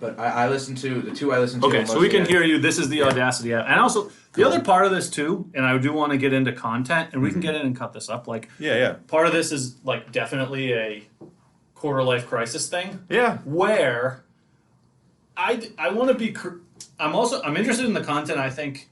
But I listen to the two I listen to. Okay, so we can hear you. This is the Audacity app. And also, the other part of this, too, and I do want to get into content, and we can get in and cut this up. Like, part of this is, like, definitely a quarter-life crisis thing. Yeah. Where I want to be... I'm interested in the content. I think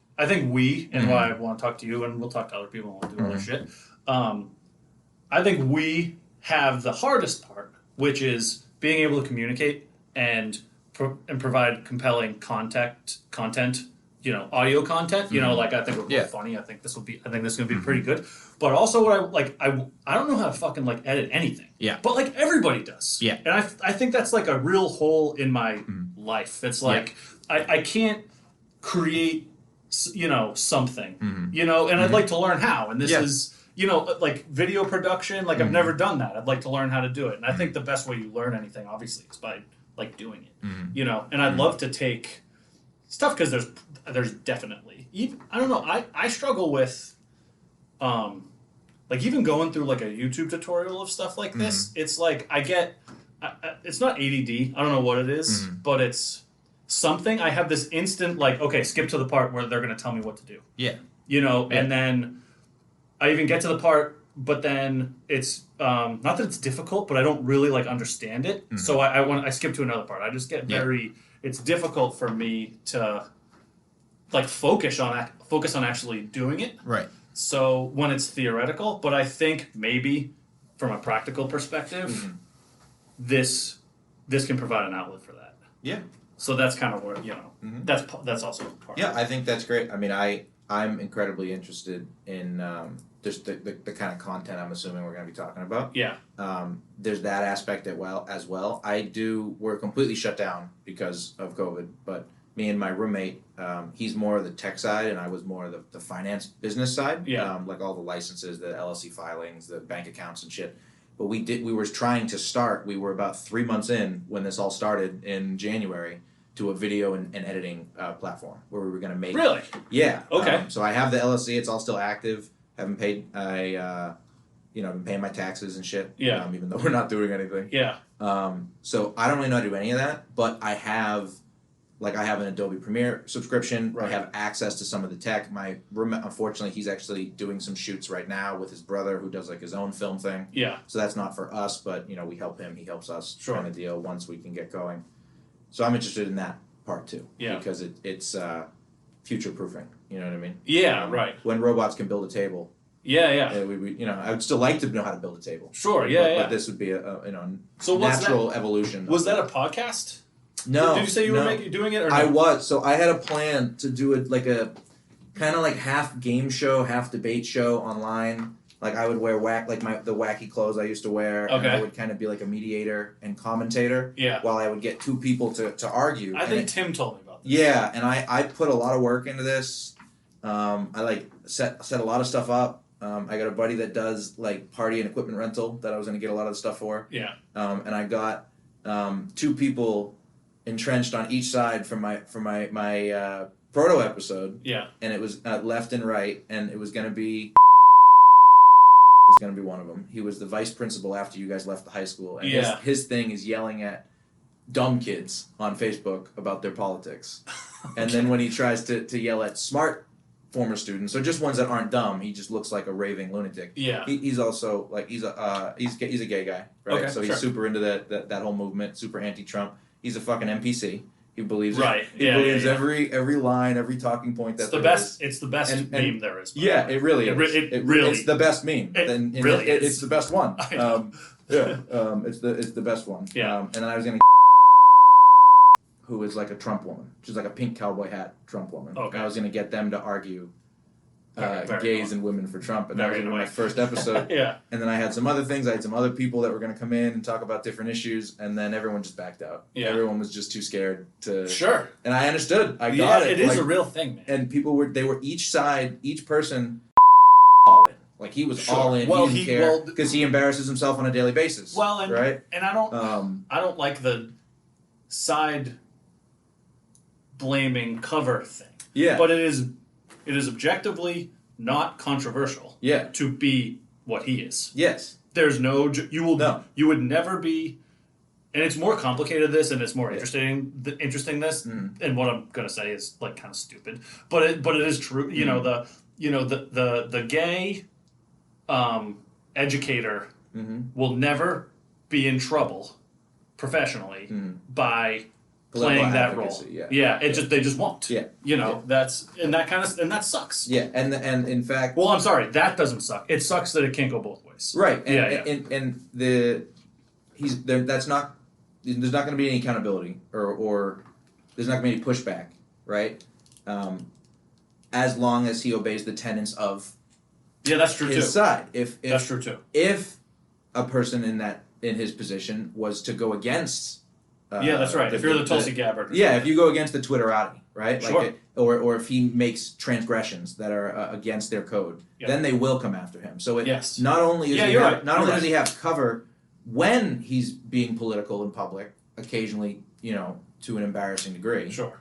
we, and why I want to talk to you, and we'll talk to other people and we'll do other shit. I think we have the hardest part, which is being able to communicate and provide compelling content, audio content. Like I think we're funny. I think this is going to be pretty good. But also, what I don't know how to fucking like edit anything. Yeah. But like everybody does. Yeah. And I think that's like a real hole in my life. It's like I can't create something. And I'd like to learn how. And this is like video production. Like I've never done that. I'd like to learn how to do it. And I think the best way you learn anything, obviously, is by like doing it, and I'd love to take stuff because there's definitely, I don't know, I struggle with, like even going through like a YouTube tutorial of stuff like this, it's like it's not ADD, I don't know what it is, but it's something, I have this instant like, okay, skip to the part where they're going to tell me what to do. Yeah. And then I even get to the part, but then it's not that it's difficult, but I don't really like understand it. So I skip to another part. I just get it's difficult for me to like focus on actually doing it. Right. So when it's theoretical, but I think maybe from a practical perspective, this can provide an outlet for that. Yeah. So that's kind of where that's also part. Yeah, I think that's great. I mean, I'm incredibly interested in just the kind of content I'm assuming we're going to be talking about. Yeah. There's that aspect as well. We're completely shut down because of COVID, but me and my roommate, he's more of the tech side and I was more of the finance business side. Yeah. Like all the licenses, the LLC filings, the bank accounts and shit. But we were trying to start, we were about 3 months in when this all started in January to a video and editing platform where we were going to make... Really? Yeah. Okay. So I have the LLC, it's all still active. Haven't paid, I've been paying my taxes and shit. Yeah. Even though we're not doing anything. Yeah. So I don't really know how to do any of that, but I have an Adobe Premiere subscription. Right. I have access to some of the tech. My roommate, unfortunately, he's actually doing some shoots right now with his brother who does like his own film thing. Yeah. So that's not for us, but we help him, he helps us kind of deal once we can get going. So I'm interested in that part too. Yeah. Because it's future proofing. You know what I mean? Yeah, right. When robots can build a table. Yeah. I would still like to know how to build a table. Sure, But this would be a natural evolution. Was that a podcast? No. Did you say you were doing it? Or no? I was. So I had a plan to do it like a kind of like half game show, half debate show online. Like I would wear the wacky clothes I used to wear. Okay. And I would kind of be like a mediator and commentator. Yeah. While I would get two people to argue. I think Tim told me about this. Yeah, and I put a lot of work into this. I set a lot of stuff up. I got a buddy that does like party and equipment rental that I was going to get a lot of the stuff for. Yeah. And I got two people entrenched on each side for my proto episode. Yeah. And it was left and right, and it was going to be one of them. He was the vice principal after you guys left the high school, and his thing is yelling at dumb kids on Facebook about their politics. Okay. And then when he tries to yell at smart former students, or just ones that aren't dumb, he just looks like a raving lunatic. Yeah. He's also like he's a gay guy, right? Okay, so he's super into that whole movement, super anti-Trump. He's a fucking NPC. He believes He believes every line, every talking point. It's the best. It's the best meme there is. Yeah, it really is. It really. It's the best meme. It's the best one. It's the best one. Yeah. And then I was gonna who is like a Trump woman. She's like a pink cowboy hat Trump woman. Okay. And I was gonna get them to argue very gays and women for Trump, and that was my first episode. Yeah. And then I had some other things. I had some other people that were going to come in and talk about different issues, and then everyone just backed out. Yeah. Everyone was just too scared to. Sure. And I understood. I got it. It is a real thing, man. And people were each person all in. Like he was all in. Well, he didn't care because he embarrasses himself on a daily basis. Well, and right. And I don't like the side blaming cover thing. Yeah. But it is objectively not controversial. Yeah. To be what he is. Yes. There's you would never be and it's more complicated this, and it's more interesting this, and what I'm gonna say is like kind of stupid, but it is true. You know the gay educator will never be in trouble professionally by playing that role. They just won't. Yeah. That sucks. Yeah, and in fact, well, I'm sorry, that doesn't suck. It sucks that it can't go both ways. Right. And there's not going to be any accountability or there's not going to be any pushback, right? As long as he obeys the tenets of that's true his too. side. If that's true too. If a person in his position was to go against that's right. If you're the Tulsi Gabbard. If you go against the Twitterati, right? Sure. Or if he makes transgressions that are against their code, then they will come after him. So not only does he have cover when he's being political in public, occasionally, to an embarrassing degree. Sure.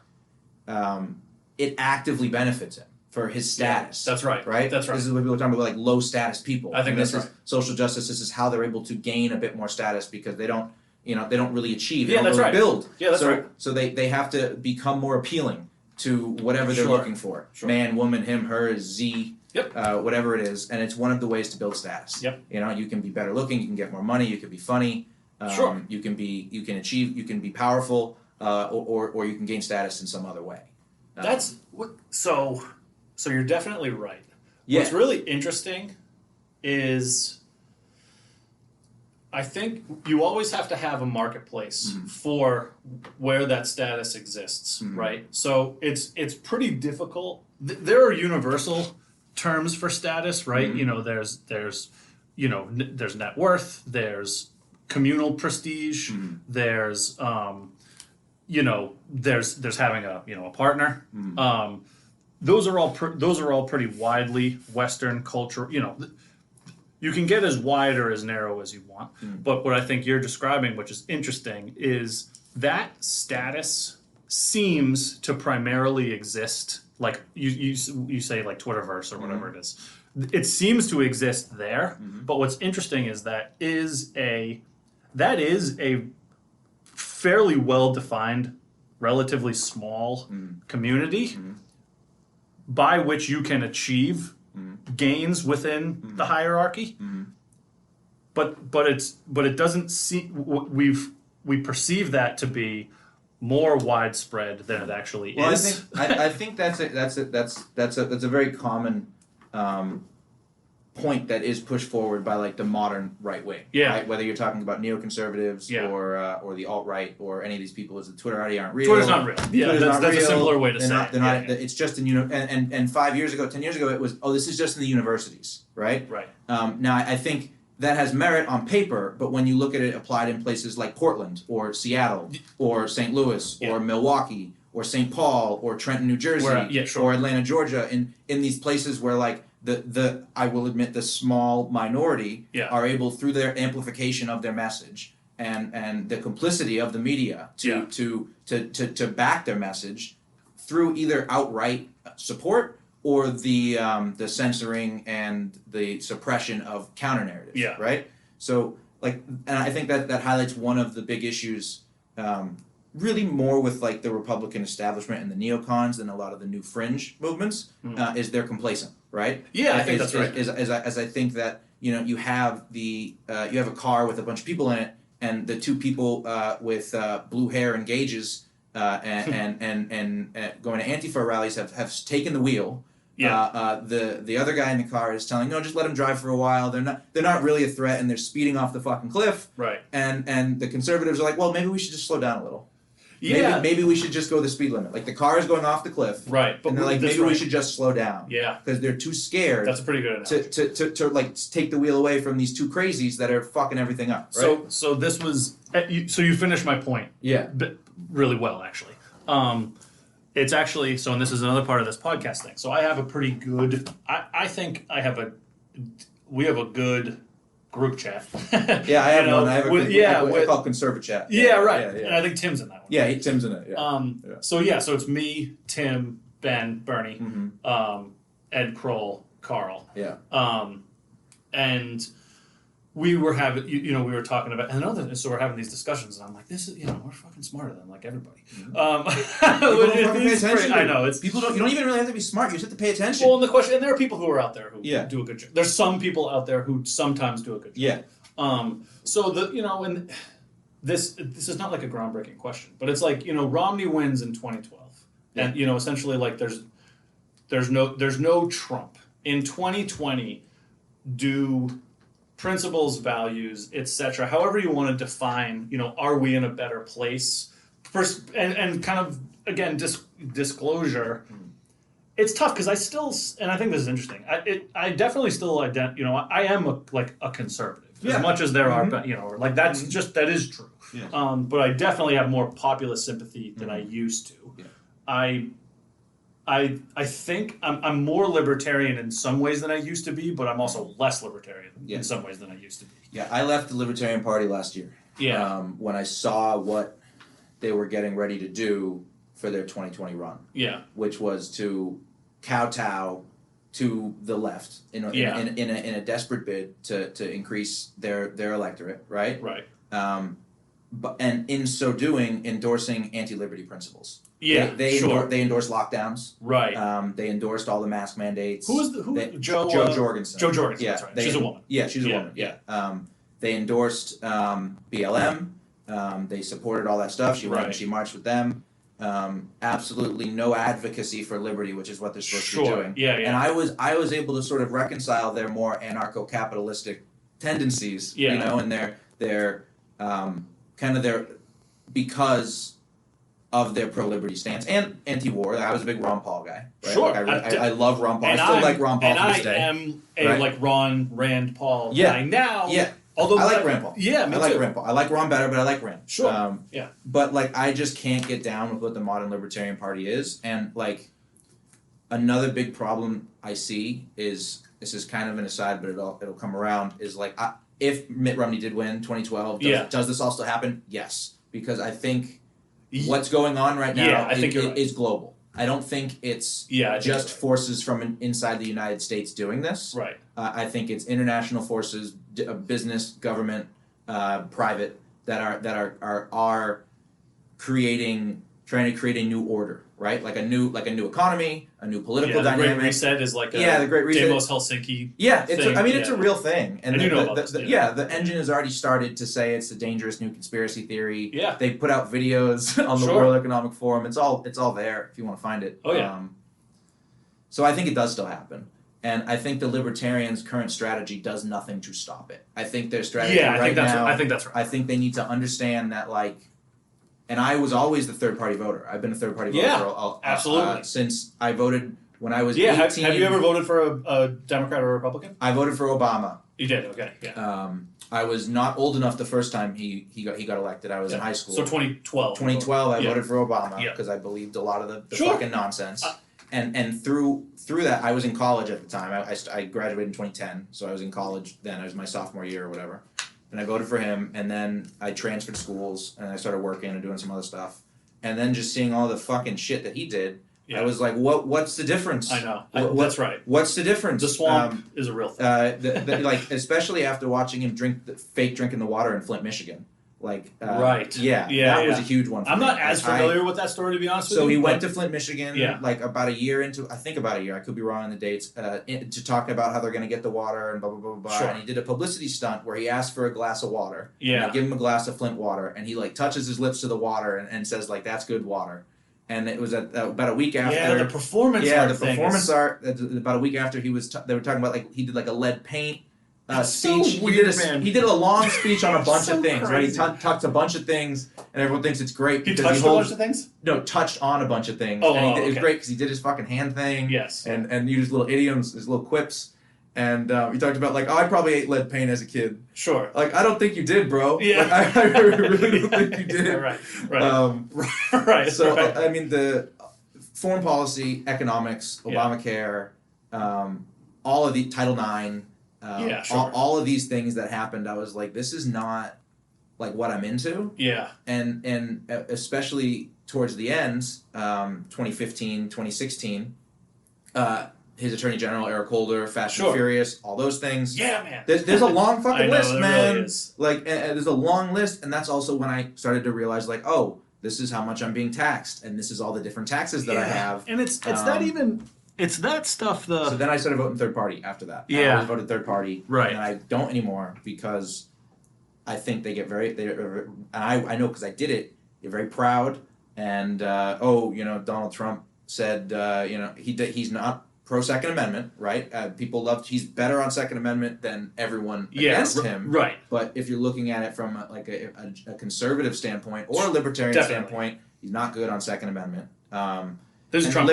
It actively benefits him for his status. Yeah, that's right. Right? That's right. This is what people are talking about, like low status people. I think this is social justice. This is how they're able to gain a bit more status because they don't really achieve. They don't really build. Yeah, that's right. So they have to become more appealing to whatever they're looking for. Sure. Man, woman, him, her, Z. Yep. Whatever it is, and it's one of the ways to build status. Yep. You can be better looking, you can get more money, you can be funny. You can achieve, you can be powerful, or you can gain status in some other way. That's what. So you're definitely right. Yeah. What's really interesting is, I think you always have to have a marketplace for where that status exists, right? So it's pretty difficult. There are universal terms for status, right? There's net worth, there's communal prestige, there's there's having a partner. Those are all pretty widely Western culture. You can get as wide or as narrow as you want. But what I think you're describing, which is interesting, is that status seems to primarily exist. Like you say, like Twitterverse or whatever it is. It seems to exist there. But what's interesting is that is a fairly well-defined, relatively small community by which you can achieve gains within the hierarchy. But it doesn't seem we perceive that to be more widespread than it actually is. I think that's a very common point that is pushed forward by like the modern right wing. Yeah. Right? Whether you're talking about neoconservatives or the alt right or any of these people, is the Twitterati aren't real. Twitter's not real. Yeah, that's a simpler way to say it. They're not. It's just in and 5 years ago, 10 years ago, it was this is just in the universities, right? Right. Now I think that has merit on paper, but when you look at it applied in places like Portland or Seattle or St. Louis or Milwaukee or St. Paul or Trenton, New Jersey or Atlanta, Georgia, in these places where like I will admit the small minority are able, through their amplification of their message and the complicity of the media to back their message through either outright support or the censoring and the suppression of counter narratives. Yeah. Right. So and I think that highlights one of the big issues. Really more with like the Republican establishment and the neocons than a lot of the new fringe movements is they're complacent, right? Yeah, I think that's right. As I think that you have you have a car with a bunch of people in it, and the two people with blue hair and gauges and going to Antifa rallies have taken the wheel. Yeah. The other guy in the car is telling, no, just let them drive for a while. They're not really a threat, and they're speeding off the fucking cliff. Right. And the conservatives are like, well, maybe we should just slow down a little. Yeah. Maybe we should just go the speed limit. Like the car is going off the cliff. Right. But and they're like, maybe we should just slow down. Yeah. Because they're too scared. That's a pretty good analogy. To like take the wheel away from these two crazies that are fucking everything up. Right? So this was so you finished my point. Yeah. Really well, actually. It's actually and this is another part of this podcast thing. So I have a pretty good. I think we have a good group chat. Yeah, I have one. I have I call it Conserva Chat. Yeah, right. Yeah. And I think Tim's in that one. Yeah, Tim's in it. Yeah. So it's me, Tim, Ben, Bernie, Ed Kroll, Carl. Yeah. And we were having, we were talking about, and so we're having these discussions, and I'm like, this is, we're fucking smarter than like everybody. People don't fucking pay attention. I know it's people don't. You don't even really have to be smart. You just have to pay attention. Well, and there are people who are out there who do a good job. There's some people out there who sometimes do a good job. Yeah. So and this is not like a groundbreaking question, but it's like Romney wins in 2012, and essentially like there's no Trump in 2020. Do principles, values, etc. However you want to define, are we in a better place? First, and kind of again disclosure. It's tough because I think this is interesting. I definitely still I am a conservative as much as there are, like that's that is true. Yeah. But I definitely have more populist sympathy than I used to. Yeah. I think I'm more libertarian in some ways than I used to be, but I'm also less libertarian in some ways than I used to be. Yeah, I left the Libertarian Party last year. Yeah. When I saw what they were getting ready to do for their 2020 run. Yeah. Which was to kowtow to the left in a desperate bid to increase their electorate, right? Right. And in so doing, endorsing anti-liberty principles. Yeah, they endorsed lockdowns. Right. They endorsed all the mask mandates. Jo Jorgensen. Jo Jorgensen. Yeah, that's right. She's a woman. Yeah, she's a woman. Yeah. They endorsed BLM. They supported all that stuff. She went and she marched with them. Absolutely no advocacy for liberty, which is what they're supposed to be doing. Yeah, yeah. And I was able to sort of reconcile their more anarcho-capitalistic tendencies. Yeah. And their kind of their because of their pro-liberty stance and anti-war. I was a big Ron Paul guy. Right? Sure. I love Ron Paul. I still like Ron Paul to this day. And I am a Ron Rand Paul guy now. Yeah. Although I like Rand Paul. Yeah, me I like too. Rand Paul. I like Ron better, but I like Rand. Sure. Yeah. But I just can't get down with what the modern Libertarian Party is, and another big problem I see is, this is kind of an aside, but it'll come around, is if Mitt Romney did win 2012, does this all still happen? Yes, because I think what's going on right now is global. I don't think it's just forces from inside the United States doing this. Right. I think it's international forces, business, government, private, that are trying to create a new order, right? Like a new economy, a new political dynamic. The Great Reset is like the Great Reset. Davos Helsinki. Yeah, it's a real thing. And the engine has already started to say it's a dangerous new conspiracy theory. Yeah. They put out videos on the World Economic Forum. It's all there if you want to find it. Oh yeah. So I think it does still happen. And I think the Libertarians' current strategy does nothing to stop it. I think their strategy I think that's right. I think they need to understand that, and I was always the third-party voter. I've been a third-party voter absolutely. Since I voted when I was 18. Have you ever voted for a Democrat or a Republican? I voted for Obama. You did, okay, yeah. I was not old enough the first time he got elected. I was in high school. So 2012. 2012, I voted for Obama because I believed a lot of the fucking nonsense. And through that, I was in college at the time. I graduated in 2010, so I was in college then. It was my sophomore year or whatever. And I voted for him, and then I transferred schools, and I started working and doing some other stuff. And then just seeing all the fucking shit that he did, I was like, what's the difference? I know. That's right. What's the difference? The swamp is a real thing. Especially after watching him drinking the water in Flint, Michigan. Right. Yeah, that was a huge one for I'm me. not as familiar with that story, to be honest with you. So he went to Flint, Michigan, about a year into, I think about a year, I could be wrong on the dates, to talk about how they're going to get the water and blah, blah, blah, blah, blah. Sure. And he did a publicity stunt where he asked for a glass of water. Yeah. And they give him a glass of Flint water, and he, touches his lips to the water and says, that's good water. And it was about a week after. Yeah, the performance art. Yeah, the performance art. About a week after they were talking about, he did a lead paint speech. So weird, he did a long speech on a bunch so of things, crazy. right? He touched a bunch of things, and everyone thinks it's great. He touched a bunch of things? No, touched on a bunch of things. Oh, it was great because he did his fucking hand thing. Yes. And used little idioms, his little quips. And he talked about, I probably ate lead paint as a kid. Sure. I don't think you did, bro. Yeah. I really don't think you did. Right. Right. So, I mean, the foreign policy, economics, Obamacare, all of the Title IX, all of these things that happened, I was like, this is not what I'm into. Yeah. And especially towards the ends, 2015, 2016, his Attorney General, Eric Holder, Fast and Furious, all those things. Yeah, man. There's a long fucking list, man. Really is. Like, and there's a long list, and that's also when I started to realize, like, oh, this is how much I'm being taxed, and this is all the different taxes that I have. And it's not even... It's that stuff. So then I started voting third party after that. Yeah. I always voted third party. Right. And I don't anymore because I think they get very... and I know because I did it. They're very proud. And, Donald Trump said, he's not pro-Second Amendment, right? People loved... He's better on Second Amendment than everyone against him. Right. But if you're looking at it from a conservative standpoint or a libertarian standpoint, he's not good on Second Amendment. There's Trump.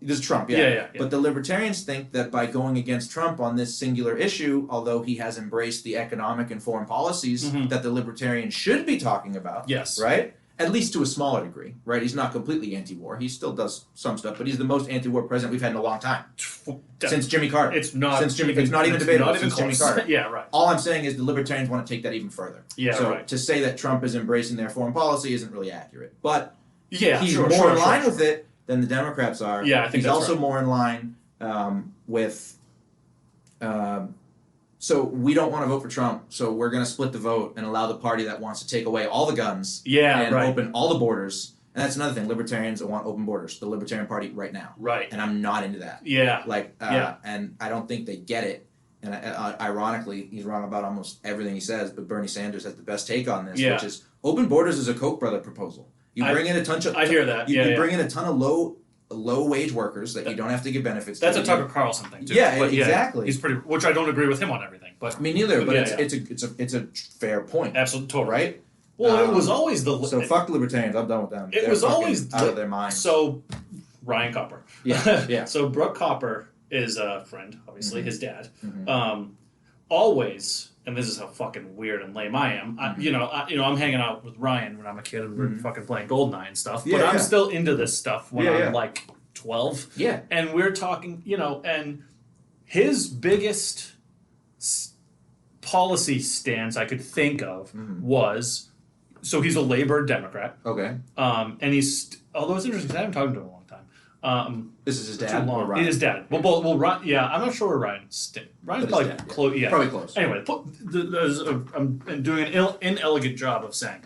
There's Trump, yeah. But the libertarians think that by going against Trump on this singular issue, although he has embraced the economic and foreign policies that the libertarians should be talking about, right? At least to a smaller degree, right? He's not completely anti-war. He still does some stuff, but he's the most anti-war president we've had in a long time. Since Jimmy Carter. It's not it's not even debatable since Jimmy Carter. Yeah, right. All I'm saying is the libertarians want to take that even further. Yeah, so right. to say that Trump is embracing their foreign policy isn't really accurate. But he's more in line with it than the Democrats are. Yeah, I think he's also more in line with. So we don't want to vote for Trump, so we're going to split the vote and allow the party that wants to take away all the guns and open all the borders. And that's another thing. Libertarians want open borders. The Libertarian Party right now. Right. And I'm not into that. Yeah. And I don't think they get it. And ironically, he's wrong about almost everything he says, but Bernie Sanders has the best take on this, which is open borders is a Koch brother proposal. You bring in a ton of... I hear that. You bring in a ton of low wage workers that you don't have to give benefits to. That's a Tucker Carlson thing too. Yeah, exactly. He's pretty... Which I don't agree with him on everything. But me neither, but it's a fair point. Absolutely, totally. Right? Well, it was always the... So fuck libertarians, I'm done with them. It was always... out of their minds. So, Ryan Copper. Yeah. So Brooke Copper is a friend, obviously, his dad. Always, and this is how fucking weird and lame I am. I'm hanging out with Ryan when I'm a kid and we're fucking playing GoldenEye and stuff. But I'm still into this stuff when I'm like 12. Yeah. And we're talking, and his biggest policy stance I could think of was, so he's a Labor Democrat. Okay. And although it's interesting because I haven't talked to him in a long time. This is his dad or Ryan? It is dad. Well, Ryan, I'm not sure where Ryan's probably close. Yeah. Probably close. Anyway, I'm doing an inelegant job of saying,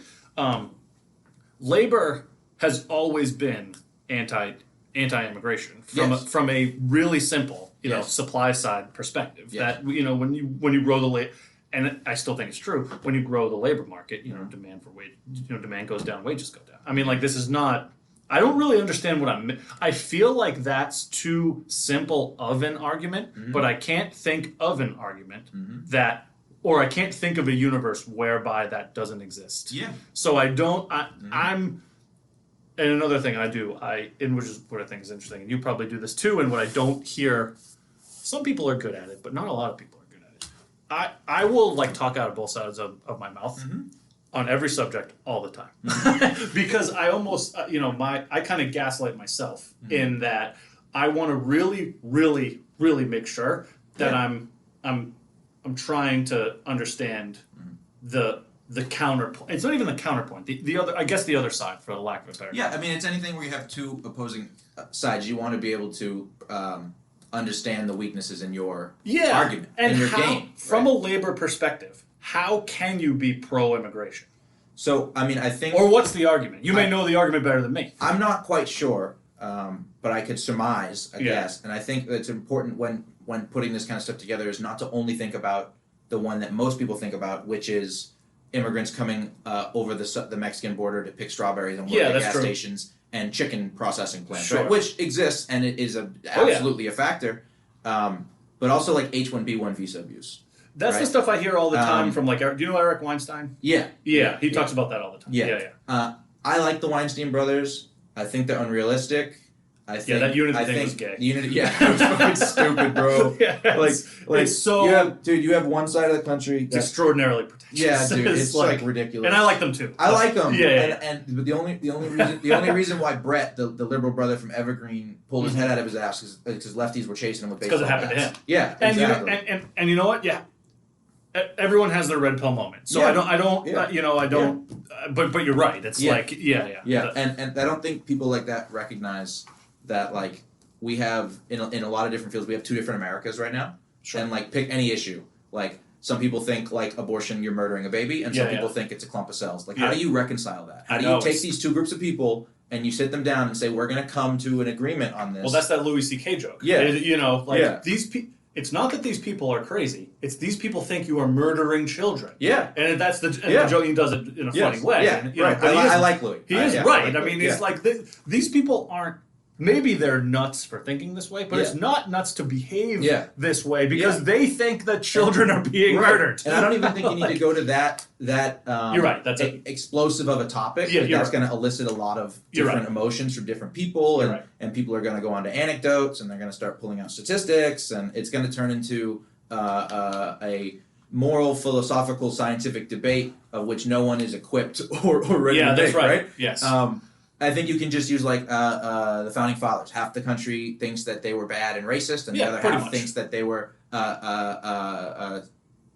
Labor has always been anti-immigration from a really simple supply side perspective. That when you grow the labor, and I still think it's true, when you grow the labor market, demand goes down, wages go down. I mean, like, this is not. I don't really understand what I feel like that's too simple of an argument, but I can't think of an argument or I can't think of a universe whereby that doesn't exist. Yeah. So I don't, I'm, and another thing I do, which is what I think is interesting, and you probably do this too, and what I don't hear, some people are good at it, but not a lot of people are good at it. I will talk out of both sides of my mouth. On every subject all the time. Because I almost, I kind of gaslight myself in that I want to really, really, really make sure that I'm trying to understand the counterpoint. It's not even the counterpoint. The other, I guess, the other side, for the lack of a better. Yeah, I mean, it's anything where you have two opposing sides. You want to be able to understand the weaknesses in your argument and your game from a labor perspective. How can you be pro-immigration? So, I mean, I think... Or what's the argument? You may know the argument better than me. I'm not quite sure, but I could surmise, I guess. And I think it's important when putting this kind of stuff together is not to only think about the one that most people think about, which is immigrants coming over the Mexican border to pick strawberries and work at gas stations and chicken processing plants, right? Which exists, and it is absolutely a factor. But also like H-1B1 visa abuse. That's the stuff I hear all the time from do you know Eric Weinstein? Yeah. Yeah, he talks about that all the time. Yeah. I like the Weinstein brothers. I think they're unrealistic. I think that Unity thing was gay. Unity, it was fucking stupid, bro. It's so... You have one side of the country that's extraordinarily pretentious. Yeah, dude, it's ridiculous. And I like them too. I like them. But the only reason why Brett, the liberal brother from Evergreen, pulled his head out of his ass is because lefties were chasing him with baseball bats. Because it happened to him. Yeah, exactly. And you know what? Yeah. Everyone has their red pill moment, so I don't. But you're right. It's and I don't think people like that recognize that we have in a lot of different fields, we have 2 different Americas right now. Sure. And like pick any issue. Like some people think like abortion, you're murdering a baby, and some people think it's a clump of cells. Like how do you reconcile that? How do you take these 2 groups of people and you sit them down and say, we're going to come to an agreement on this? Well, that's that Louis C.K. joke. Yeah. You know, like these people. It's not that these people are crazy. It's these people think you are murdering children. Yeah. And that's the joke. He does it in a funny way. Yeah. And, right. I like Louis. He is right. I mean, it's like these people aren't. Maybe they're nuts for thinking this way, but it's not nuts to behave this way because they think that children are being murdered. And I don't even think you need to go to that you're right. That's explosive of a topic. That's going to elicit a lot of different emotions from different people, and people are going to go on to anecdotes, and they're going to start pulling out statistics, and it's going to turn into a moral, philosophical, scientific debate of which no one is equipped or ready to make, right? Yes. I think you can just use like the founding fathers. Half the country thinks that they were bad and racist, and the other half thinks that they were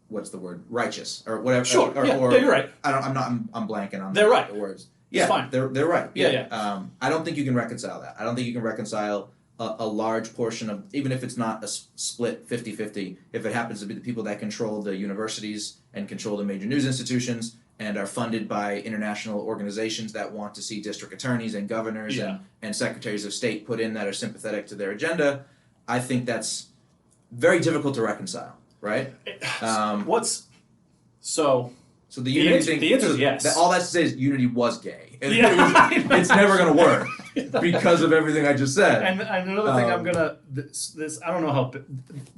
what's the word? Righteous or whatever. Sure. Or you're right. I'm blanking on the words. Yeah, it's fine. They're right. Yeah. I don't think you can reconcile that. I don't think you can reconcile a large portion of, even if it's not a split 50-50, if it happens to be the people that control the universities and control the major news institutions and are funded by international organizations that want to see district attorneys and governors and secretaries of state put in that are sympathetic to their agenda, I think that's very difficult to reconcile, right? So the unity thing? The answer is yes. All that's to say is unity was gay. It's never going to work because of everything I just said. And another thing I'm going to... This I don't know how...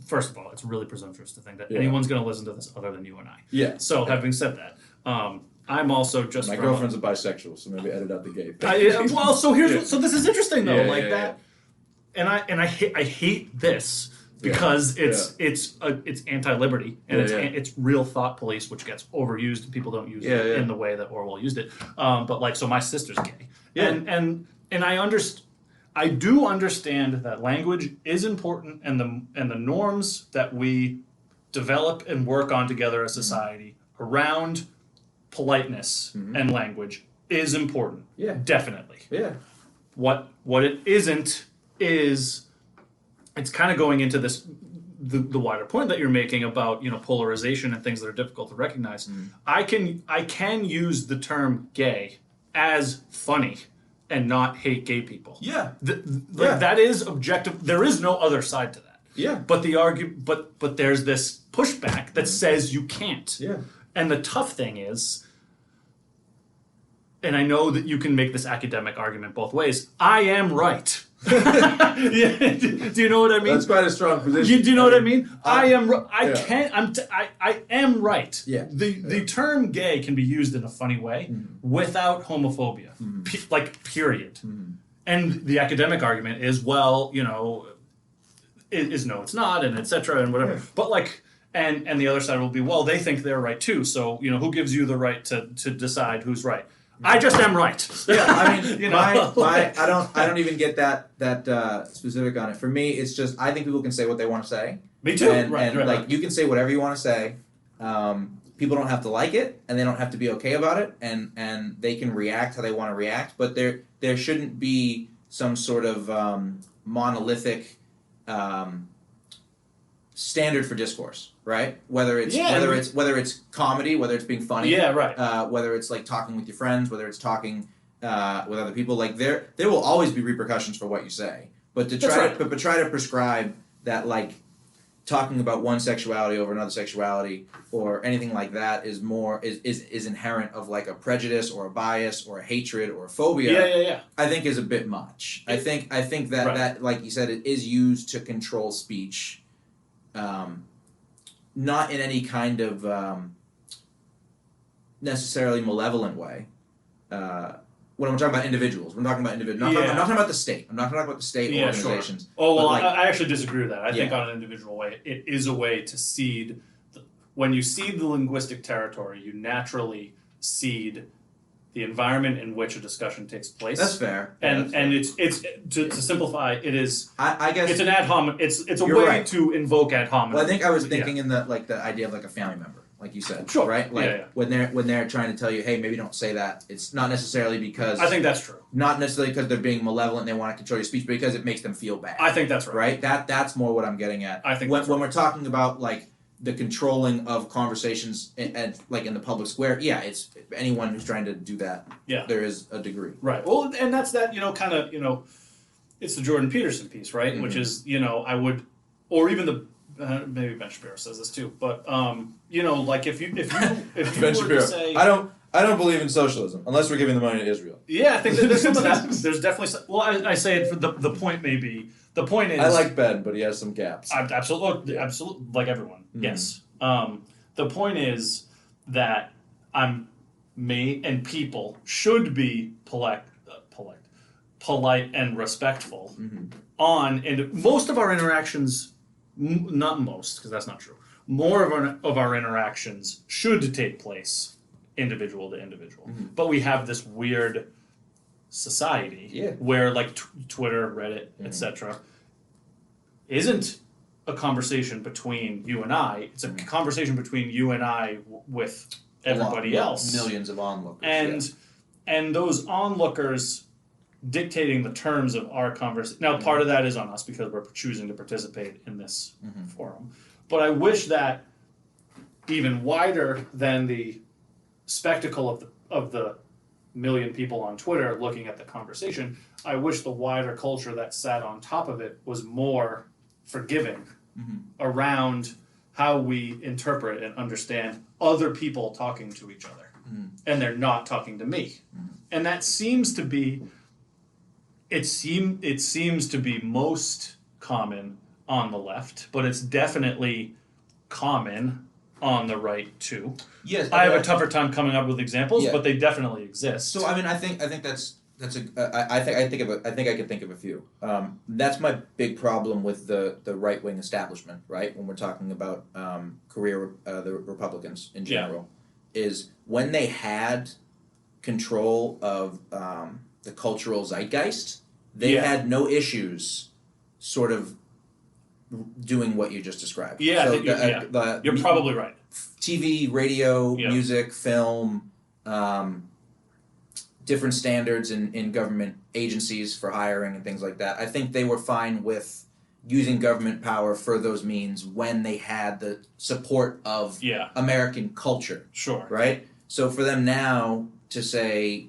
First of all, it's really presumptuous to think that anyone's going to listen to this other than you and I. Yeah. So having said that, I'm also just... My girlfriend's a bisexual, so maybe edit out the gay thing. So this is interesting, though. That... And I hate this... Because it's anti-liberty and it's real thought police, which gets overused and people don't use it in the way that Orwell used it. But like, so my sister's gay, and I do understand that language is important, and the norms that we develop and work on together as society around politeness and language is important. Yeah, definitely. Yeah. What it isn't is. It's kind of going into the wider point that you're making about polarization and things that are difficult to recognize. I can use the term gay as funny and not hate gay people. Yeah, that is objective. There is no other side to that. Yeah, but but there's this pushback that says you can't. Yeah, and the tough thing is. And I know that you can make this academic argument both ways. I am right. Do you know what I mean? That's quite a strong position. Do you know what I mean? I am right. Yeah. The term gay can be used in a funny way without homophobia. Period. And the academic argument is, well, is no, it's not, and etc. and whatever. But and the other side will be, well, they think they're right too. So who gives you the right to decide who's right? I just am right. Yeah, I mean, I don't even get that specific on it. For me, it's just I think people can say what they want to say. Me too. And you can say whatever you want to say. People don't have to like it, and they don't have to be okay about it, and they can react how they want to react. But there shouldn't be some sort of monolithic standard for discourse, right? Whether it's comedy, whether it's being funny, whether it's like talking with your friends, whether it's talking with other people, like there will always be repercussions for what you say. But to try to prescribe that like talking about one sexuality over another sexuality or anything like that is inherent of like a prejudice or a bias or a hatred or a phobia. I think is a bit much. I think that like you said, it is used to control speech. Not in any kind of necessarily malevolent way. When I'm talking about individuals, I'm not talking about the state. I'm not talking about the state or organizations. Sure. Oh, well, I actually disagree with that. I think on an individual way, it is a way to seed. When you seed the linguistic territory, you naturally seed the environment in which a discussion takes place. That's fair. And it's to simplify, it is. I guess it's an ad hominem. It's a way to invoke ad hominem. Well, I think I was thinking in the idea of like a family member. like you said. Sure. Right? Like when they're trying to tell you, hey, maybe don't say that. It's not necessarily because I think that's true. Not necessarily because they're being malevolent and they want to control your speech, but because it makes them feel bad. I think that's right. Right? That's more what I'm getting at. I think when we're talking about like the controlling of conversations and like in the public square, it's anyone who's trying to do that. Yeah. There is a degree. Right. Well, and that's that, kind of, it's the Jordan Peterson piece, right? Mm-hmm. Which is, I would, or even the, maybe Ben Shapiro says this too, but, like if you Ben Shapiro, to say... I don't believe in socialism unless we're giving the money to Israel. Yeah, I think that there's some of that. There's definitely some, well, I say it for the point maybe, the point is... I like Ben, but he has some gaps. Absolutely, like everyone, yes. The point is that and people should be polite and respectful and most of our interactions, not most, because that's not true, more of our interactions should take place individual to individual. But we have this weird society where like Twitter, Reddit, etc. isn't a conversation between you and I. It's a conversation between you and I with everybody else. Millions of onlookers. And those onlookers dictating the terms of our conversation. Now, part of that is on us because we're choosing to participate in this forum. But I wish that even wider than the spectacle of the million people on Twitter looking at the conversation, I wish the wider culture that sat on top of it was more forgiving around how we interpret and understand other people talking to each other. And they're not talking to me. And that seems to be, it seems to be most common on the left, but it's definitely common on the right too. Yes, I have a tougher time coming up with examples, but they definitely exist. So I mean, I think that's I think I can think of a few. That's my big problem with the right wing establishment, right? When we're talking about the Republicans in general, is when they had control of the cultural zeitgeist, they had no issues, sort of doing what you just described. Yeah, so you're probably right. TV, radio, music, film, different standards in government agencies for hiring and things like that. I think they were fine with using government power for those means when they had the support of American culture. Sure. Right? So for them now to say,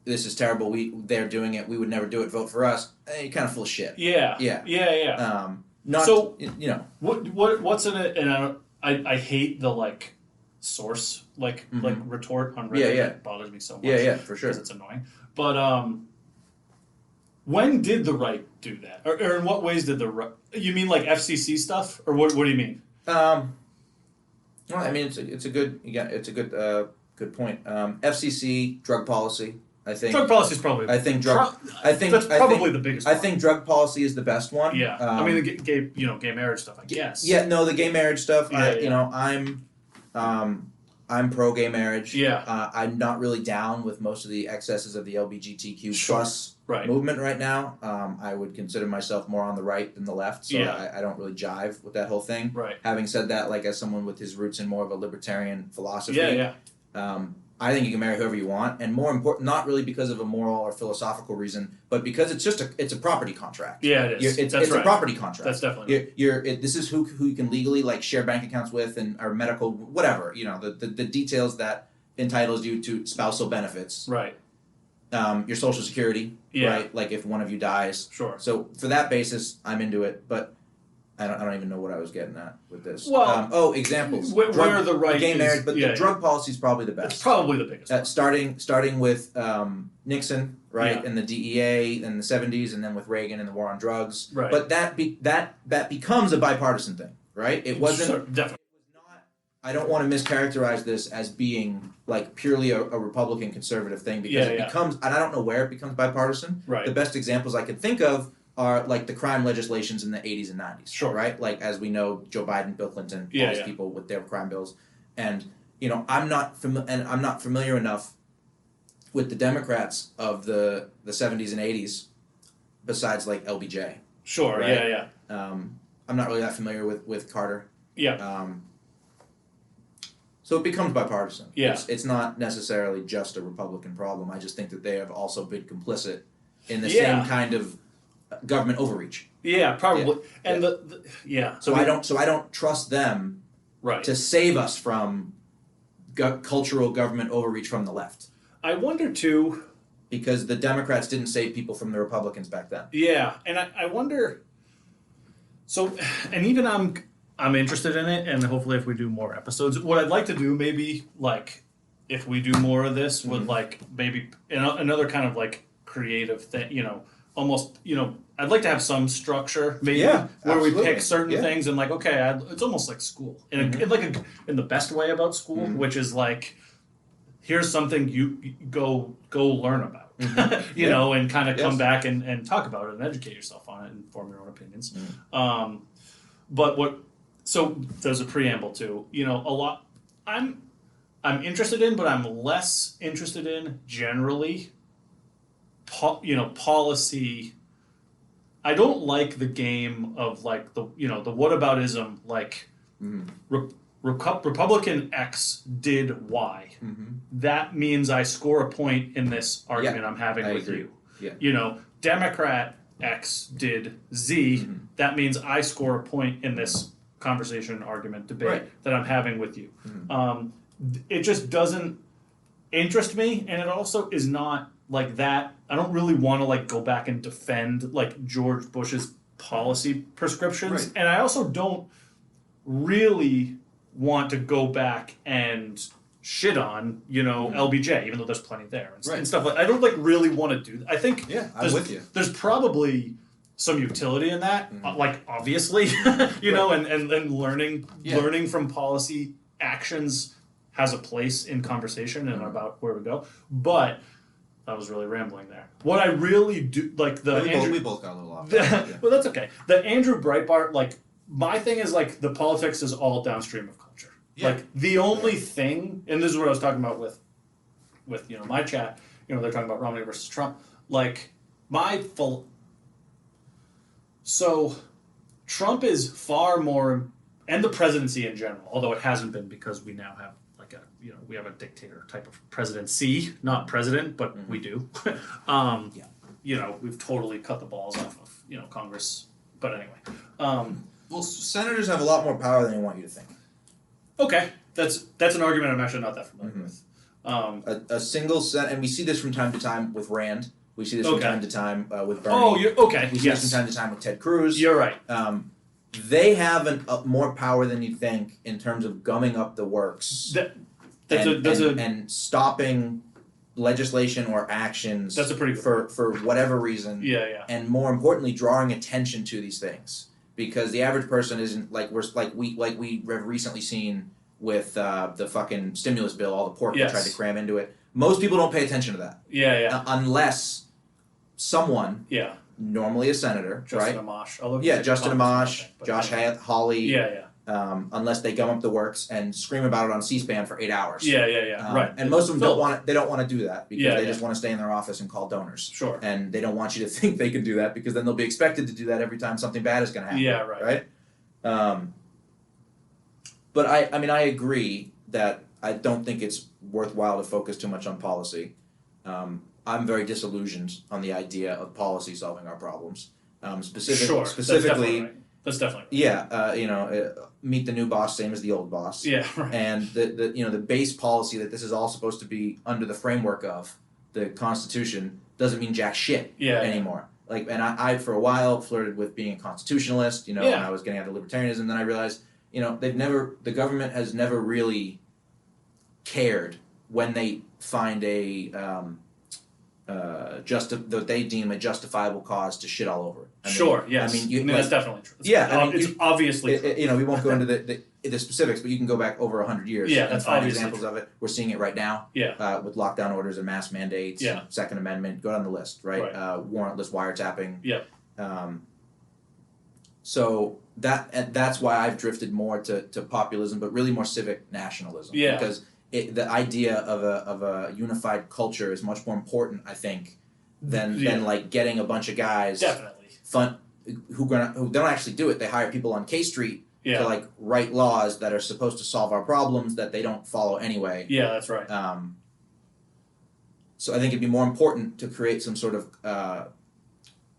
this is terrible, they're doing it, we would never do it, vote for us, you're kind of full of shit. Yeah. Not, so, what's in it, and I hate the, like, source, like retort on Reddit. It bothers me so much. Yeah, for sure. Because it's annoying. But, when did the right do that? Or in what ways did the right... You mean, like, FCC stuff? Or what do you mean? Well, I mean, it's a good point. FCC, drug policy, I think. Drug policy is probably... that's probably the biggest one. I think drug policy is the best one. Yeah. I mean, the gay marriage stuff, I guess. Yeah, no, the gay marriage stuff, I'm pro-gay marriage. Yeah. I'm not really down with most of the excesses of the LGBTQ plus movement right now. I would consider myself more on the right than the left, so I don't really jive with that whole thing. Right. Having said that, like as someone with his roots in more of a libertarian philosophy, I think you can marry whoever you want, and more important, not really because of a moral or philosophical reason, but because it's a property contract. Yeah, it is. It's a property contract. That's definitely. This is who you can legally like share bank accounts with and or medical whatever. The details that entitles you to spousal benefits. Right. Your Social Security. Yeah. Right. Like if one of you dies. Sure. So for that basis, I'm into it, but. I don't even know what I was getting at with this. Well, examples. Where the right gay marriage, but the drug policy is probably the best. It's probably the biggest. Starting with Nixon, right, and the DEA in the 70s, and then with Reagan and the war on drugs. Right. But that becomes a bipartisan thing, right? It wasn't. Sure, definitely. It was not. I don't want to mischaracterize this as being like purely a Republican conservative thing because it becomes, and I don't know where it becomes bipartisan. Right. The best examples I can think of are like the crime legislations in the 80s and 90s. Sure. Right? Like as we know, Joe Biden, Bill Clinton, all these people with their crime bills. And I'm not familiar enough with the Democrats of the 70s and 80s besides like LBJ. Sure. Right? Yeah. I'm not really that familiar with Carter. Yeah. So it becomes bipartisan. Yeah. It's not necessarily just a Republican problem. I just think that they have also been complicit in the same kind of government overreach. Yeah, probably. And So I don't trust them to save us from cultural government overreach from the left. I wonder too, because the Democrats didn't save people from the Republicans back then. Yeah, and I wonder. So, and even I'm interested in it, and hopefully, if we do more episodes, what I'd like to do, maybe like if we do more of this, with like maybe another kind of like creative thing, you know, almost, you know, I'd like to have some structure, maybe where we pick certain things and like, okay, it's almost like school, in the best way about school, which is like, here's something you go learn about, you know, and kind of come back and talk about it and educate yourself on it and form your own opinions. So there's a preamble to, you know, a lot I'm interested in, but I'm less interested in generally, policy. I don't like the game of like the whataboutism, like Republican X did Y. That means I score a point in this argument I'm having with you. Yeah. You know, Democrat X did Z. That means I score a point in this conversation, argument, debate that I'm having with you. It just doesn't interest me, and it also is not like that. I don't really want to like go back and defend like George Bush's policy prescriptions, and I also don't really want to go back and shit on, you know, LBJ, even though there's plenty there and stuff like. I don't like really want to do that. I think I'm with you. There's probably some utility in that, like obviously, you know, and learning from policy actions has a place in conversation and about where we go. But I was really rambling there. What I really do, like we both got a little off. Well, that's okay. The Andrew Breitbart, like my thing is like the politics is all downstream of culture. Like the only thing, and this is what I was talking about with you know my chat. You know, they're talking about Romney versus Trump. Like so Trump is far more, and the presidency in general, although it hasn't been because we now have like we have a dictator type of presidency, not president, but we do. You know, we've totally cut the balls off of, you know, Congress. But anyway. Well, senators have a lot more power than you want you to think. Okay. That's an argument I'm actually not that familiar with. A single and we see this from time to time with Rand. We see this from time to time with Bernie. Oh, okay. We see this from time to time with Ted Cruz. You're right. They have more power than you think in terms of gumming up the works and stopping legislation or actions. That's a pretty good for whatever reason. Yeah. And more importantly, drawing attention to these things, because the average person isn't like we have recently seen with the fucking stimulus bill, all the pork they tried to cram into it. Most people don't pay attention to that. Yeah. Unless someone, normally a senator, Justin right? Amash. Justin Amash, Josh Hawley. Yeah. Unless they gum up the works and scream about it on C-SPAN for 8 hours. Yeah. Right. And most of them don't want to do that because they just want to stay in their office and call donors. Sure. And they don't want you to think they can do that because then they'll be expected to do that every time something bad is going to happen. Yeah, right. But I agree that I don't think it's worthwhile to focus too much on policy. I'm very disillusioned on the idea of policy solving our problems. Specifically, that's definitely right. Yeah, meet the new boss, same as the old boss. Yeah, right. And the base policy that this is all supposed to be under the framework of the Constitution doesn't mean jack shit anymore. Like, and I for a while flirted with being a constitutionalist, and I was getting out of libertarianism. Then I realized, the government has never really cared when they find that they deem a justifiable cause to shit all over it. Yes. That's definitely true. It's obviously true. We won't go into the specifics, but you can go back over 100 years and find examples of it. We're seeing it right now with lockdown orders and mass mandates, Second Amendment, go down the list, right? Warrantless wiretapping. So that's why I've drifted more to populism, but really more civic nationalism. Because the idea of a unified culture is much more important, I think, than like getting a bunch of guys definitely who don't actually do it. They hire people on K Street to like write laws that are supposed to solve our problems that they don't follow anyway. Yeah, that's right. So I think it'd be more important to create some sort of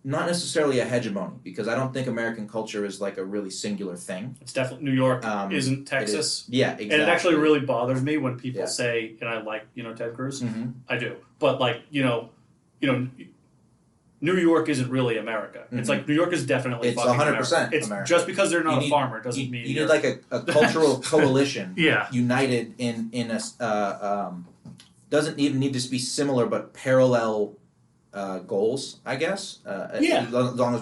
not necessarily a hegemony, because I don't think American culture is like a really singular thing. It's definitely New York isn't Texas. Yeah, exactly. And it actually really bothers me when people say, and I like Ted Cruz, I do, but like New York isn't really America. It's like New York is definitely it's fucking 100% America. It's America. just because they're not a farmer doesn't mean you need like a cultural coalition. United in a doesn't even need to be similar but parallel goals, I guess. As long as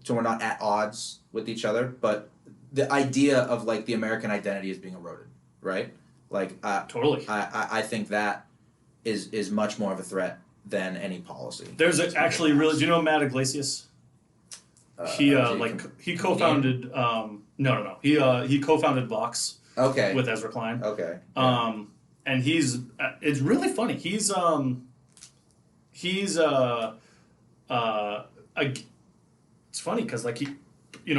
so we're not at odds with each other, but the idea of like the American identity is being eroded, right? Like totally. I think that is much more of a threat than any policy. There's actually really. Do you know Matt Iglesias? He he co-founded. No. He co-founded Vox. Okay. With Ezra Klein. Okay. And he's it's really funny. He's it's funny because like he,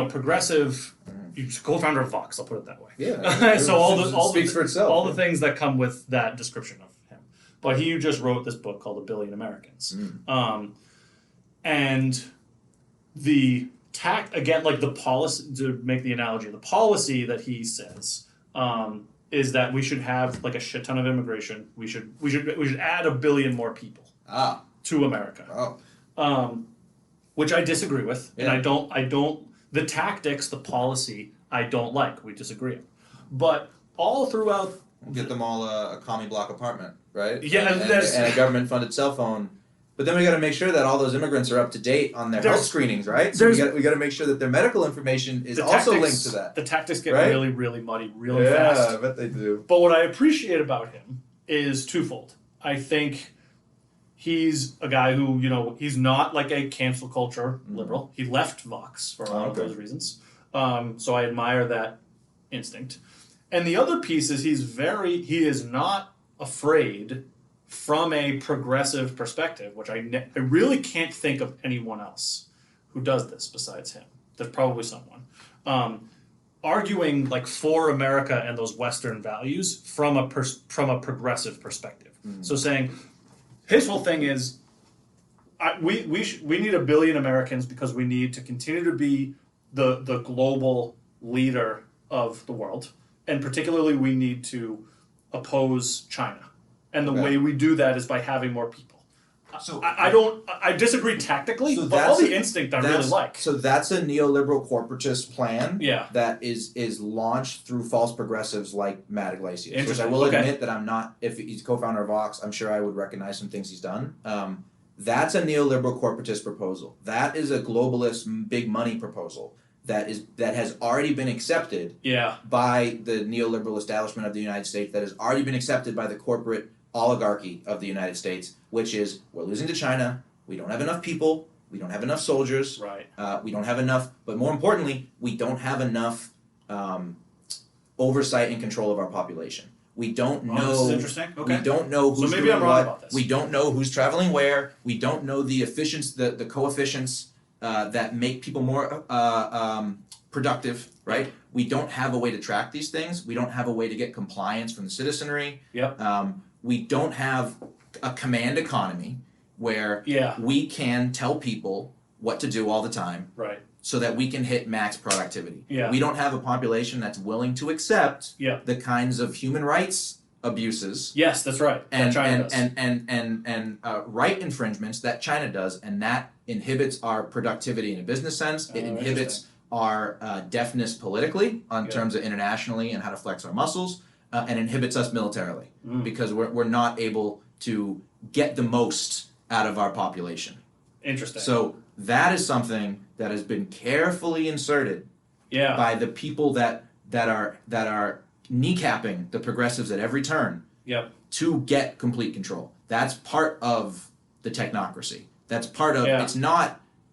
progressive. He's co-founder of Vox. I'll put it that way. Yeah. So all speaks for itself. All the things that come with that description of him. But he just wrote this book called A Billion Americans. And the again, like the policy, to make the analogy, the policy that he says is that we should have like a shit ton of immigration. We should add 1 billion more people to America. Which I disagree with, and I don't. The tactics, the policy, I don't like. We disagree, but all throughout. Get them all a commie block apartment, right? Yeah, and a government-funded cell phone. But then we got to make sure that all those immigrants are up to date on their health screenings, right? So we got to make sure that their medical information is also linked to that. The tactics get really, really muddy, really fast. Yeah, I bet they do. But what I appreciate about him is twofold. I think he's a guy who, he's not like a cancel culture liberal. He left Vox for a lot of those reasons. So I admire that instinct. And the other piece is he is not afraid from a progressive perspective, which I really can't think of anyone else who does this besides him. There's probably someone. Arguing like for America and those Western values from a progressive perspective. So saying, his whole thing is, we need 1 billion Americans because we need to continue to be the global leader of the world. And particularly, we need to oppose China. And the way we do that is by having more people. So I disagree tactically, but all the instinct I really like. So that's a neoliberal corporatist plan that is launched through false progressives like Matt Iglesias. Which I will admit that I'm not, if he's co-founder of Vox, I'm sure I would recognize some things he's done. That's a neoliberal corporatist proposal. That is a globalist big money proposal. That has already been accepted by the neoliberal establishment of the United States, that has already been accepted by the corporate oligarchy of the United States, which is, we're losing to China, we don't have enough people, we don't have enough soldiers, we don't have enough, but more importantly, we don't have enough oversight and control of our population. We don't know. This is interesting. Okay. We don't know who's so maybe doing I'm wrong what. About this. We don't know who's traveling where. We don't know the the coefficients that make people more productive, right? We don't have a way to track these things. We don't have a way to get compliance from the citizenry. We don't have a command economy where we can tell people what to do all the time, so that we can hit max productivity. We don't have a population that's willing to accept the kinds of human rights abuses. Yes, that's right. And right infringements that China does, and that inhibits our productivity in a business sense. It inhibits our deftness politically in terms of internationally and how to flex our muscles, and inhibits us militarily because we're not able to get the most out of our population. Interesting. So that is something that has been carefully inserted by the people that are kneecapping the progressives at every turn to get complete control. That's part of the technocracy. That's part of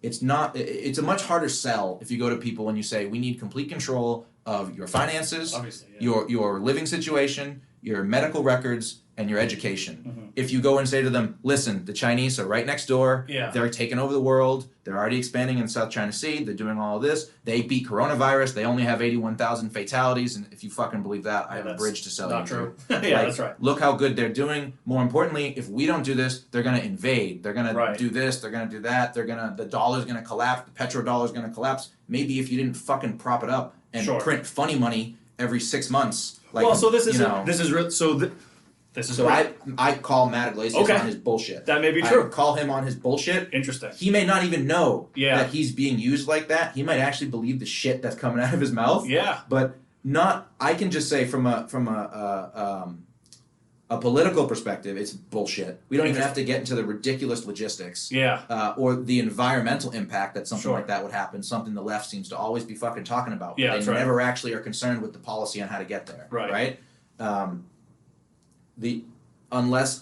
it's a much harder sell if you go to people and you say, we need complete control of your finances, your living situation, your medical records, and your education. If you go and say to them, listen, the Chinese are right next door. Yeah. They're taking over the world. They're already expanding in South China Sea. They're doing all of this. They beat coronavirus. They only have 81,000 fatalities. And if you fucking believe that, I have a bridge to sell you. Not true. That's right. Look how good they're doing. More importantly, if we don't do this, they're going to invade. They're going to do this. They're going to do that. The dollar's going to collapse. The petrodollar's going to collapse. Maybe if you didn't fucking prop it up and print funny money every 6 months. I call Matt Iglesias on his bullshit. That may be true. I call him on his bullshit. Interesting. He may not even know that he's being used like that. He might actually believe the shit that's coming out of his mouth. Yeah. But I can just say from a political perspective, it's bullshit. We don't even have to get into the ridiculous logistics. Yeah. Or the environmental impact that something like that would happen. Something the left seems to always be fucking talking about. Yeah, they never actually are concerned with the policy on how to get there. Right. Unless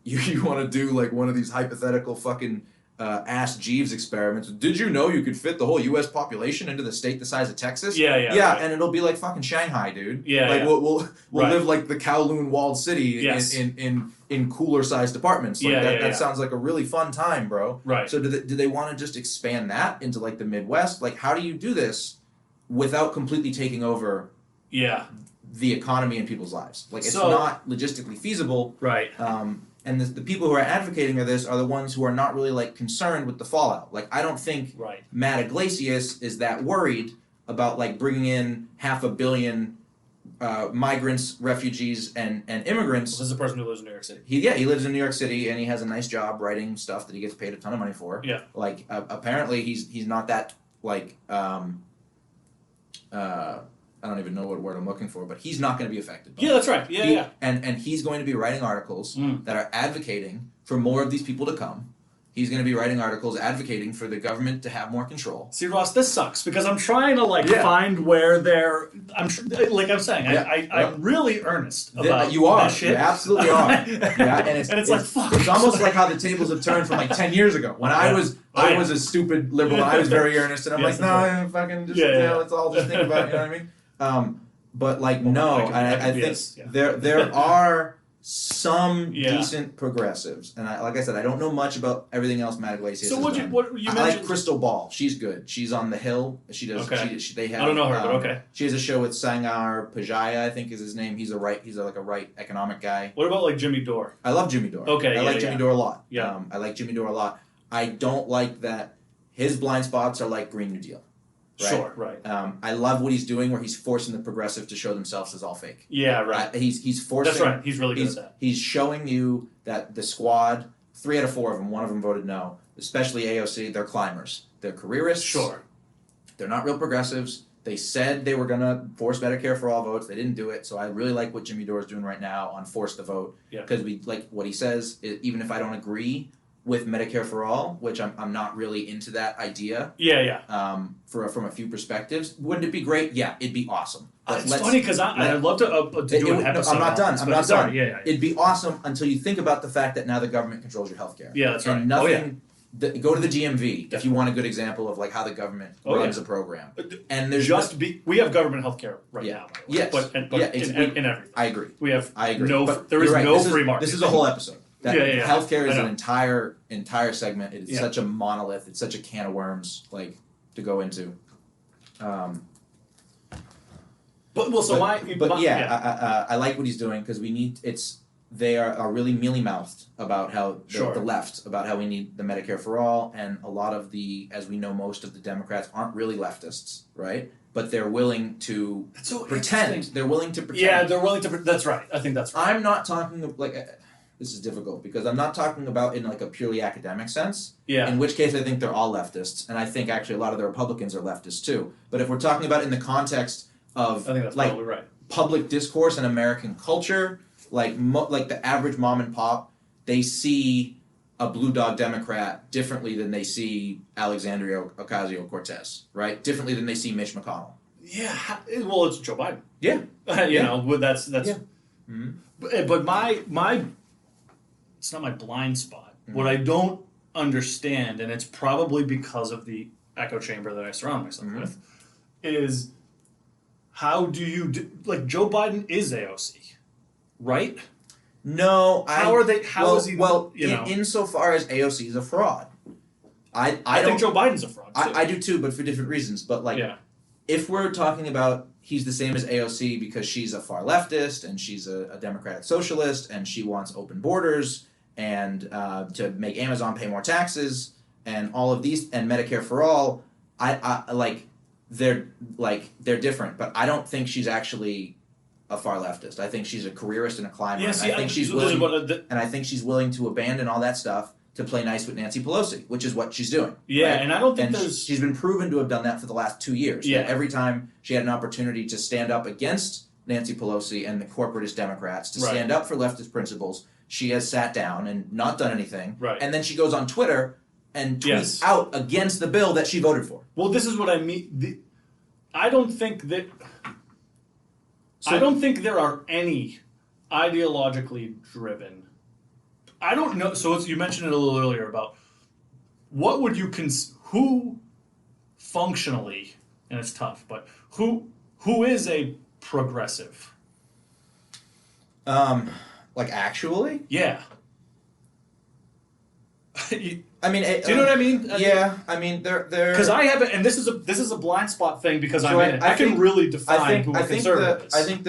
you want to do like one of these hypothetical fucking Ask Jeeves experiments. Did you know you could fit the whole U.S. population into the state the size of Texas? Yeah, right. And it'll be like fucking Shanghai, dude. We'll live like the Kowloon walled city in cooler sized apartments. That sounds like a really fun time, bro. Right. So do they want to just expand that into like the Midwest? Like, how do you do this without completely taking over? The economy in people's lives. Like, it's not logistically feasible. Right. And the people who are advocating of this are the ones who are not really like concerned with the fallout. Like, I don't think Matt Iglesias is that worried about like bringing in 500 million migrants, refugees, and immigrants. Well, this is a person who lives in New York City. He lives in New York City, and he has a nice job writing stuff that he gets paid a ton of money for. Yeah. Like, apparently he's not that like I don't even know what word I'm looking for, but he's not going to be affected by it. That's right. Yeah. And he's going to be writing articles that are advocating for more of these people to come. He's going to be writing articles advocating for the government to have more control. See, Ross, this sucks because I'm trying to find where they're. I'm saying, I'm really earnest about you are. This shit. You absolutely are. And it's like fuck. It's almost like how the tables have turned from like 10 years ago when I was a stupid liberal and I was very earnest and I'm like, no, fucking just let's all just think about it. You know what I mean? But like I think there are some decent progressives, and like I said, I don't know much about everything else Matt Iglesias. So what you mentioned? I like Crystal Ball. She's good. She's on The Hill. She does. Okay. They have. I don't know her, but okay. She has a show with Sangar Pajaya, I think is his name. He's a right economic guy. What about like Jimmy Dore? I love Jimmy Dore. Okay. I like Jimmy Dore a lot. Yeah. I like Jimmy Dore a lot. I don't like that his blind spots are like Green New Deal. Right? Sure, right. I love what he's doing where he's forcing the progressive to show themselves as all fake. Yeah, right. He's forcing... That's right. He's really good at that. He's showing you that the squad, 3 out of 4 of them, one of them voted no, especially AOC, they're climbers. They're careerists. Sure. They're not real progressives. They said they were going to force Medicare for all votes. They didn't do it. So I really like what Jimmy Dore is doing right now on force the vote. Because we like what he says, even if I don't agree with Medicare for all, which I'm not really into that idea. From a few perspectives, wouldn't it be great? Yeah, it'd be awesome. It's funny because I'd love to do an episode. I'm not done. I'm not done. Yeah. It'd be awesome until you think about the fact that now the government controls your healthcare. Yeah, that's right. And nothing. Go to the GMV if you want a good example of like how the government runs a program. And there's we have government healthcare right now. Yes, but in everything. I agree. We have. I agree. There is no free market. This is a whole episode. Healthcare is an entire segment. It's such a monolith. It's such a can of worms, like to go into. I like what he's doing because they are really mealy mouthed about how the left about how we need the Medicare for all, and a lot of as we know, most of the Democrats aren't really leftists, right? But they're willing to pretend. They're willing to pretend. Yeah, they're willing to. That's right. I think that's right. I'm not talking like. This is difficult because I'm not talking about in like a purely academic sense. Yeah. In which case I think they're all leftists, and I think actually a lot of the Republicans are leftists too. But if we're talking about in the context of I think that's probably right. Public discourse and American culture, like the average mom and pop, they see a blue dog Democrat differently than they see Alexandria Ocasio-Cortez, right? Differently than they see Mitch McConnell. Yeah. Well, it's Joe Biden. Yeah. You know, that's. Yeah. Mm-hmm. But my. It's not my blind spot. Mm-hmm. What I don't understand, and it's probably because of the echo chamber that I surround myself with, is how do you like Joe Biden is AOC, right? No, how are they? How is he? Well, you know, insofar as AOC is a fraud, I think Joe Biden's a fraud. Too. I do too, but for different reasons. But like, if we're talking about he's the same as AOC because she's a far leftist and she's a democratic socialist and she wants open borders and to make Amazon pay more taxes and all of these and Medicare for all, I like they're different. But I don't think she's actually a far leftist. I think she's a careerist and a climber. Yeah, see, and I think she's willing, and I think she's willing to abandon all that stuff to play nice with Nancy Pelosi, which is what she's doing. Yeah, right? and I don't think she's been proven to have done that for the last 2 years. Yeah. Every time she had an opportunity to stand up against Nancy Pelosi and the corporatist Democrats, to stand up for leftist principles, she has sat down and not done anything. Right. And then she goes on Twitter and tweets out against the bill that she voted for. Well, this is what I mean. I don't think that... I don't think there are any ideologically driven. I don't know. So you mentioned it a little earlier about what would you who functionally, and it's tough, but who is a progressive? Like actually? Yeah. I mean, do you know what I mean? Yeah, I mean, they're because I haven't, and this is a blind spot thing because I'm in it. I can really define who a conservative is. I think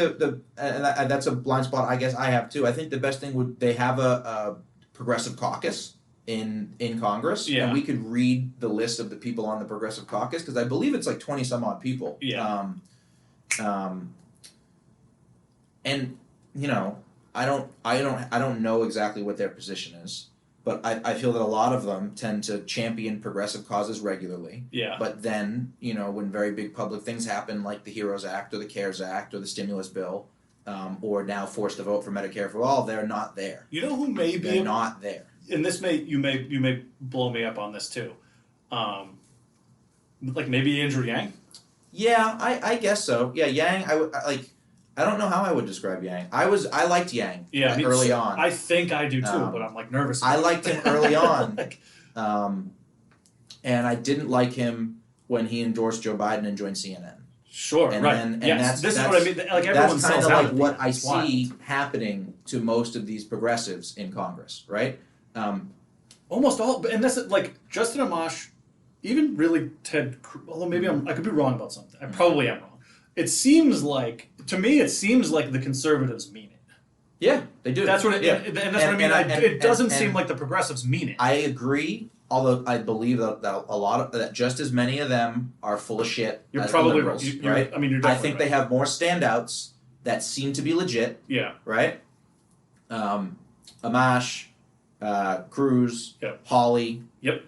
and that's a blind spot. I guess I have too. I think the best thing would they have a progressive caucus in Congress, and we could read the list of the people on the progressive caucus because I believe it's like 20 some odd people. Yeah. And you know, I don't know exactly what their position is. But I feel that a lot of them tend to champion progressive causes regularly. Yeah. But then, you know, when very big public things happen, like the HEROES Act or the CARES Act or the stimulus bill, or now forced to vote for Medicare for all, they're not there. You know who may be... They're not there. And this you may blow me up on this too. Like maybe Andrew Yang? Yeah, I guess so. Yeah, Yang, I don't know how I would describe Yang. I liked Yang early on. I think I do too, but I'm like nervous. I liked him early on, and I didn't like him when he endorsed Joe Biden and joined CNN. Sure, and right. Then, yes, this is what I mean. Like everyone that's kind of like what I see happening to most of these progressives in Congress, right? Almost all, and that's like Justin Amash, even really Ted. Although maybe I could be wrong about something. I probably am wrong. To me, it seems like the conservatives mean it. Yeah, they do. That's what it, and that's what I mean. It doesn't seem like the progressives mean it. I agree, although I believe that a lot of that, just as many of them are full of shit. You're probably the liberals, right. I mean, you're definitely I think they have more standouts that seem to be legit. Yeah. Right. Amash, Cruz, Hawley. Yep.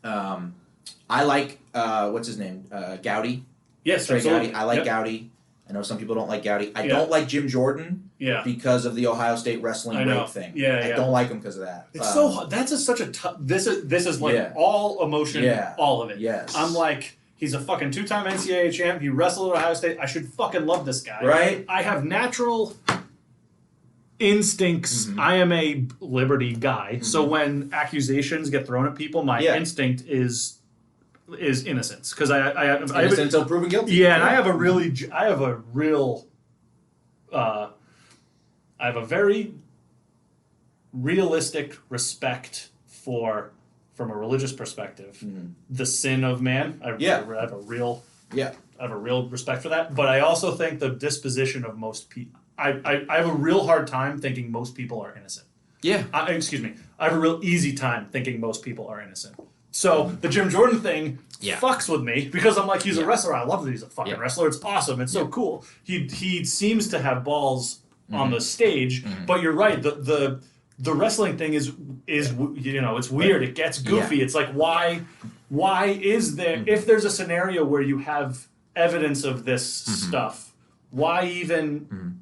I like what's his name, Gowdy. Yes, Trey Gowdy. I like Gowdy. I know some people don't like Gowdy. I don't like Jim Jordan because of the Ohio State wrestling rape thing. I don't like him because of that. It's that's such a tough... This is like all emotion, all of it. Yes. I'm like, he's a fucking 2-time NCAA champ. He wrestled at Ohio State. I should fucking love this guy. Right? I have natural instincts. Mm-hmm. I am a liberty guy. Mm-hmm. So when accusations get thrown at people, my instinct is innocence because I innocent until proven guilty. Yeah, and I have a very realistic respect for, from a religious perspective, the sin of man. I have a real respect for that. But I also think the disposition of most people. I have a real hard time thinking most people are innocent. Yeah. I have a real easy time thinking most people are innocent. So the Jim Jordan thing fucks with me because I'm like, he's a wrestler. I love that he's a fucking wrestler. It's awesome. It's so cool. He seems to have balls on the stage, but you're right. The wrestling thing is it's weird. It gets goofy. It's like why is there if there's a scenario where you have evidence of this stuff, why even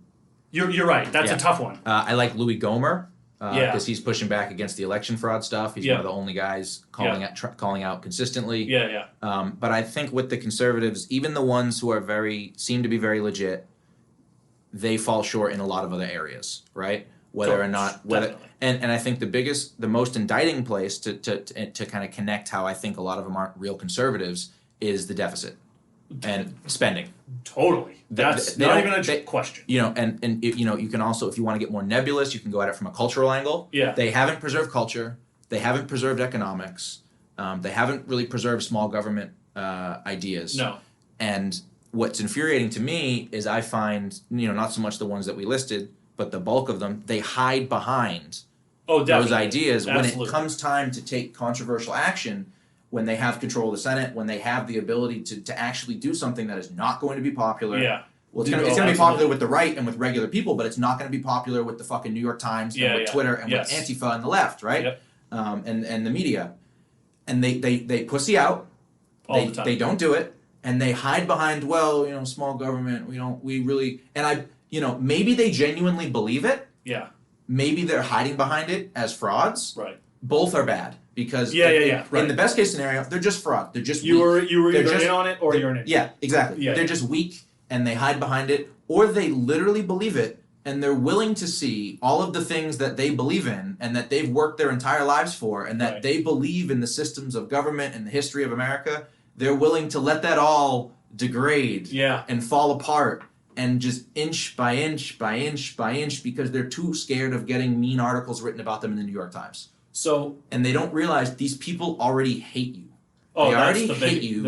you're right. That's a tough one. I like Louis Gohmert. Because he's pushing back against the election fraud stuff. He's one of the only guys calling out consistently. But I think with the conservatives, even the ones who seem to be very legit, they fall short in a lot of other areas, right? And I think the most indicting place to kind of connect how I think a lot of them aren't real conservatives is the deficit. and spending. Totally. That's not even a question. You know, and you know, you can also, if you want to get more nebulous, you can go at it from a cultural angle. Yeah. They haven't preserved culture. They haven't preserved economics. They haven't really preserved small government ideas. No. And what's infuriating to me is I find, you know, not so much the ones that we listed, but the bulk of them, they hide behind those ideas. Absolutely. When it comes time to take controversial action, when they have control of the Senate, when they have the ability to actually do something that is not going to be popular. Yeah. Well, it's going to be popular with the right and with regular people, but it's not going to be popular with the fucking New York Times and with Twitter and with Antifa and the left, right? Yep. And the media. And they pussy out. All the time. They don't do it. And they hide behind, well, you know, small government, maybe they genuinely believe it. Yeah. Maybe they're hiding behind it as frauds. Right. Both are bad. Because right. In the best case scenario, they're just fraud. They're just you weak. were either in on it or you're in it. Yeah, exactly. Yeah, they're just weak and they hide behind it, or they literally believe it and they're willing to see all of the things that they believe in and that they've worked their entire lives for, and that they believe in the systems of government and the history of America. They're willing to let that all degrade and fall apart and just inch by inch by inch by inch because they're too scared of getting mean articles written about them in the New York Times. And they don't realize these people already hate you. Oh, they already hate you.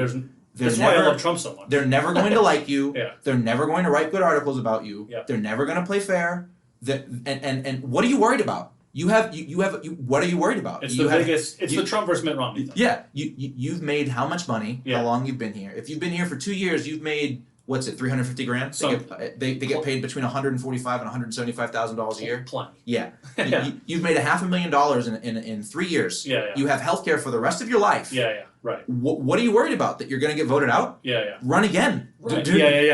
That's why I love Trump so much. They're never going to like you. Yeah. They're never going to write good articles about you. Yep. They're never going to play fair. And what are you worried about? What are you worried about? It's the Trump versus Mitt Romney thing. Yeah. You've made how much money? Yeah. How long you've been here? If you've been here for 2 years, you've made $350,000. They get paid between $145,000 and $175,000 a year. Plenty. Yeah. You've made $500,000 in 3 years. Yeah. You have health care for the rest of your life. Yeah. Right. What are you worried about? That you're going to get voted out? Yeah. Run again. Right.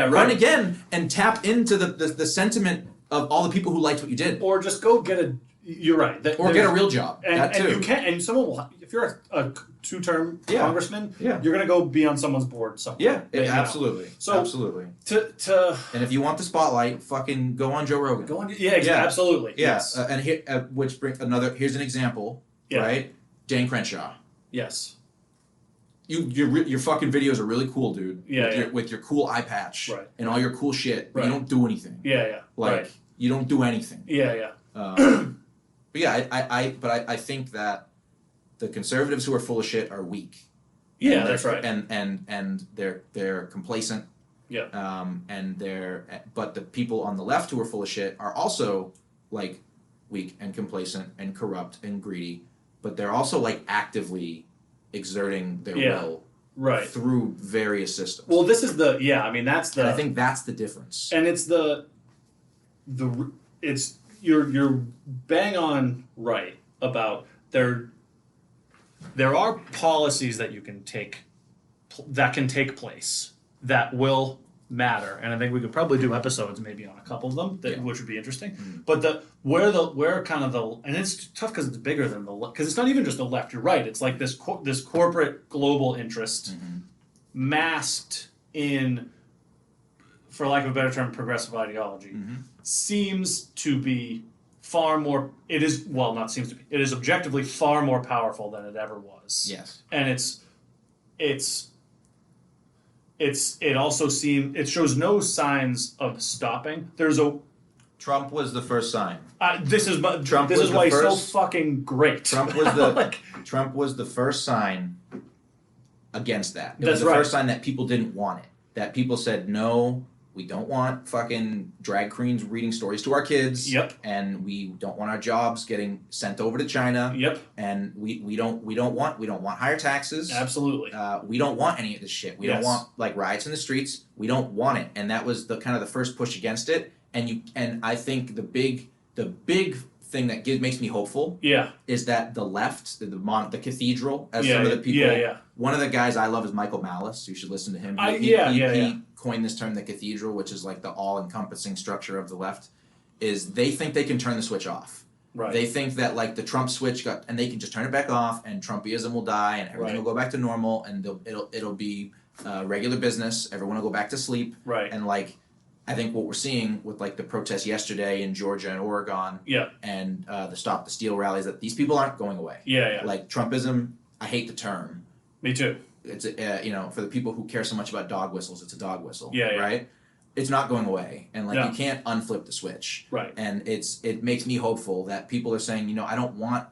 Run again and tap into the sentiment of all the people who liked what you did. Or just go get a. You're right. Or get a real job. And you can. And someone will. If you're a two-term congressman, you're going to go be on someone's board somewhere. Yeah. Absolutely. So absolutely. And if you want the spotlight, fucking go on Joe Rogan. Go on. Yeah. Absolutely. Yeah. Yes. And here, which brings another. Here's an example. Yeah. Right. Dan Crenshaw. Yes. Your fucking videos are really cool, dude. Yeah. With your cool eye patch. Right. And all your cool shit. But you don't do anything. Yeah. Like you don't do anything. Yeah. But yeah, I think that the conservatives who are full of shit are weak. Yeah, that's right. And they're complacent. Yeah. But the people on the left who are full of shit are also like weak and complacent and corrupt and greedy, but they're also like actively exerting their will through various systems. Well, this is that's the. And I think that's the difference. And it's you're bang on right about there are policies that you can take that can take place that will matter, and I think we could probably do episodes maybe on a couple of them which would be interesting. Mm-hmm. But where kind of the, and it's tough because it's bigger than because it's not even just the left. You're right. It's like this corporate global interest masked in, for lack of a better term, progressive ideology, seems to be far more. It is not seems to be. It is objectively far more powerful than it ever was. Yes, and it also it shows no signs of stopping. Trump was the first sign. This is why he's so fucking great. Trump was the Trump was the first sign against that. It was the first sign that people didn't want it. That people said, no, we don't want fucking drag queens reading stories to our kids. Yep. And we don't want our jobs getting sent over to China. Yep. And we don't want higher taxes. Absolutely. We don't want any of this shit. We don't want like riots in the streets. We don't want it. And that was the kind of the first push against it. And I think the big thing that makes me hopeful is that the left, the cathedral, as some of the people. One of the guys I love is Michael Malice. You should listen to him. He coined this term, the cathedral, which is like the all-encompassing structure of the left. Is they think they can turn the switch off. Right. They think that like the Trump switch and they can just turn it back off, and Trumpism will die, and everything will go back to normal, and it'll be regular business. Everyone will go back to sleep. Right. And like, I think what we're seeing with like the protests yesterday in Georgia and Oregon, and the Stop the Steal rallies, that these people aren't going away. Yeah. Like Trumpism, I hate the term. Me too. it's for the people who care so much about dog whistles, it's a dog whistle, Yeah. right? It's not going away, and like No. you can't unflip the switch, Right. and it makes me hopeful that people are saying, I don't want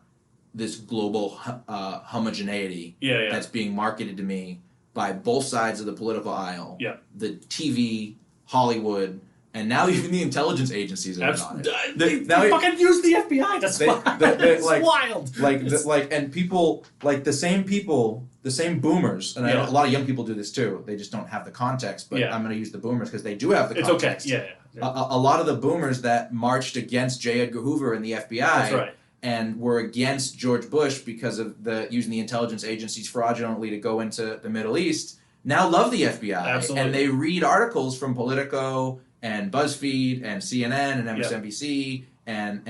this global homogeneity that's being marketed to me by both sides of the political aisle, the TV, Hollywood, and now even the intelligence agencies are on it. They fucking use the FBI. That's it's wild. And people like the same boomers, and a lot of young people do this too. They just don't have the context. But I'm going to use the boomers because they do have the context. It's okay. Yeah. A lot of the boomers that marched against J. Edgar Hoover and the FBI. That's right. And were against George Bush because of using the intelligence agencies fraudulently to go into the Middle East, now love the FBI. Absolutely. And they read articles from Politico and BuzzFeed and CNN and MSNBC and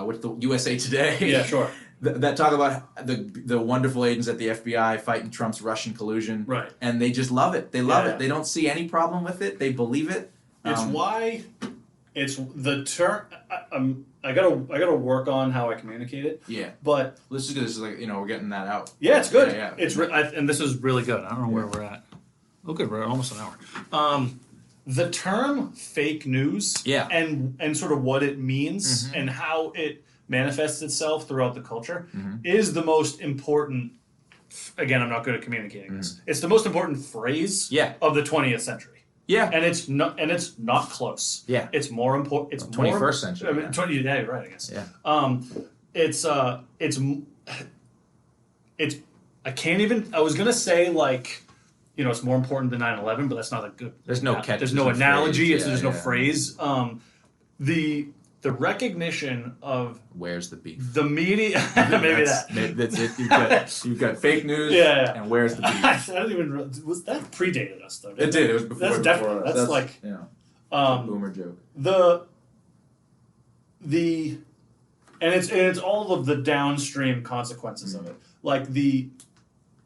what's the USA Today? Yeah, sure. That talk about the wonderful agents at the FBI fighting Trump's Russian collusion. Right. And they just love it. They love it. They don't see any problem with it. They believe it. It's why it's the term. I gotta work on how I communicate it. Yeah, but let's just do this. Like we're getting that out. Yeah, it's good. Yeah. It's and this is really good. I don't know where we're at. Oh, good. We're at almost an hour. The term fake news. And sort of what it means and how it manifests itself throughout the culture is the most important. Again, I'm not good at communicating this. It's the most important phrase of the 20th century. Yeah, and it's not close. Yeah, it's more important. It's 21st century. I mean, 20. Yeah, you're right. I guess. Yeah. It's. I can't even. I was gonna say like, it's more important than 9/11, but that's not a good. There's no catch. There's no analogy. There's no phrase. The recognition of where's the beef? The media, maybe that's it. You've got fake news. And where's the beef? I don't even. Was that predated us though? It did. It was before. That's definitely. That's like a boomer joke. And it's all of the downstream consequences of it, like to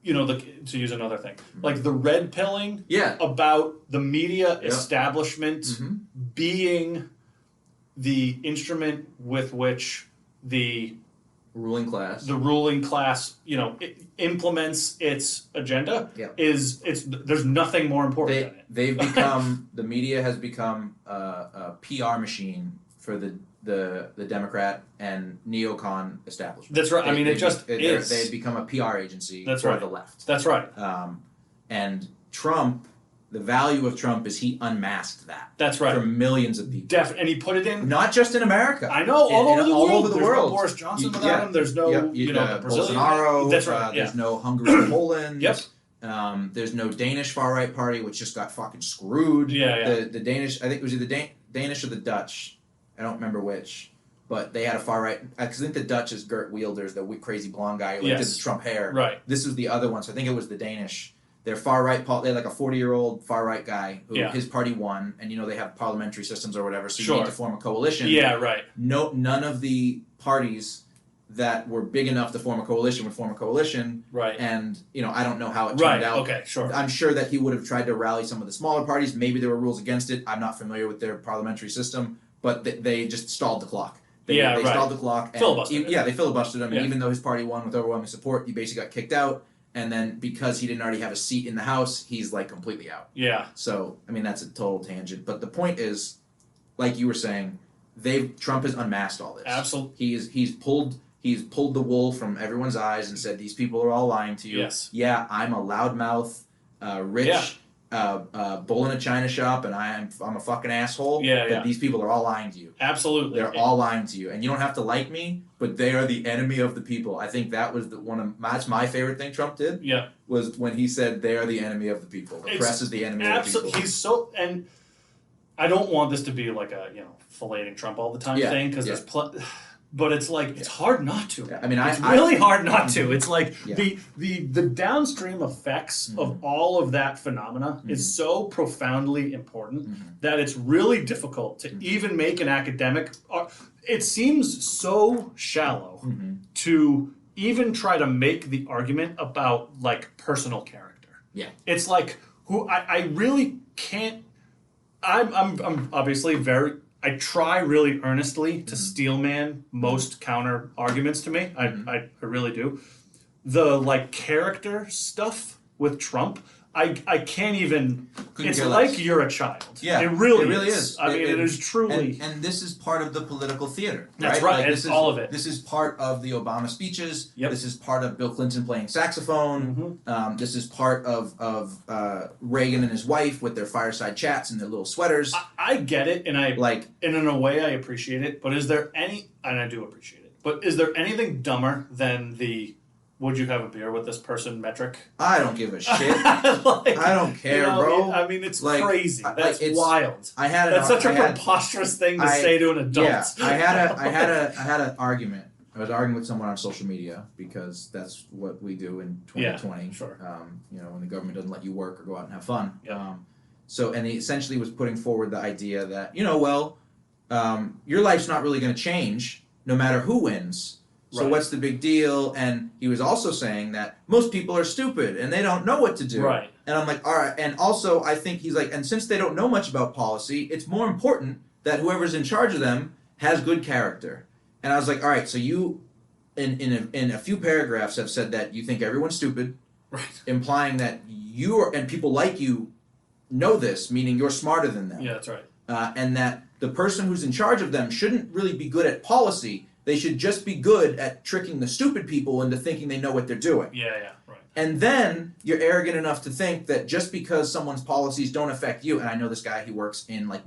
use another thing, like the red pilling. About the media establishment being the instrument with which the ruling class implements its agenda there's nothing more important than it. The media has become a PR machine for the Democrat and neocon establishment. That's right. They've become a PR agency for the left. That's right. And Trump, the value of Trump is he unmasked that. That's right. For millions of people. And he put it in. Not just in America. I know, all over the world. No Boris Johnson without him. There's no, the Brazilian. Bolsonaro. That's right. There's no Hungary, Poland. Yep. There's no Danish far-right party, which just got fucking screwed. The Danish, I think it was either Danish or the Dutch. I don't remember which. But they had a far-right, because I think the Dutch is Geert Wilders, the crazy blonde guy who did the Trump hair. Right. This was the other one, so I think it was the Danish. They're far-right, they had like a 40-year-old far-right guy who his party won, and they have parliamentary systems or whatever, so you need to form a coalition. Yeah, right. None of the parties that were big enough to form a coalition would form a coalition. Right. And, I don't know how it turned out. Okay, sure. I'm sure that he would have tried to rally some of the smaller parties. Maybe there were rules against it. I'm not familiar with their parliamentary system, but they just stalled the clock. They stalled the clock. And filibustered. They filibustered him, and even though his party won with overwhelming support, he basically got kicked out. And then because he didn't already have a seat in the House, he's like completely out. Yeah. So that's a total tangent. But the point is, like you were saying, Trump has unmasked all this. Absolutely. He's pulled the wool from everyone's eyes and said these people are all lying to you. Yes. Yeah, I'm a loudmouth, rich bull in a china shop, and I'm a fucking asshole. But these people are all lying to you. Absolutely. They're all lying to you, and you don't have to like me, but they are the enemy of the people. I think that was that's my favorite thing Trump did. Yeah. Was when he said they are the enemy of the people. The press is the enemy of the people. He's so, and I don't want this to be like a filleting Trump all the time thing because there's but it's like it's hard not to. It's really hard not to. It's like the downstream effects of all of that phenomena is so profoundly important that it's really difficult to even make an academic. It seems so shallow to even try to make the argument about like personal character. Yeah, it's like I really can't. I'm obviously I try really earnestly to steelman most counter arguments to me. I really do. the like character stuff with Trump, I can't even. It's care like less. you're a child. Yeah, it really is. I mean, it is truly. And this is part of the political theater. That's right. Like, this is all of it. This is part of the Obama speeches. Yep. This is part of Bill Clinton playing saxophone. Mm-hmm. This is part of Reagan and his wife with their fireside chats and their little sweaters. I get it, and I like, and in a way, I appreciate it. But is there any? And I do appreciate it. But is there anything dumber than the "Would you have a beer with this person?" metric? I don't give a shit. Like, I don't care, bro. I mean, it's like, crazy. That's it's wild. That's such a preposterous thing to say to an adult. Yeah, I had an argument. I was arguing with someone on social media because that's what we do in 2020. Yeah, sure. When the government doesn't let you work or go out and have fun. Yeah. And he essentially was putting forward the idea that your life's not really going to change no matter who wins. So what's the big deal? And he was also saying that most people are stupid and they don't know what to do. Right. And I'm like, all right. And also, I think he's like, and since they don't know much about policy, it's more important that whoever's in charge of them has good character. And I was like, all right. So you, in a few paragraphs, have said that you think everyone's stupid, right? Implying that you and people like you know this, meaning you're smarter than them. Yeah, that's right. And that the person who's in charge of them shouldn't really be good at policy. They should just be good at tricking the stupid people into thinking they know what they're doing. Yeah, right. And then you're arrogant enough to think that just because someone's policies don't affect you, and I know this guy, he works in like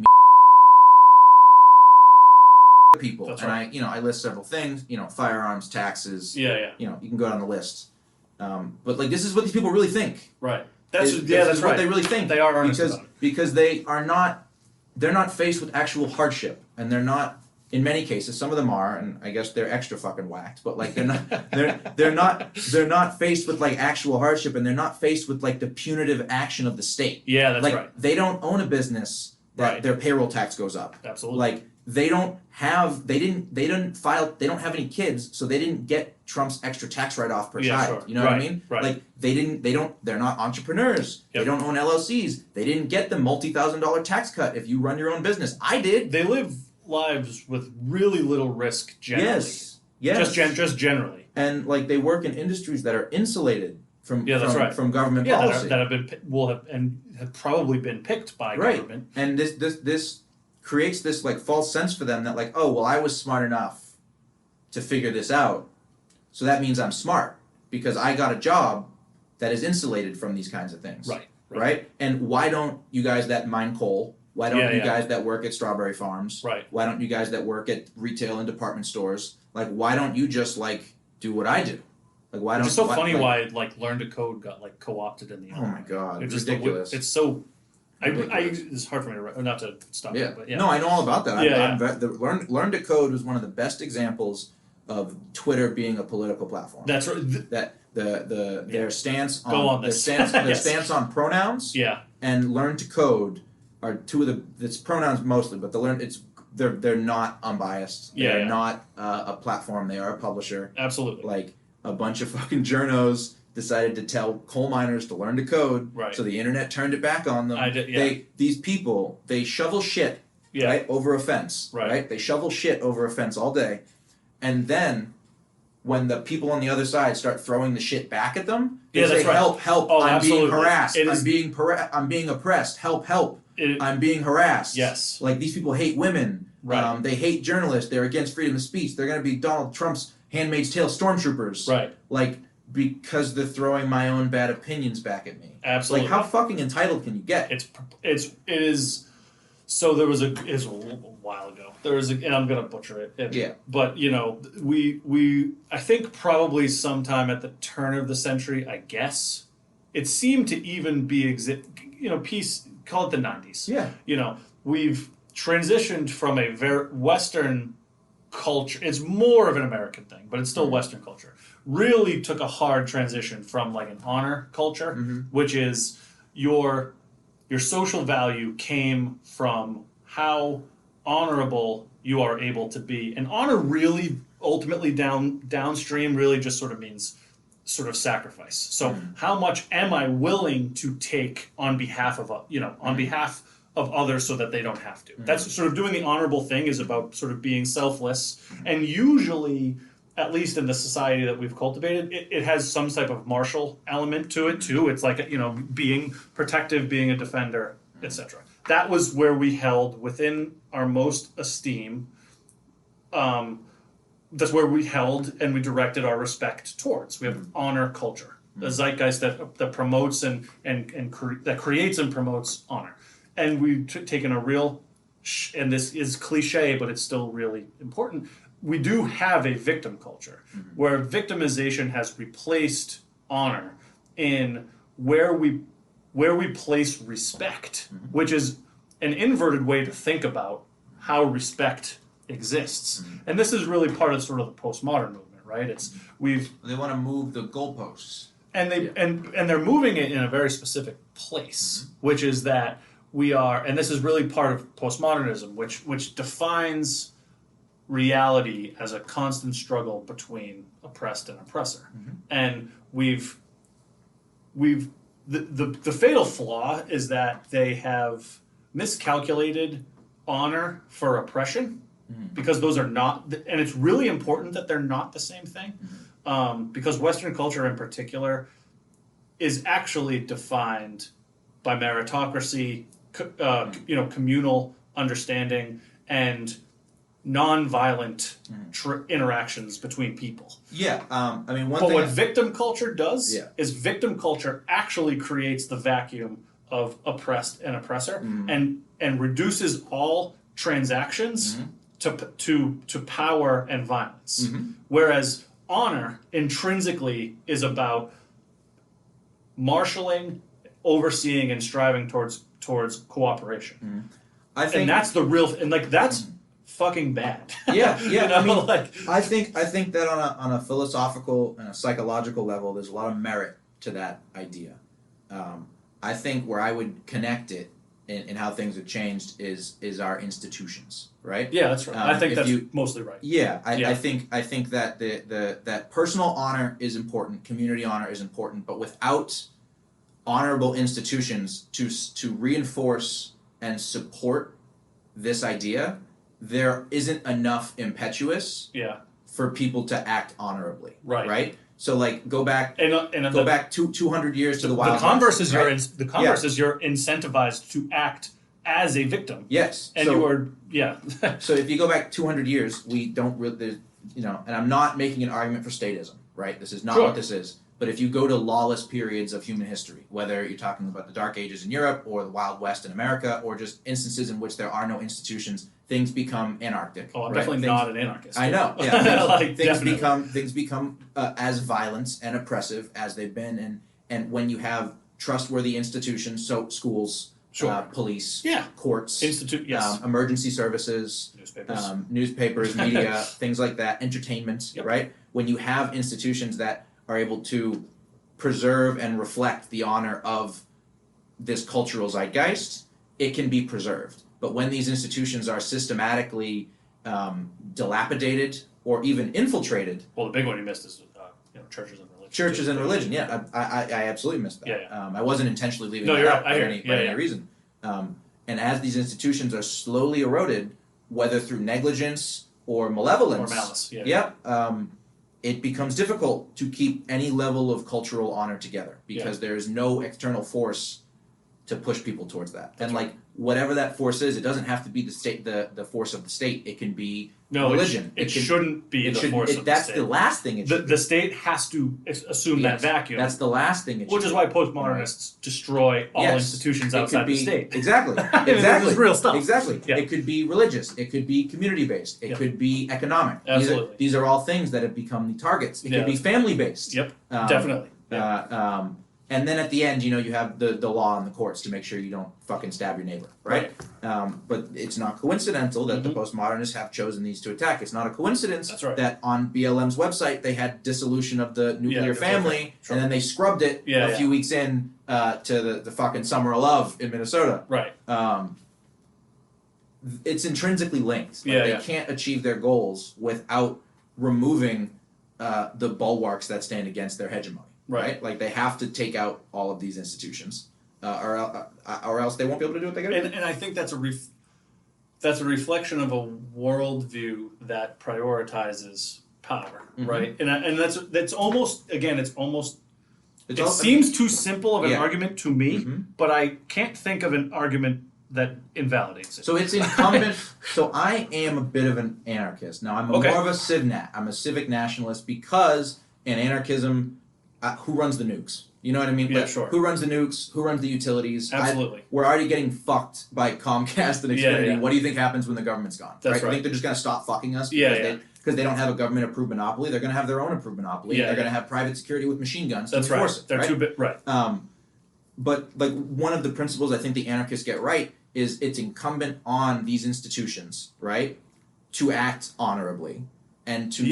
people, That's and right. I list several things, firearms, taxes. Yeah. You can go down the list. But like this is what these people really think. Right. That's right. what they really think. They are earnest about it. Because they're not faced with actual hardship, and they're not. In many cases, some of them are, and I guess they're extra fucking whacked. But like they're not faced with like actual hardship, and they're not faced with like the punitive action of the state. Yeah, that's like, right. They don't own a business that their payroll tax goes up. Absolutely. Like they don't have they don't have any kids, so they didn't get Trump's extra tax write-off per child. Sure. You know what I mean? Right. Like they're not entrepreneurs. Yep. They don't own LLCs. They didn't get the multi-$1,000 tax cut if you run your own business. I did. They live lives with really little risk generally. Yes. Just generally. And like they work in industries that are insulated from from government yeah, policy. that have probably been picked by government. And this creates this like false sense for them that like, oh well, I was smart enough to figure this out, so that means I'm smart because I got a job that is insulated from these kinds of things. Right? And why don't you guys that mine coal? Why don't you guys that work at strawberry farms? Right. Why don't you guys that work at retail and department stores? Like, why don't you just like do what I do? Like, why don't? It's so funny why like Learn to Code got like co-opted in the. Oh my god! It's ridiculous. It's so. It's hard for me to not to stop. Yeah. But yeah. No, I know all about that. Learn to Code was one of the best examples of Twitter being a political platform. That's right. That their stance on their stance on pronouns. Yeah. And Learn to Code are two of it's pronouns mostly, but they're not unbiased. They're not a platform. They are a publisher. Absolutely. Like a bunch of fucking journos decided to tell coal miners to learn to code. Right. So the internet turned it back on them. These people, they shovel shit right over a fence. Right. They shovel shit over a fence all day, and then when the people on the other side start throwing the shit back at them, they say, "Help! Oh, I'm absolutely. being harassed. I'm being oppressed. Help! I'm being harassed." Yes. Like these people hate women. Right. They hate journalists. They're against freedom of speech. They're going to be Donald Trump's Handmaid's Tale stormtroopers. Right. Like because they're throwing my own bad opinions back at me. Absolutely. Like how fucking entitled can you get? It is. So there was a while ago. And I'm gonna butcher it. Yeah. But we I think probably sometime at the turn of the century, I guess, it seemed to even be call it the 90s. Yeah. We've transitioned from a very Western culture. It's more of an American thing, but it's still Western culture. Really took a hard transition from like an honor culture, which is your social value came from how honorable you are able to be. And honor really ultimately downstream really just sort of means sort of sacrifice. So how much am I willing to take on behalf of of others so that they don't have to? That's sort of doing the honorable thing is about sort of being selfless. And usually at least in the society that we've cultivated, it has some type of martial element to it too. It's like, being protective, being a defender, etc. That was where we held within our most esteem. That's where we held and we directed our respect towards. We have honor culture, the zeitgeist that promotes and that creates and promotes honor. And we've taken a real, and this is cliche, but it's still really important. We do have a victim culture where victimization has replaced honor in where we place respect, which is an inverted way to think about how respect exists. And this is really part of sort of the postmodern movement, right? They want to move the goalposts. And they're moving it in a very specific place, which is that we are, and this is really part of postmodernism, which defines reality as a constant struggle between oppressed and oppressor. And the fatal flaw is that they have miscalculated honor for oppression, because those are not, and it's really important that they're not the same thing, because Western culture in particular is actually defined by meritocracy, communal understanding, and non-violent interactions between people. Yeah, What victim culture does is victim culture actually creates the vacuum of oppressed and oppressor, and reduces all transactions to power and violence. Whereas honor intrinsically is about marshaling, overseeing, and striving towards cooperation. I think, and that's the real, and like that's fucking bad. Yeah. I think that on a philosophical and a psychological level, there's a lot of merit to that idea. I think where I would connect it in how things have changed is our institutions, right? Yeah, that's right. I think that's mostly right. Yeah, I think that that personal honor is important, community honor is important, but without honorable institutions to reinforce and support this idea, there isn't enough impetus for people to act honorably. Right? So like go back 200 years to the Wild West. The converse is you're incentivized to act as a victim. Yes. And so if you go back 200 years, we don't really, and I'm not making an argument for statism, right? This is not what this is. But if you go to lawless periods of human history, whether you're talking about the Dark Ages in Europe or the Wild West in America, or just instances in which there are no institutions, things become anarchic. Oh, I'm definitely not an anarchist. I know. Yeah, things become as violent and oppressive as they've been, and when you have trustworthy institutions, so schools, police, courts, emergency services, newspapers, media, things like that, entertainment, right? When you have institutions that are able to preserve and reflect the honor of this cultural zeitgeist, it can be preserved. But when these institutions are systematically dilapidated or even infiltrated... Well, the big one you missed is churches and religion. Churches and religion, yeah. I absolutely missed that. Yeah. I wasn't intentionally leaving that out by any reason. And as these institutions are slowly eroded, whether through negligence or malevolence... Or malice, it becomes difficult to keep any level of cultural honor together because there is no external force to push people towards that. That's and whatever that force is, it doesn't have to be the state, the force of the state. It can be religion. It shouldn't be the force of the state. That's the last thing it should be. The state has to assume that vacuum. That's the last thing it should be. Which is why postmodernists destroy all institutions outside the state. Exactly. This is real stuff. Exactly. Yeah. It could be religious. It could be community-based. It could be economic. Absolutely. These are all things that have become the targets. It could be family-based. Yep. Definitely. And then at the end, you have the law and the courts to make sure you don't fucking stab your neighbor, right? But it's not coincidental that the postmodernists have chosen these to attack. It's not a coincidence that on BLM's website they had dissolution of the nuclear family, and then they scrubbed it a few weeks in to the fucking Summer of Love in Minnesota. Right. It's intrinsically linked. They can't achieve their goals without removing the bulwarks that stand against their hegemony. Right? Like they have to take out all of these institutions, or else they won't be able to do what they got to do. And I think that's a reflection of a worldview that prioritizes power, right? And that's almost, again, it all, seems too simple of an yeah. argument to me, but I can't think of an argument that invalidates it. So it's incumbent. So I am a bit of an anarchist. Now I'm more of a civnat. I'm a civic nationalist because in anarchism, who runs the nukes? You know what I mean? Yeah, like, sure. Who runs the nukes? Who runs the utilities? Absolutely. We're already getting fucked by Comcast and Xfinity. Yeah. What do you think happens when the government's gone? That's right. I think they're just going to stop fucking us because they don't have a government-approved monopoly. They're going to have their own approved monopoly. They're going to have private security with machine guns to enforce it. They're right? too big, right. But like one of the principles I think the anarchists get right is it's incumbent on these institutions, right, to act honorably and to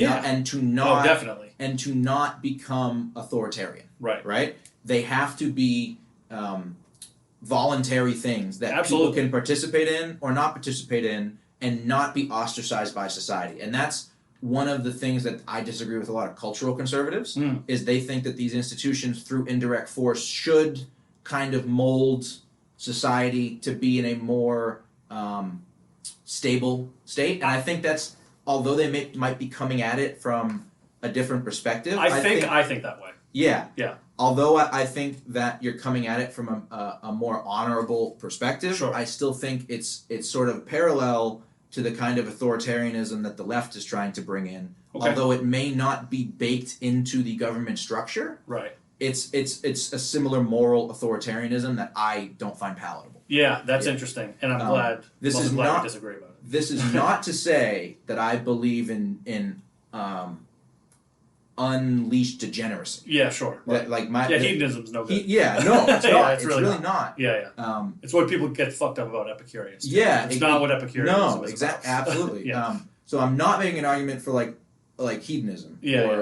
not become authoritarian. Right. Right? They have to be voluntary things that people can participate in or not participate in and not be ostracized by society. And that's one of the things that I disagree with a lot of cultural conservatives is they think that these institutions through indirect force should kind of mold society to be in a more stable state. And I think that's, although they might be coming at it from a different perspective. I think that way. Yeah. Yeah. Although I think that you're coming at it from a more honorable perspective, sure. I still think it's sort of parallel to the kind of authoritarianism that the left is trying to bring in. Okay. Although it may not be baked into the government structure. Right. It's a similar moral authoritarianism that I don't find palatable. Yeah, that's interesting, and I'm glad. This is glad not we disagree about it. This is not to say that I believe in unleashed degeneracy. Yeah, sure. That, like hedonism's no good. It's not. It's really not. not. Yeah. It's what people get fucked up about Epicureans. Yeah, it's not what Epicureanism is exactly. Absolutely. Yeah. So I'm not making an argument for like hedonism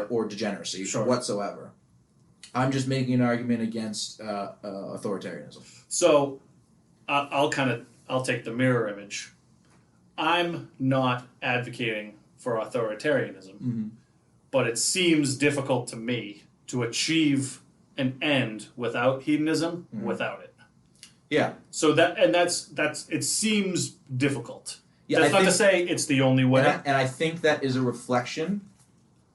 or degeneracy whatsoever. I'm just making an argument against authoritarianism. So I'll take the mirror image. I'm not advocating for authoritarianism, but it seems difficult to me to achieve an end without hedonism, without it. Yeah. So that's it seems difficult. Yeah, that's not to say it's the only way. And I think that is a reflection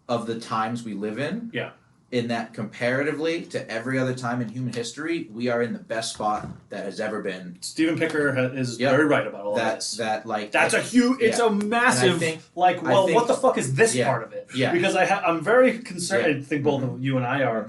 of the times we live in. Yeah. In that comparatively to every other time in human history, we are in the best spot that has ever been. Stephen Picker is very right about all this. That's a huge. It's a massive. What the fuck is this part of it? Yeah. Because I'm very concerned. I think both of you and I are,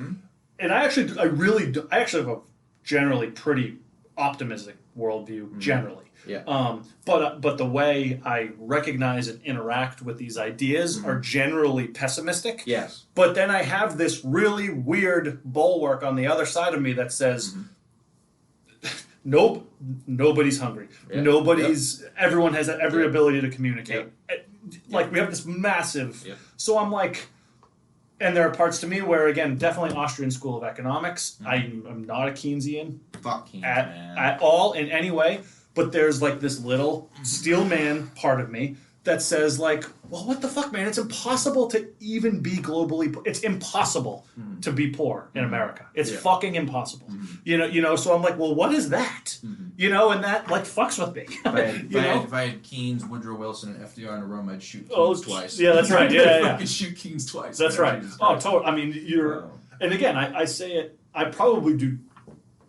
and I actually have a generally pretty optimistic worldview generally. Yeah. But the way I recognize and interact with these ideas are generally pessimistic. Yes. But then I have this really weird bulwark on the other side of me that says, nobody's hungry. Yeah. Everyone has every ability to communicate. Like we have this massive. Yeah. So I'm like, and there are parts to me where, again, definitely Austrian School of Economics. I'm not a Keynesian. Fuck Keynes, man. At all in any way. But there's like this little steel man part of me that says like, well, what the fuck, man? It's impossible to even be globally. It's impossible to be poor in America. It's fucking impossible. You know. So I'm like, well, what is that? You know, and that like fucks with me. If I had Keynes, Woodrow Wilson, and FDR in a room, I'd shoot Keynes twice. Yeah, that's right. Yeah. I'd shoot Keynes twice. That's right. Oh, totally. I mean, and again, I say it. I probably do.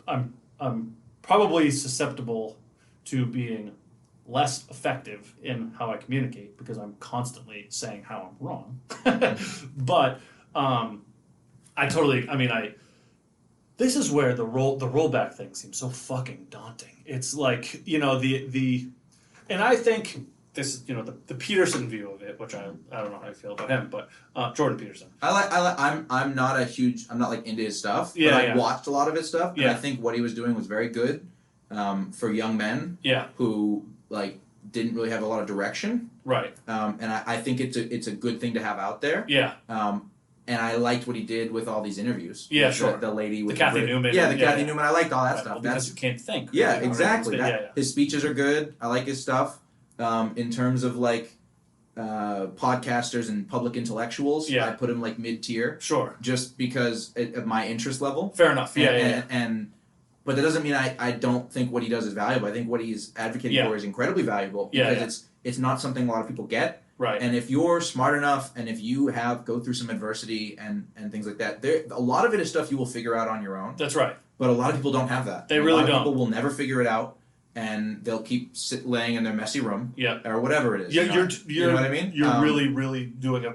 I'm probably susceptible to being less effective in how I communicate because I'm constantly saying how I'm wrong. But this is where the rollback thing seems so fucking daunting. It's like, and I think this, the Peterson view of it, which I don't know how I feel about him, but Jordan Peterson. I'm not like into his stuff, but I watched a lot of his stuff, and I think what he was doing was very good. For young men who like didn't really have a lot of direction, right? And I think it's a good thing to have out there. Yeah. And I liked what he did with all these interviews. Yeah, sure. The lady with the Kathy Newman. Yeah, Kathy Newman. I liked all that stuff. Well, because you can't think. Yeah, exactly. His speeches are good. I like his stuff. In terms of like podcasters and public intellectuals, I put him like mid-tier. Sure. Just because of my interest level. Fair enough. But that doesn't mean I don't think what he does is valuable. I think what he's advocating for is incredibly valuable because it's not something a lot of people get. Right. And if you're smart enough, and if you go through some adversity and things like that, a lot of it is stuff you will figure out on your own. That's right. But a lot of people don't have that. They really don't. A lot of people will never figure it out, and they'll keep laying in their messy room. Yeah. Or whatever it is. Yeah, you know what I mean? You're really doing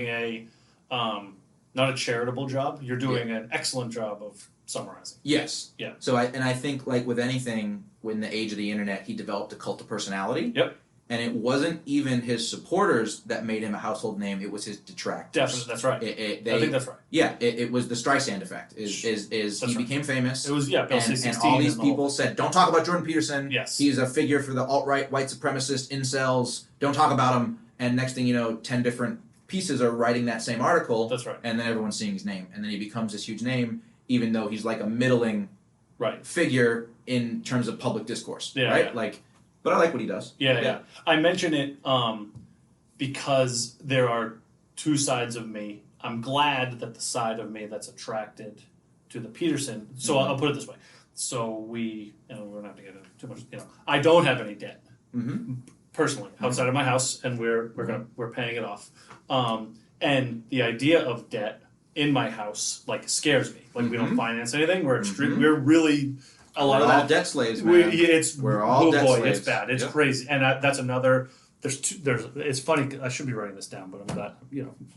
a not a charitable job. You're doing an excellent job of summarizing. Yes. Yeah. So I think like with anything, in the age of the internet, he developed a cult of personality. Yep. And it wasn't even his supporters that made him a household name; it was his detractors. Definitely, that's right. I think that's right. Yeah, it was the Streisand effect. He became famous? It was Bill C-16 and all these people said, "Don't talk about Jordan Peterson. Yes, he's a figure for the alt-right, white supremacist incels. Don't talk about him." And next thing you know, 10 different pieces are writing that same article. That's right. And then everyone's seeing his name, and then he becomes this huge name, even though he's like a middling figure in terms of public discourse. Yeah, right. Yeah. Like. But I like what he does. Yeah. I mention it because there are two sides of me. I'm glad that the side of me that's attracted to the Peterson. So I'll put it this way. So we don't have to get into too much. I don't have any debt personally outside of my house, and we're paying it off. And the idea of debt in my house scares me. We don't finance anything. We're we're really. We're all debt slaves, man. We're all debt slaves. It's bad. It's crazy, and that's another. It's funny. I should be writing this down, but I'm glad.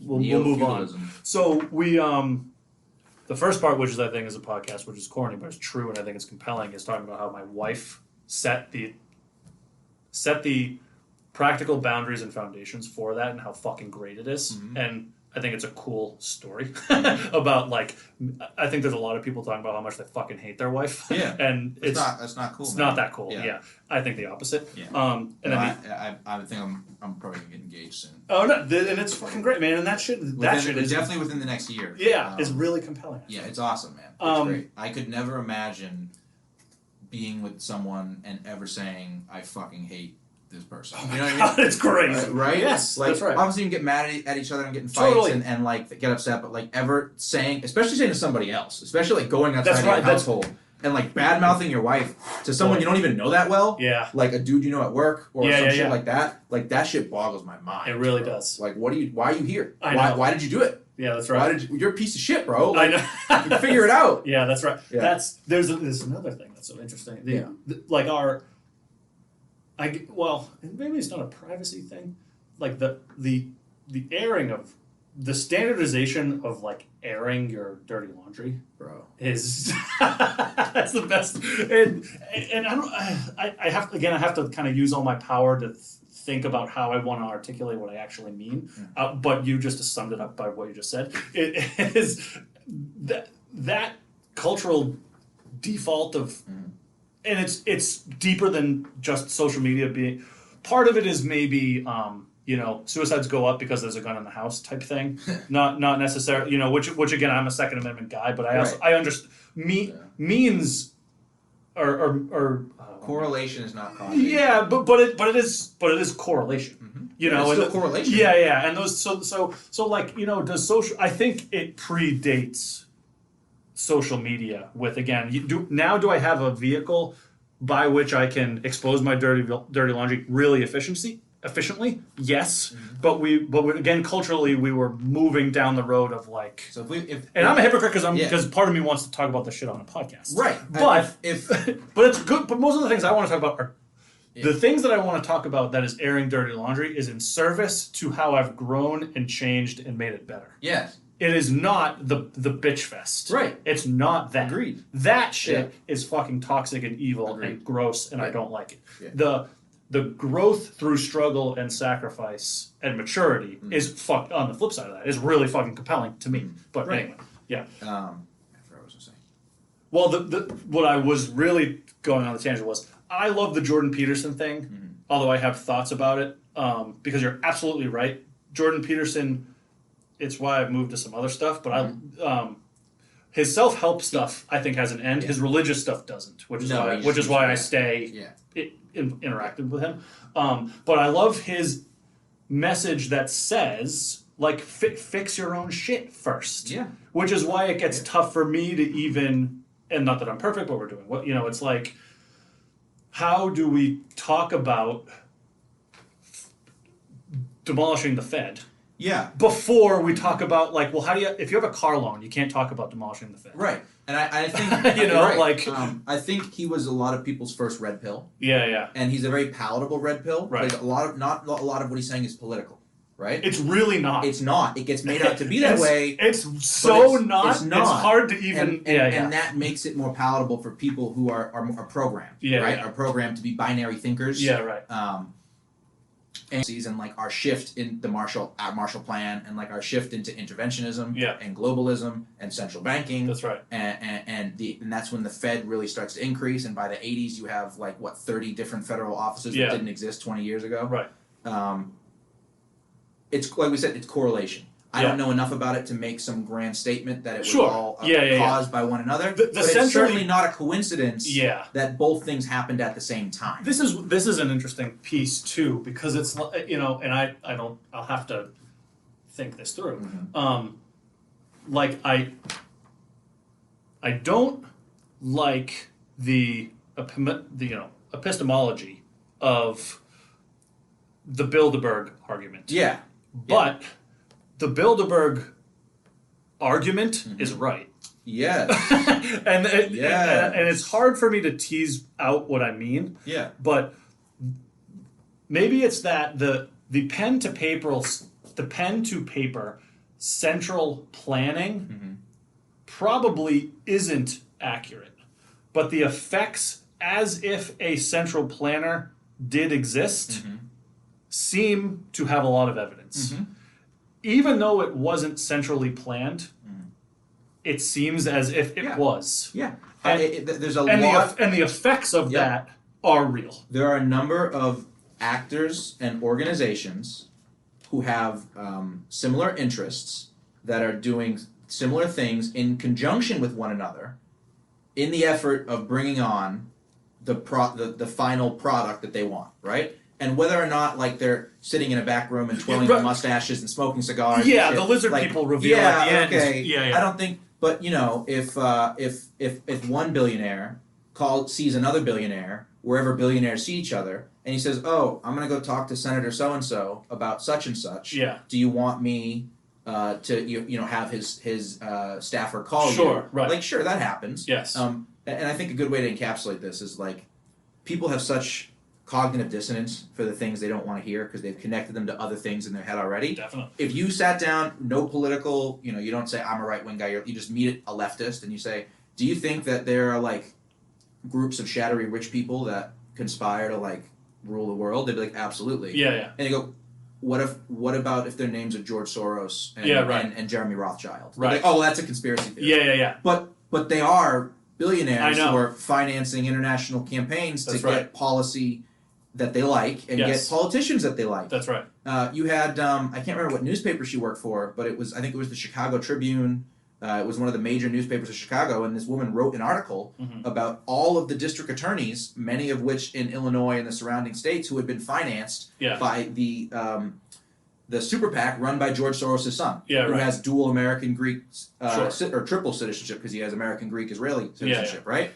We'll move on. So we the first part, which is I think is a podcast, which is corny, but it's true, and I think it's compelling, is talking about how my wife set the practical boundaries and foundations for that, and how fucking great it is, and. I think it's a cool story about I think there's a lot of people talking about how much they fucking hate their wife. Yeah, and that's not cool. It's not that cool. Yeah. I think the opposite. Yeah. I think I'm probably gonna get engaged soon. Oh no, and it's fucking great, man. And that shit is definitely within the next year. Yeah, it's really compelling. Yeah, it's awesome, man. It's great. I could never imagine being with someone and ever saying I fucking hate this person. You know what I mean? It's great. Right? Yes, that's right. Obviously you can get mad at each other and get in fights and get upset, but ever saying, especially saying to somebody else, especially going outside your household and bad mouthing your wife to someone you don't even know that well. Yeah. Like a dude you know at work or some shit like that. That shit boggles my mind. It really does. Why are you here? I know. Why did you do it? Yeah, that's right. You're a piece of shit, bro. I know. You can figure it out. Yeah, that's right. Yeah. There's another thing that's so interesting. Maybe it's not a privacy thing. The airing of the standardization of airing your dirty laundry, bro, is that's the best. And I have to kind of use all my power to think about how I want to articulate what I actually mean. But you just summed it up by what you just said. It is that cultural default of. And it's deeper than just social media being. Part of it is maybe suicides go up because there's a gun in the house type thing. not necessarily which again I'm a Second Amendment guy, but I understand means or correlation is not causation. Yeah, but it is correlation. Mm-hmm. It's still correlation. Yeah, and those so does social? I think it predates social media with do I have a vehicle by which I can expose my dirty laundry really efficiently? Yes, but we again culturally we were moving down the road of and I'm a hypocrite because part of me wants to talk about this shit on a podcast, right? But but it's good. But most of the things I want to talk about are the things that I want to talk about that is airing dirty laundry is in service to how I've grown and changed and made it better. Yes. It is not the bitch fest. Right. It's not that. Agreed. That shit is fucking toxic and evil and gross, and I don't like it. Yeah. The growth through struggle and sacrifice and maturity is on the flip side of that is really fucking compelling to me. But anyway, yeah. I forgot what I was gonna say. Well, what I was really going on the tangent was I love the Jordan Peterson thing, although I have thoughts about it because you're absolutely right. Jordan Peterson. It's why I've moved to some other stuff, but his self-help stuff I think has an end. Yeah. His religious stuff doesn't, which is why I stay interactive with him. But I love his message that says fix your own shit first. Yeah, which is why it gets tough for me to even, and not that I'm perfect, but we're doing what it's how do we talk about demolishing the Fed. Yeah. Before we talk about like, well, how do you? If you have a car loan, you can't talk about demolishing the Fed. Right. And I think you know, right. like I think he was a lot of people's first red pill. Yeah. And he's a very palatable red pill. Right. Like not a lot of what he's saying is political. Right. It's really not. It's not. It gets made out to be that way. It's so not. It's not. It's hard to even. And that makes it more palatable for people who are programmed. Yeah. Right. Yeah. Are programmed to be binary thinkers. Yeah. Right. And like our shift in the Marshall Plan and like our shift into interventionism Yeah. and globalism and central banking. That's right. And that's when the Fed really starts to increase. And by the 80s, you have like 30 different federal offices that didn't exist 20 years ago. Right. It's like we said, it's correlation. I don't know enough about it to make some grand statement that it was all caused by one another. But it's certainly not a coincidence that both things happened at the same time. This is an interesting piece too, because it's, you know, and I'll have to think this through. Mm-hmm. Like I don't like the epistemology of the Bilderberg argument. Yeah. But the Bilderberg argument is right. Yes. and it's hard for me to tease out what I mean. Yeah. But maybe it's that the pen to paper central planning probably isn't accurate. But the effects as if a central planner did exist seem to have a lot of evidence. Even though it wasn't centrally planned, it seems as if it was. Yeah. And, there's a lot... and the effects of that are real. There are a number of actors and organizations who have similar interests that are doing similar things in conjunction with one another in the effort of bringing on the final product that they want, right? And whether or not like they're sitting in a back room and twirling their mustaches and smoking cigars. Yeah, and shit, the lizard people reveal at the end. Okay. Yeah. I don't think, but you know, if one billionaire sees another billionaire wherever billionaires see each other, and he says, "Oh, I'm going to go talk to Senator so and so about such and such. Yeah. Do you want me to have his staffer call you?" Sure, right. Like, sure, that happens. Yes. And I think a good way to encapsulate this is like people have such cognitive dissonance for the things they don't want to hear because they've connected them to other things in their head already. Definitely. If you sat down, no political, you don't say I'm a right-wing guy, you just meet a leftist and you say, do you think that there are like groups of shadowy rich people that conspire to like rule the world? They'd be like, absolutely. Yeah. And you go, what about if their names are George Soros and Jeremy Rothschild? Right. Like, oh, well, that's a conspiracy theory. Yeah. But they are billionaires who are financing international campaigns to get policy that they like and get politicians that they like. That's right. You had I can't remember what newspaper she worked for, but I think it was the Chicago Tribune. It was one of the major newspapers of Chicago, and this woman wrote an article about all of the district attorneys, many of which in Illinois and the surrounding states, who had been financed by the super PAC run by George Soros' son, who has dual American Greek or triple citizenship because he has American Greek Israeli citizenship, right?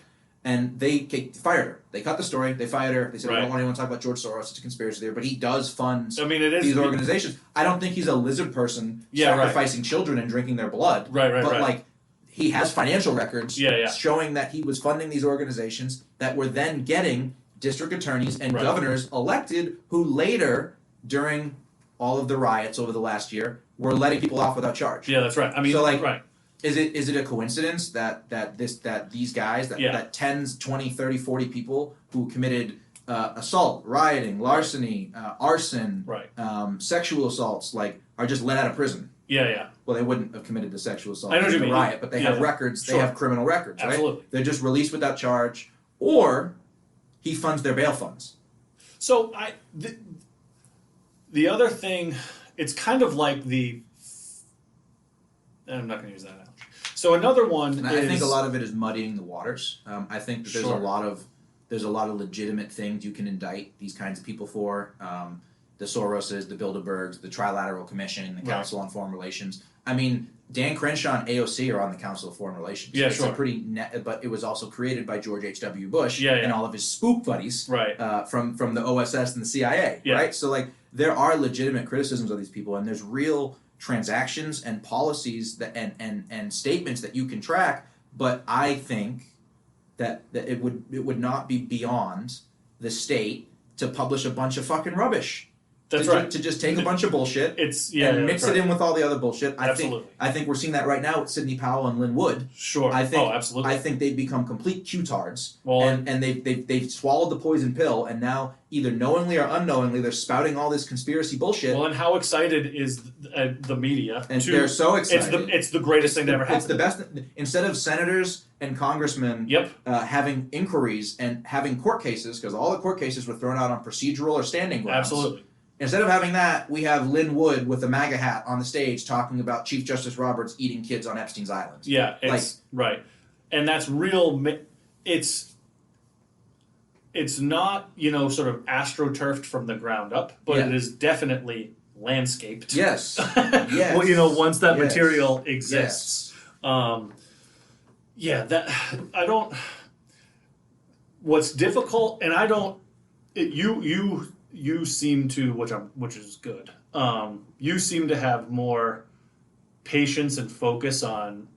And they fired her. They cut the story. They fired her. They said, "I don't want anyone to talk about George Soros. It's a conspiracy theory." But he does fund these organizations. I don't think he's a lizard person sacrificing children and drinking their blood. But like, he has financial records showing that he was funding these organizations that were then getting district attorneys and governors elected, who later, during all of the riots over the last year, were letting people off without charge. Yeah, that's right. I mean, so like. Is it a coincidence that these guys, that 10, 20, 30, 40 people who committed assault, rioting, larceny, arson, sexual assaults, like, are just let out of prison? Yeah. Well, they wouldn't have committed the sexual assault in the riot, but they have records. Sure. They have criminal records, right? Absolutely. They're just released without charge, or he funds their bail funds. So the other thing, it's kind of like I'm not going to use that analogy. So another one I think a lot of it is muddying the waters. I think that there's a lot of legitimate things you can indict these kinds of people for. The Soroses, the Bilderbergs, the Trilateral Commission, the Council on Foreign Relations. I mean, Dan Crenshaw and AOC are on the Council of Foreign Relations. Yeah, it's sure. a pretty but it was also created by George H.W. Bush Yeah, yeah. and all of his spook buddies Right. From the OSS and the CIA, Yeah. right? So, like, there are legitimate criticisms of these people, and there's real transactions and policies that and statements that you can track, but I think that it would not be beyond the state to publish a bunch of fucking rubbish. That's right. To just take a bunch of bullshit and mix it in with all the other bullshit. Absolutely. I think we're seeing that right now with Sidney Powell and Lynn Wood. Sure. Absolutely. I think they've become complete Q-tards. Well, and they've swallowed the poison pill, and now either knowingly or unknowingly they're spouting all this conspiracy bullshit. Well, and how excited is the media? And they're so excited. It's the greatest thing that ever happened. It's the best. Instead of senators and congressmen having inquiries and having court cases, because all the court cases were thrown out on procedural or standing grounds. Absolutely. Instead of having that, we have Lynn Wood with a MAGA hat on the stage talking about Chief Justice Roberts eating kids on Epstein's Island. Yeah, it's right. And that's real. It's not, sort of astroturfed from the ground up, but it is definitely landscaped. Yes. Yes. Well, once that material exists. Yes. That I don't. What's difficult, and I don't. You seem to, which is good. You seem to have more patience and focus on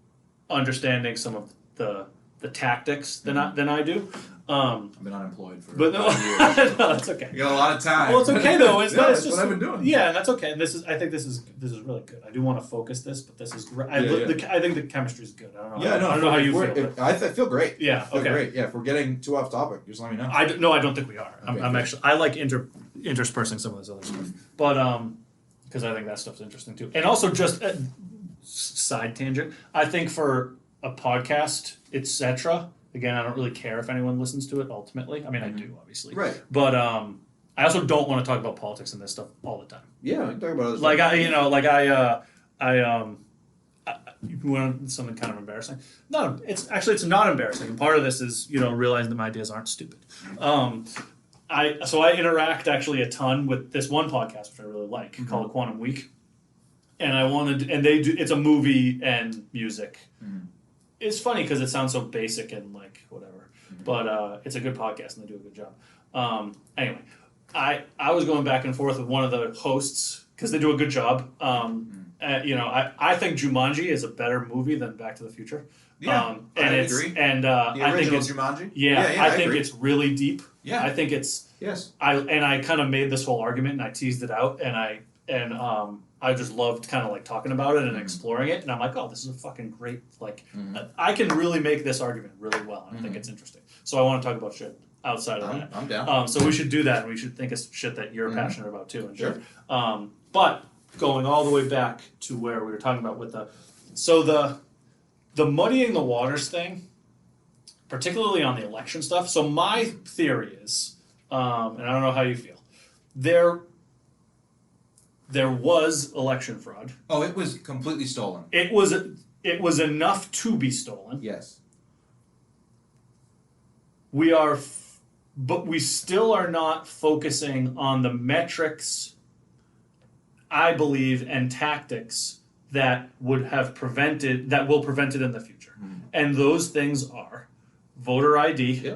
understanding some of the tactics than I do. I've been unemployed for 5 years. No, that's okay. You got a lot of time. Well, it's okay though. It's that's what I've been doing. Yeah, and that's okay. And I think this is really good. I do want to focus this, but this is great. I think the chemistry is good. I don't know how you feel. I feel great. Yeah. I feel great. Yeah. If we're getting too off topic, just let me know. I don't think we are. Okay, I'm actually. I like interspersing some of this other stuff, but because I think that stuff's interesting too. And also, just side tangent. I think for a podcast, etc. Again, I don't really care if anyone listens to it ultimately. I mean, I do, obviously. Right. But I also don't want to talk about politics and this stuff all the time. Yeah, we can talk about other stuff. You want something kind of embarrassing? No, it's not embarrassing. And part of this is, realizing that my ideas aren't stupid. I interact actually a ton with this one podcast, which I really like, called Quantum Week. And they do, it's a movie and music. Mm-hmm. It's funny because it sounds so basic and like whatever, but it's a good podcast and they do a good job. Anyway, I was going back and forth with one of the hosts because they do a good job. I think Jumanji is a better movie than Back to the Future. Yeah, I agree. And the original Jumanji. Yeah, I think it's really deep. Yeah, I think it's. Yes. I kind of made this whole argument and I teased it out and I just loved kind of like talking about it and exploring it, and I'm like, oh, this is a fucking great, I can really make this argument really well, and I think it's interesting. So I want to talk about shit outside of that. I'm down. So we should do that, and we should think of shit that you're passionate about too. And sure. But going all the way back to where we were talking about with the muddying the waters thing, particularly on the election stuff. So my theory is, and I don't know how you feel, there was election fraud. Oh, it was completely stolen. It was enough to be stolen. Yes. But we still are not focusing on the metrics, I believe, and tactics that will prevent it in the future. And those things are voter ID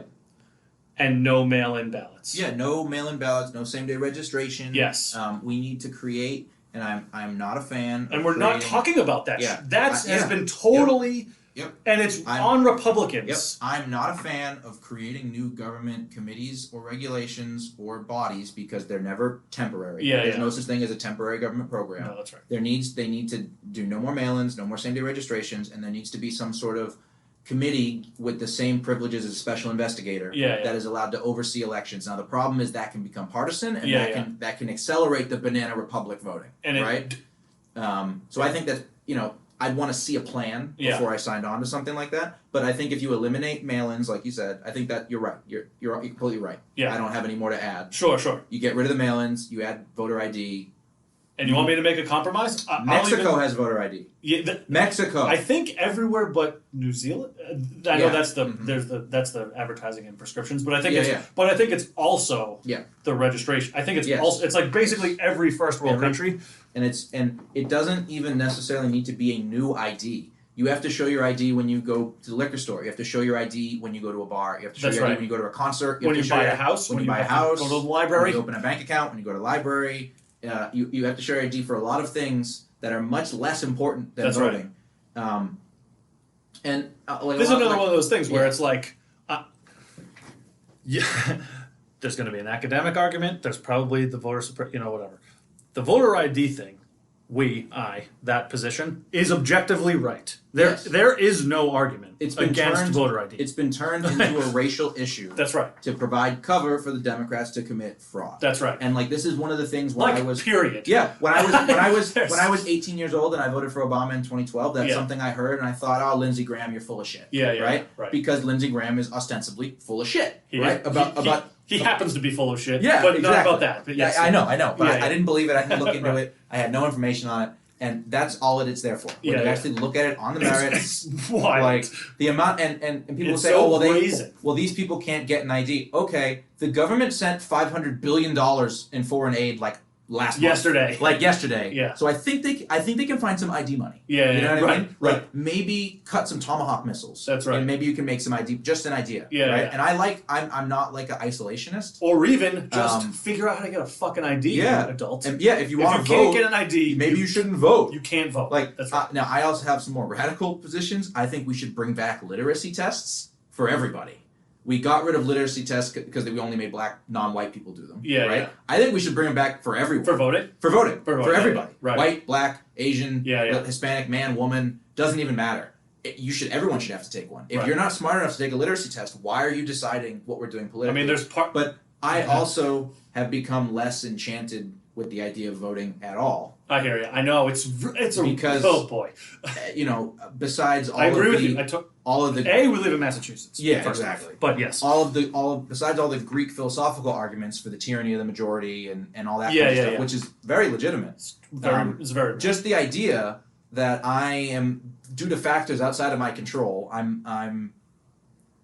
and no mail-in ballots. Yeah, no mail-in ballots, no same-day registration. Yes. We need to create, and I'm not a fan. And we're not talking about that. Yeah. That has been totally. Yep. And it's on Republicans. Yep. I'm not a fan of creating new government committees or regulations or bodies because they're never temporary. Yeah, There's no such thing as a temporary government program. No, that's right. They need to do no more mail-ins, no more same-day registrations, and there needs to be some sort of committee with the same privileges as a special investigator that is allowed to oversee elections. Now the problem is that can become partisan and that can accelerate the banana republic voting. Right? So I think that I'd want to see a plan before I signed on to something like that. But I think if you eliminate mail-ins, like you said, I think that you're right. You're completely right. Yeah. I don't have any more to add. Sure. You get rid of the mail-ins, you add voter ID, And you want me to make a compromise? Mexico has voter ID. Yeah, Mexico. I think everywhere but New Zealand. I know that's the Mm-hmm. that's the advertising and prescriptions, but I think Yeah, but I think it's also Yeah. the registration. I think it's Yes. also it's like basically every first world country. And it doesn't even necessarily need to be a new ID. You have to show your ID when you go to the liquor store. You have to show your ID when you go to a bar. You have to show your ID when you go to a concert. When you buy a house. When you buy a house. Go to the library. When you open a bank account. When you go to the library. You have to show your ID for a lot of things that are much less important than voting. Right. This is another one of those things where it's like, there's going to be an academic argument. There's probably the voter whatever. The voter ID thing, that position is objectively right. There is no argument against voter ID. It's been turned into a racial issue. That's right. To provide cover for the Democrats to commit fraud. That's right. And this is one of the things when I was period. Yeah, when I was 18 years old and I voted for Obama in 2012, that's something I heard and I thought, oh, Lindsey Graham, you're full of shit. Right? Because Lindsey Graham is ostensibly full of shit. He happens to be full of shit. Yeah, but exactly. not about that. But yes, I know. But I didn't believe it. I didn't look into it. I had no information on it. And that's all it's there for. When you actually look at it on the merits, like the amount, and people say, so these people can't get an ID. Okay, the government sent $500 billion in foreign aid yesterday. Yeah. So I think they can find some ID money. Yeah. You know what I mean? Right. Maybe cut some Tomahawk missiles. That's right. And maybe you can make some ID. Just an idea. Yeah. Right. Yeah. And I'm not like an isolationist. Or even just figure out how to get a fucking ID. Yeah. Adult. And if you want to vote, can't get an ID, maybe you shouldn't vote. You can't vote. That's right. Now I also have some more radical positions. I think we should bring back literacy tests for everybody. We got rid of literacy tests because we only made black, non-white people do them. Yeah, right. Yeah. I think we should bring them back for everyone. For voting. For everybody. Right. White, black, Asian, Yeah. Hispanic, man, woman, doesn't even matter. Everyone should have to take one. If you're not smart enough to take a literacy test, why are you deciding what we're doing politically? I mean, But I also have become less enchanted with the idea of voting at all. I hear you. I know because oh boy, besides all I agree of with the, you. all of the we live in Massachusetts. Yeah, exactly. But yes, besides all the Greek philosophical arguments for the tyranny of the majority and all that kind of stuff, which is very legitimate. It's very just the idea that I am, due to factors outside of my control, I'm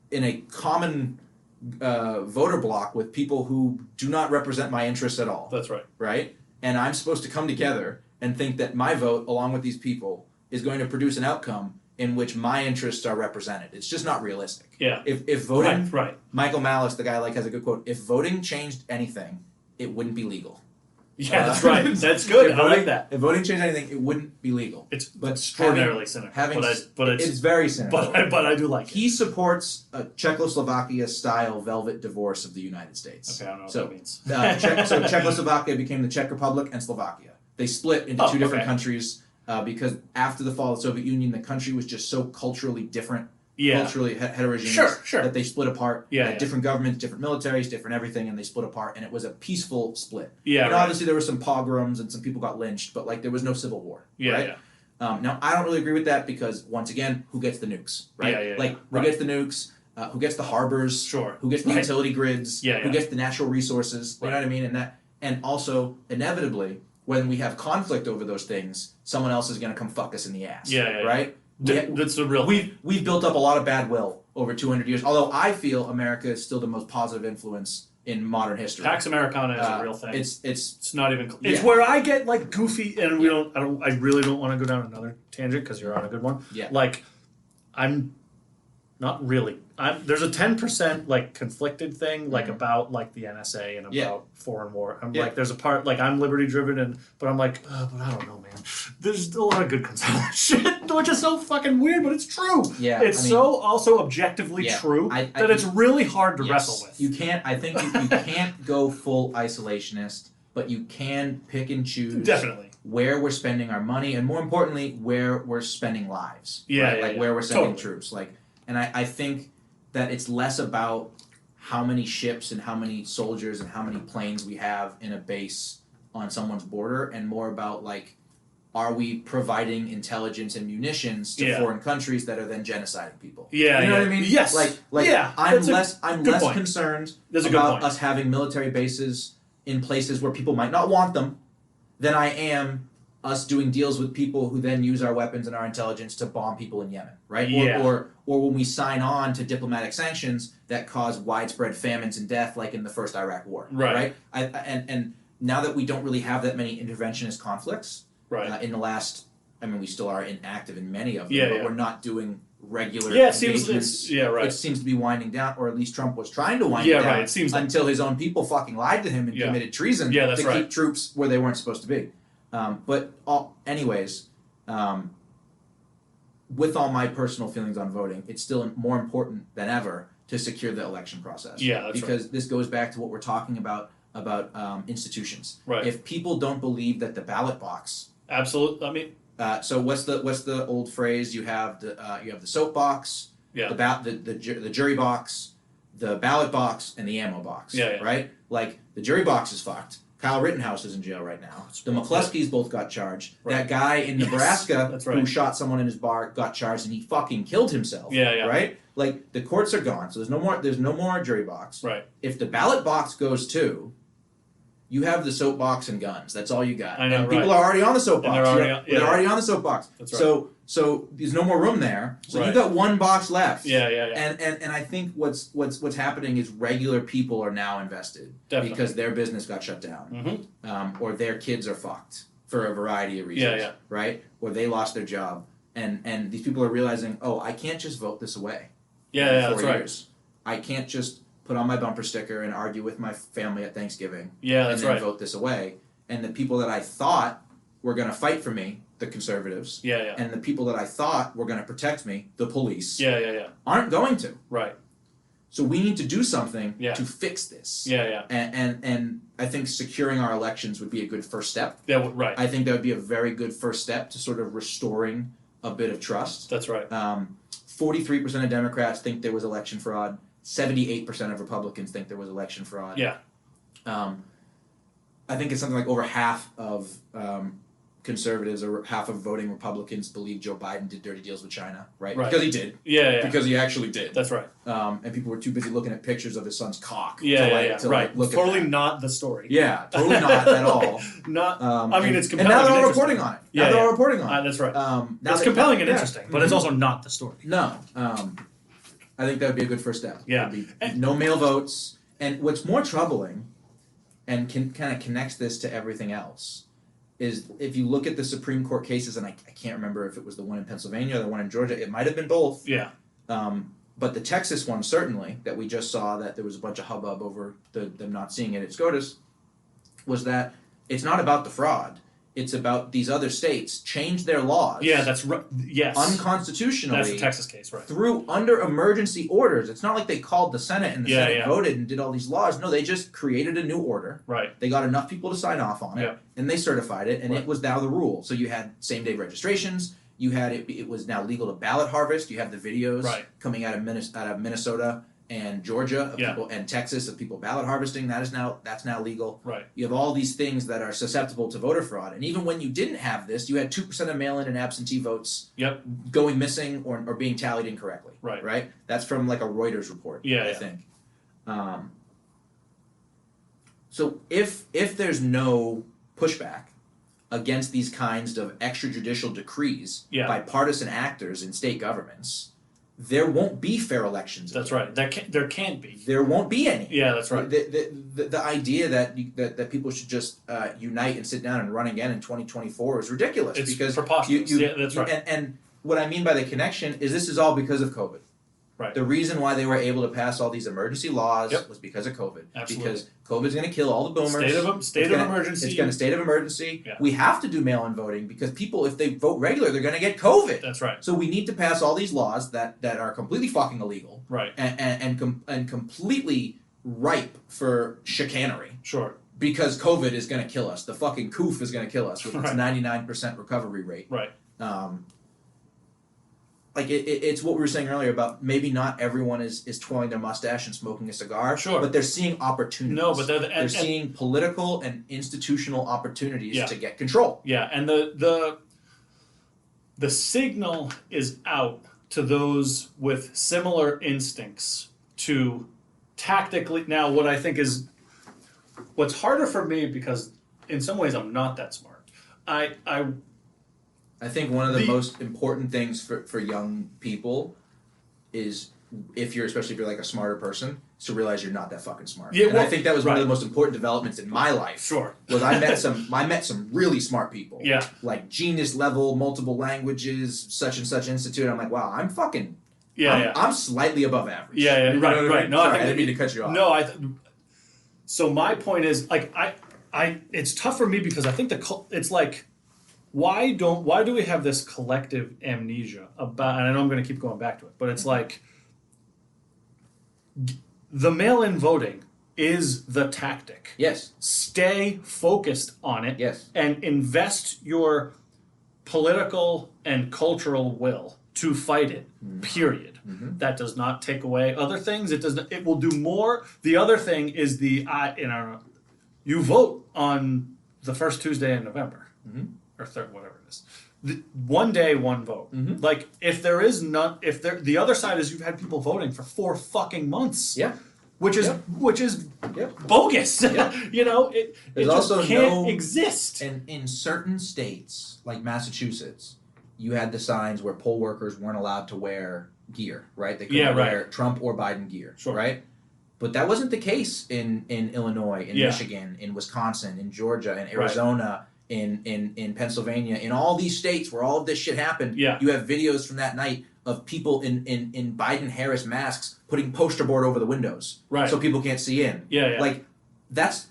in a common voter block with people who do not represent my interests at all. That's right. Right? And I'm supposed to come together and think that my vote, along with these people, is going to produce an outcome in which my interests are represented. It's just not realistic. Yeah. If voting, right. Michael Malice, the guy has a good quote, if voting changed anything, it wouldn't be legal. Yeah, that's right. That's good. I like that. If voting changed anything, it wouldn't be legal. It's extraordinarily cynical. It's very cynical. But I do like it. He supports a Czechoslovakia-style velvet divorce of the United States. Okay, I don't know what that means. So Czechoslovakia became the Czech Republic and Slovakia. They split into two different countries because after the fall of the Soviet Union, the country was just so culturally different. Culturally heterogeneous, that they split apart. Different governments, different militaries, different everything, and they split apart, and it was a peaceful split. Obviously there were some pogroms and some people got lynched, but there was no civil war. Now I don't really agree with that because once again, who gets the nukes, right? Who gets the nukes? Who gets the harbors? Sure. Who gets the utility grids? Who gets the natural resources? You know what I mean? And also inevitably, when we have conflict over those things, someone else is going to come fuck us in the ass. Right? That's the real. We've built up a lot of bad will over 200 years. Although I feel America is still the most positive influence in modern history. Pax Americana is a real thing. It's not even. It's where I get goofy, and I really don't want to go down another tangent because you're on a good one. Yeah. I'm not really. There's a 10% conflicted thing about the NSA and about foreign war. I'm there's a part I'm liberty driven but I'm but I don't know, man. There's a lot of good comes out of that shit, which is so fucking weird, but it's true. Yeah, it's so also objectively true that it's really hard to wrestle with. You can't. I think you can't go full isolationist, but you can pick and choose. Definitely. Where we're spending our money, and more importantly, where we're spending lives. Where we're sending troops. And I think that it's less about how many ships and how many soldiers and how many planes we have in a base on someone's border, and more about are we providing intelligence and munitions to foreign countries that are then genociding people? You know what I mean? Yes. I'm less concerned about us having military bases in places where people might not want them, than I am us doing deals with people who then use our weapons and our intelligence to bomb people in Yemen, right? Yeah. Or when we sign on to diplomatic sanctions that cause widespread famines and death, like in the first Iraq War, right? And now that we don't really have that many interventionist conflicts, right? In the last, I mean, we still are inactive in many of them, yeah, but yeah. we're not doing regular yeah, engagements. It seems to be winding down, or at least Trump was trying to wind it down. Right. It seems until his own people fucking lied to him and committed treason to keep troops where they weren't supposed to be. Anyways, with all my personal feelings on voting, it's still more important than ever to secure the election process. Yeah, that's because this goes back to what we're talking about institutions. Right. If people don't believe that the ballot box, absolutely. I mean. So what's the old phrase? You have the soapbox, the jury box, the ballot box, and the ammo box. Right? Like the jury box is fucked. Kyle Rittenhouse is in jail right now. The McCloskeys both got charged. Right. That guy in Nebraska right. who shot someone in his bar got charged, and he fucking killed himself. Right? Like the courts are gone, so there's no more jury box. Right. If the ballot box goes too, you have the soapbox and guns. That's all you got. I know, and people are already on the soapbox. They're already on the soapbox. That's right. So there's no more room there. So you've got one box left. Yeah. And I think what's happening is regular people are now invested. Definitely. Because their business got shut down. Mm-hmm. Or their kids are fucked for a variety of reasons. Right? Or they lost their job. And these people are realizing, oh, I can't just vote this away. That's right. I can't just put on my bumper sticker and argue with my family at Thanksgiving. That's and then vote this away. And the people that I thought were going to fight for me, the conservatives, and the people that I thought were going to protect me, the police, aren't going to. Right. So we need to do something to fix this. And I think securing our elections would be a good first step. Right. I think that would be a very good first step to sort of restoring a bit of trust. That's right. 43% of Democrats think there was election fraud. 78% of Republicans think there was election fraud. I think it's something like over half of conservatives or half of voting Republicans believe Joe Biden did dirty deals with China, right? Because he did. Because he actually did. That's right. And people were too busy looking at pictures of his son's cock. Right. Look totally at that. not the story. Yeah, totally not at all. Not. I mean, it's compelling. And now they're all reporting on it. Now they're all reporting on it. That's right. It's compelling and interesting, but it's also not the story. No. I think that would be a good first step. Yeah. No mail votes. And what's more troubling, and kind of connects this to everything else, is if you look at the Supreme Court cases, and I can't remember if it was the one in Pennsylvania or the one in Georgia, it might have been both. But the Texas one, certainly, that we just saw that there was a bunch of hubbub over them not seeing it at SCOTUS, was that it's not about the fraud. It's about these other states changed their laws. That's right. Yes. Unconstitutionally. That's the Texas case, right? Under emergency orders. It's not like they called the Senate and the Senate voted and did all these laws. No, they just created a new order. Right. They got enough people to sign off on it, and they certified it, and it was now the rule. So you had same-day registrations. You had it was now legal to ballot harvest. You have the videos coming out of Minnesota and Georgia of people, and Texas of people ballot harvesting. That's now legal. Right. You have all these things that are susceptible to voter fraud. And even when you didn't have this, you had 2% of mail-in and absentee votes going missing or being tallied incorrectly. Right? That's from like a Reuters report, I think. So if there's no pushback against these kinds of extrajudicial decrees by partisan actors in state governments, there won't be fair elections. That's right. There can't be. There won't be any. Yeah, that's right. The idea that people should just unite and sit down and run again in 2024 is ridiculous. It's because preposterous. That's right. And what I mean by the connection is this is all because of COVID. Right. The reason why they were able to pass all these emergency laws was because of COVID. Absolutely. Because COVID's going to kill all the boomers. State of emergency. It's going to state of emergency. Yeah. We have to do mail-in voting because people, if they vote regular, they're going to get COVID. That's right. So we need to pass all these laws that are completely fucking illegal. Right. And completely ripe for chicanery. Sure. Because COVID is going to kill us. The fucking coof is going to kill us with its 99% recovery rate. Right. It's what we were saying earlier about maybe not everyone is twirling their mustache and smoking a cigar. Sure. But they're seeing opportunities. No, but they're seeing political and institutional opportunities to get control. Yeah, and the signal is out to those with similar instincts to tactically. Now, what I think is what's harder for me, because in some ways I'm not that smart, I think one of the most important things for young people is especially if you're like a smarter person, is to realize you're not that fucking smart. Yeah, and I think that was one of the most important developments in my life. Sure. Was I met some really smart people. Yeah. Like genius level, multiple languages, such and such institute. I'm like, wow, I'm fucking. Yeah, I'm slightly above average. Yeah, you know right. No, sorry, I didn't mean to cut you off. No, so my point is, like, it's tough for me because I think it's like, why do we have this collective amnesia about? And I know I'm going to keep going back to it, but it's like. The mail-in voting is the tactic. Yes. Stay focused on it. Yes. And invest your political and cultural will to fight it. Period. Mm-hmm. That does not take away other things. It does not, it will do more. The other thing is you vote on the first Tuesday in November or third, whatever it is. One day, one vote. Mm-hmm. Like if there is not, the other side is you've had people voting for 4 fucking months. Yeah, which is bogus. Yep. You know, it also can't exist. And in certain states, like Massachusetts, you had the signs where poll workers weren't allowed to wear gear. Right? They couldn't wear Trump or Biden gear. Sure. Right? But that wasn't the case in Illinois, in Michigan, in Wisconsin, in Georgia, in Arizona. Right. In Pennsylvania, in all these states where all of this shit happened, you have videos from that night of people in Biden-Harris masks putting poster board over the windows so people can't see in. Yeah. Like, that's,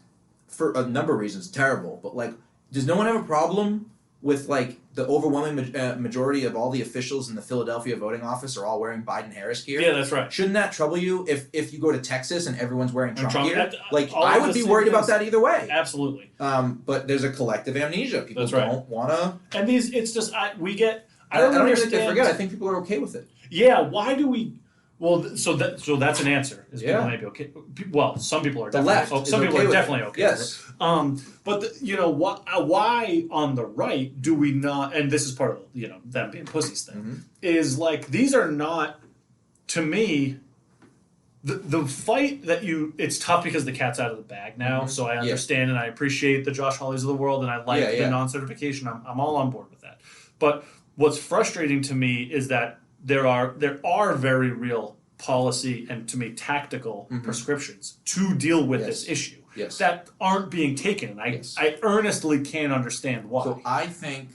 for a number of reasons, terrible. But, like, does no one have a problem with, like, the overwhelming majority of all the officials in the Philadelphia voting office are all wearing Biden-Harris gear? Yeah, that's right. Shouldn't that trouble you if you go to Texas and everyone's wearing Trump gear? Like, I would be worried about that either way. Absolutely. But there's a collective amnesia. People don't want to... And it's just, I don't even think they forget. I think people are okay with it. Yeah, why do we... Well, so that's an answer. People may be okay. Well, some people are definitely okay. Yes. But why on the right do we not? And this is part of them being pussies thing. Mm-hmm. Is like these are not, to me. The fight that it's tough because the cat's out of the bag now. Mm-hmm. So I understand and I appreciate the Josh Hawleys of the world and I like the non-certification. I'm all on board with that. But what's frustrating to me is that there are very real policy and, to me, tactical prescriptions to deal with this issue that aren't being taken. And I earnestly can't understand why. So I think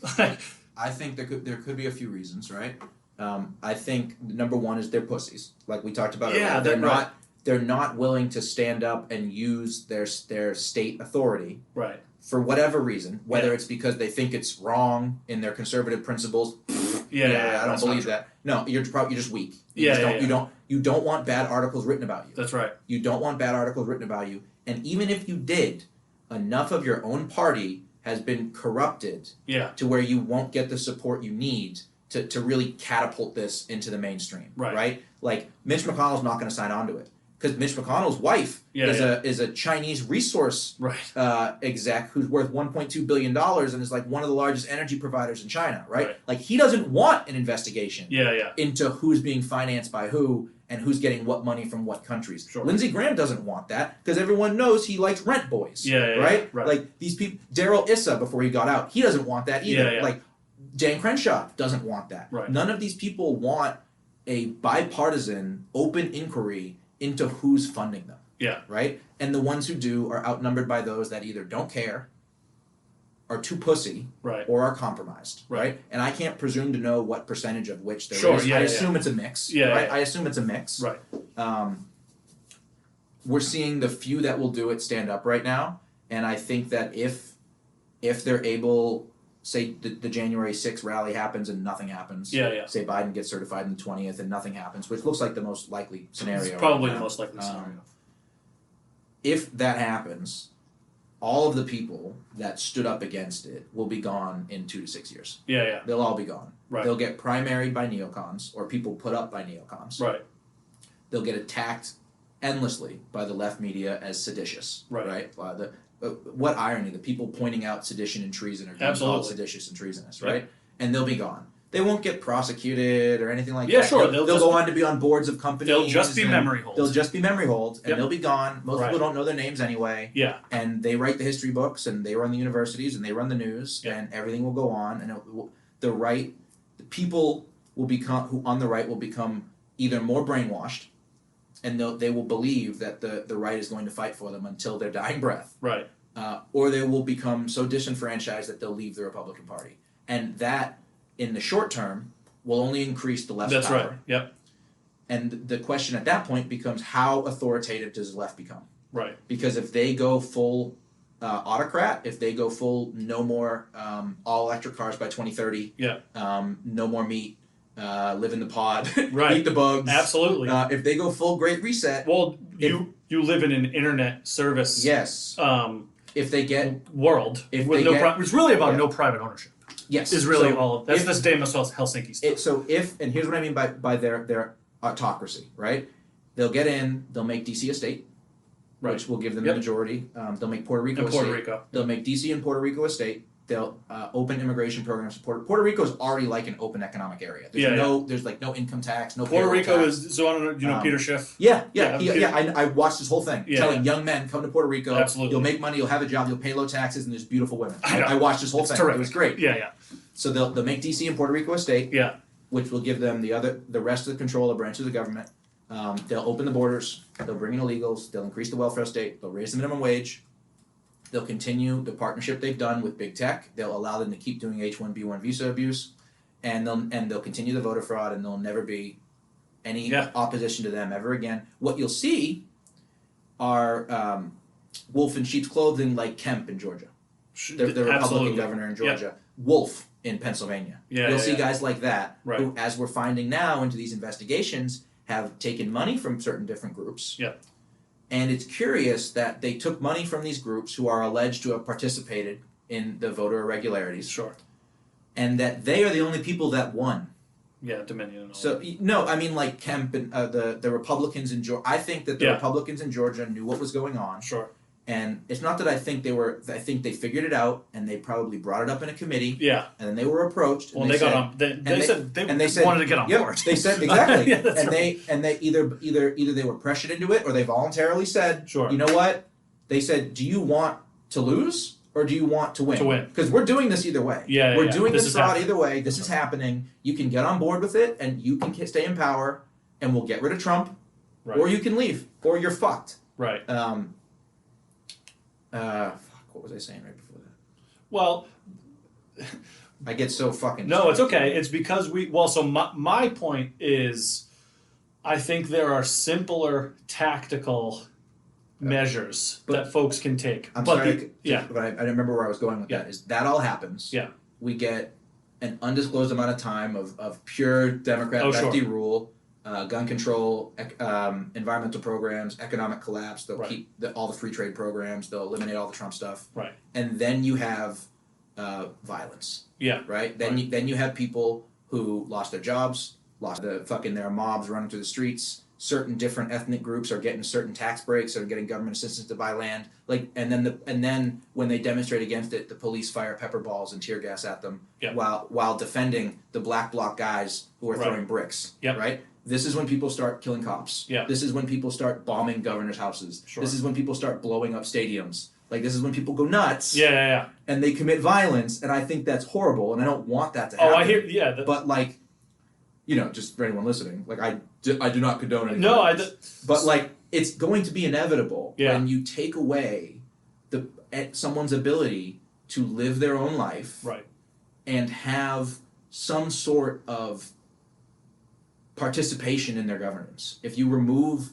there could be a few reasons, right? I think number one is they're pussies, like we talked about. Yeah, they're not willing to stand up and use their state authority, right? For whatever reason, whether it's because they think it's wrong in their conservative principles. I don't believe that. No, you're just weak. You don't want bad articles written about you. That's right. You don't want bad articles written about you. And even if you did, enough of your own party has been corrupted to where you won't get the support you need to really catapult this into the mainstream. Right? Like Mitch McConnell's not going to sign on to it. Because Mitch McConnell's wife is a Chinese resource exec who's worth $1.2 billion and is like one of the largest energy providers in China, right? Like he doesn't want an investigation into who's being financed by who and who's getting what money from what countries. Sure. Lindsey Graham doesn't want that because everyone knows he likes rent boys, right? Like these people, Darrell Issa before he got out, he doesn't want that either. Like Dan Crenshaw doesn't want that. Right. None of these people want a bipartisan, open inquiry into who's funding them. Yeah. Right? And the ones who do are outnumbered by those that either don't care, are too pussy, or are compromised. Right? And I can't presume to know what percentage of which there is. I assume it's a mix. Right? I assume it's a mix. Right. We're seeing the few that will do it stand up right now. And I think that if they're able, say the January 6th rally happens and nothing happens. Say Biden gets certified on the 20th and nothing happens, which looks like the most likely scenario. It's probably the most likely scenario. If that happens, all of the people that stood up against it will be gone in 2 to 6 years. They'll all be gone. Right. They'll get primaried by neocons or people put up by neocons. Right. They'll get attacked endlessly by the left media as seditious. Right. What irony, the people pointing out sedition and treason are being called seditious and treasonous, right? And they'll be gone. They won't get prosecuted or anything like Yeah, that. sure. They'll go on to be on boards of companies. They'll just be memory holds. They'll just be memory holds, and Yep. they'll be gone. Most Right. people don't know their names anyway. Yeah. And they write the history books, and they run the universities, and they run the news, Yep. and everything will go on. And the people will become who on the right will become either more brainwashed, and they will believe that the right is going to fight for them until their dying breath. Right. Or they will become so disenfranchised that they'll leave the Republican Party. And that, in the short term, will only increase the left's That's power. right. Yep. And the question at that point becomes, how authoritative does the left become? Right. Because if they go full autocrat, if they go full no more all electric cars by 2030, Yeah. No more meat, live in the pod, Right. eat the bugs. Absolutely. If they go full Great Reset, Well, you live in an internet service. yes. If they get world If with they no. get- It's really about yeah. no private ownership. yes, Is really so all. That's if- this Demos Helsinki stuff. So if, and here's what I mean by their autocracy, right? They'll get in, they'll make DC a state, Right. which will give them Yep. the majority. They'll make Puerto Rico In a Puerto state. Rico. They'll make DC and Puerto Rico a state. They'll open immigration programs. Puerto Rico is already like an open economic area. There's there's like no income tax, no Puerto payroll Rico tax. is. So I don't know. You know Peter Schiff. Yeah. Yeah, I watched this whole thing Yeah, telling young men, come to Puerto Rico. Absolutely. You'll make money. You'll have a job. You'll pay low taxes, and there's beautiful women. I know. I watched this whole It's thing. terrific. It was great. Yeah. Yeah. So they'll make DC and Puerto Rico a state, Yeah. which will give them the rest of the control of branches of the government. They'll open the borders. They'll bring in illegals. They'll increase the welfare state. They'll raise the minimum wage. They'll continue the partnership they've done with big tech. They'll allow them to keep doing H-1B1 visa abuse, and they'll continue the voter fraud, and there'll never be any opposition to them ever again. What you'll see are wolf in sheep's clothing, like Kemp in Georgia, the Republican Absolutely. governor in Georgia, Wolf in Pennsylvania. You'll see guys like that Right. who, as we're finding now into these investigations, have taken money from certain different groups. Yeah. And it's curious that they took money from these groups who are alleged to have participated in the voter irregularities, Sure. and that they are the only people that won. Yeah. Dominion. And all So no, I mean like Kemp and the Republicans in Georgia. I think that the Yeah. Republicans in Georgia knew what was going on, Sure. and it's not that I think they were. I think they figured it out, and they probably brought it up in a committee, Yeah. and then they were approached. And Well, they got on. They said wanted to get on Yep, board. they said exactly, Yeah, that's and right. they either they were pressured into it or they voluntarily said, Sure. you know what? They said, do you want to lose or do you want to win? To win. Because we're doing this either way. Yeah, we're yeah. doing This this is fraud happening. either way. This is happening. You can get on board with it, and you can stay in power, and we'll get rid of Trump, Right. or you can leave, or you're fucked. Right. What was I saying right before that? Well, I get so fucking. no, it's okay. It's because we. Well, so my point is, I think there are simpler tactical measures But- that folks can take. I'm but sorry, yeah. but I remember where I was going with that. Is that all happens? Yeah. We get an undisclosed amount of time of pure Democrat Oh, lefty sure. rule, gun control, environmental programs, economic collapse. They'll Right. keep all the free trade programs. They'll eliminate all the Trump stuff. Right. And then you have violence. Yeah. Right. Then Right. then you have people who lost their jobs, lost their mobs running through the streets. Certain different ethnic groups are getting certain tax breaks or getting government assistance to buy land. And then when they demonstrate against it, the police fire pepper balls and tear gas at them Yep. while defending the black bloc guys who are Right. throwing bricks. Yep. Right. This is when people start killing cops. Yeah. This is when people start bombing governors' houses. Sure. This is when people start blowing up stadiums. Like this is when people go nuts. Yeah. And they commit violence, and I think that's horrible, and I don't want that to happen. Oh, I hear. Yeah. But like, just for anyone listening, like I do not condone anything. No, like this. But like, it's going to be inevitable Yeah. when you take away someone's ability to live their own life Right. and have some sort of participation in their governance. If you remove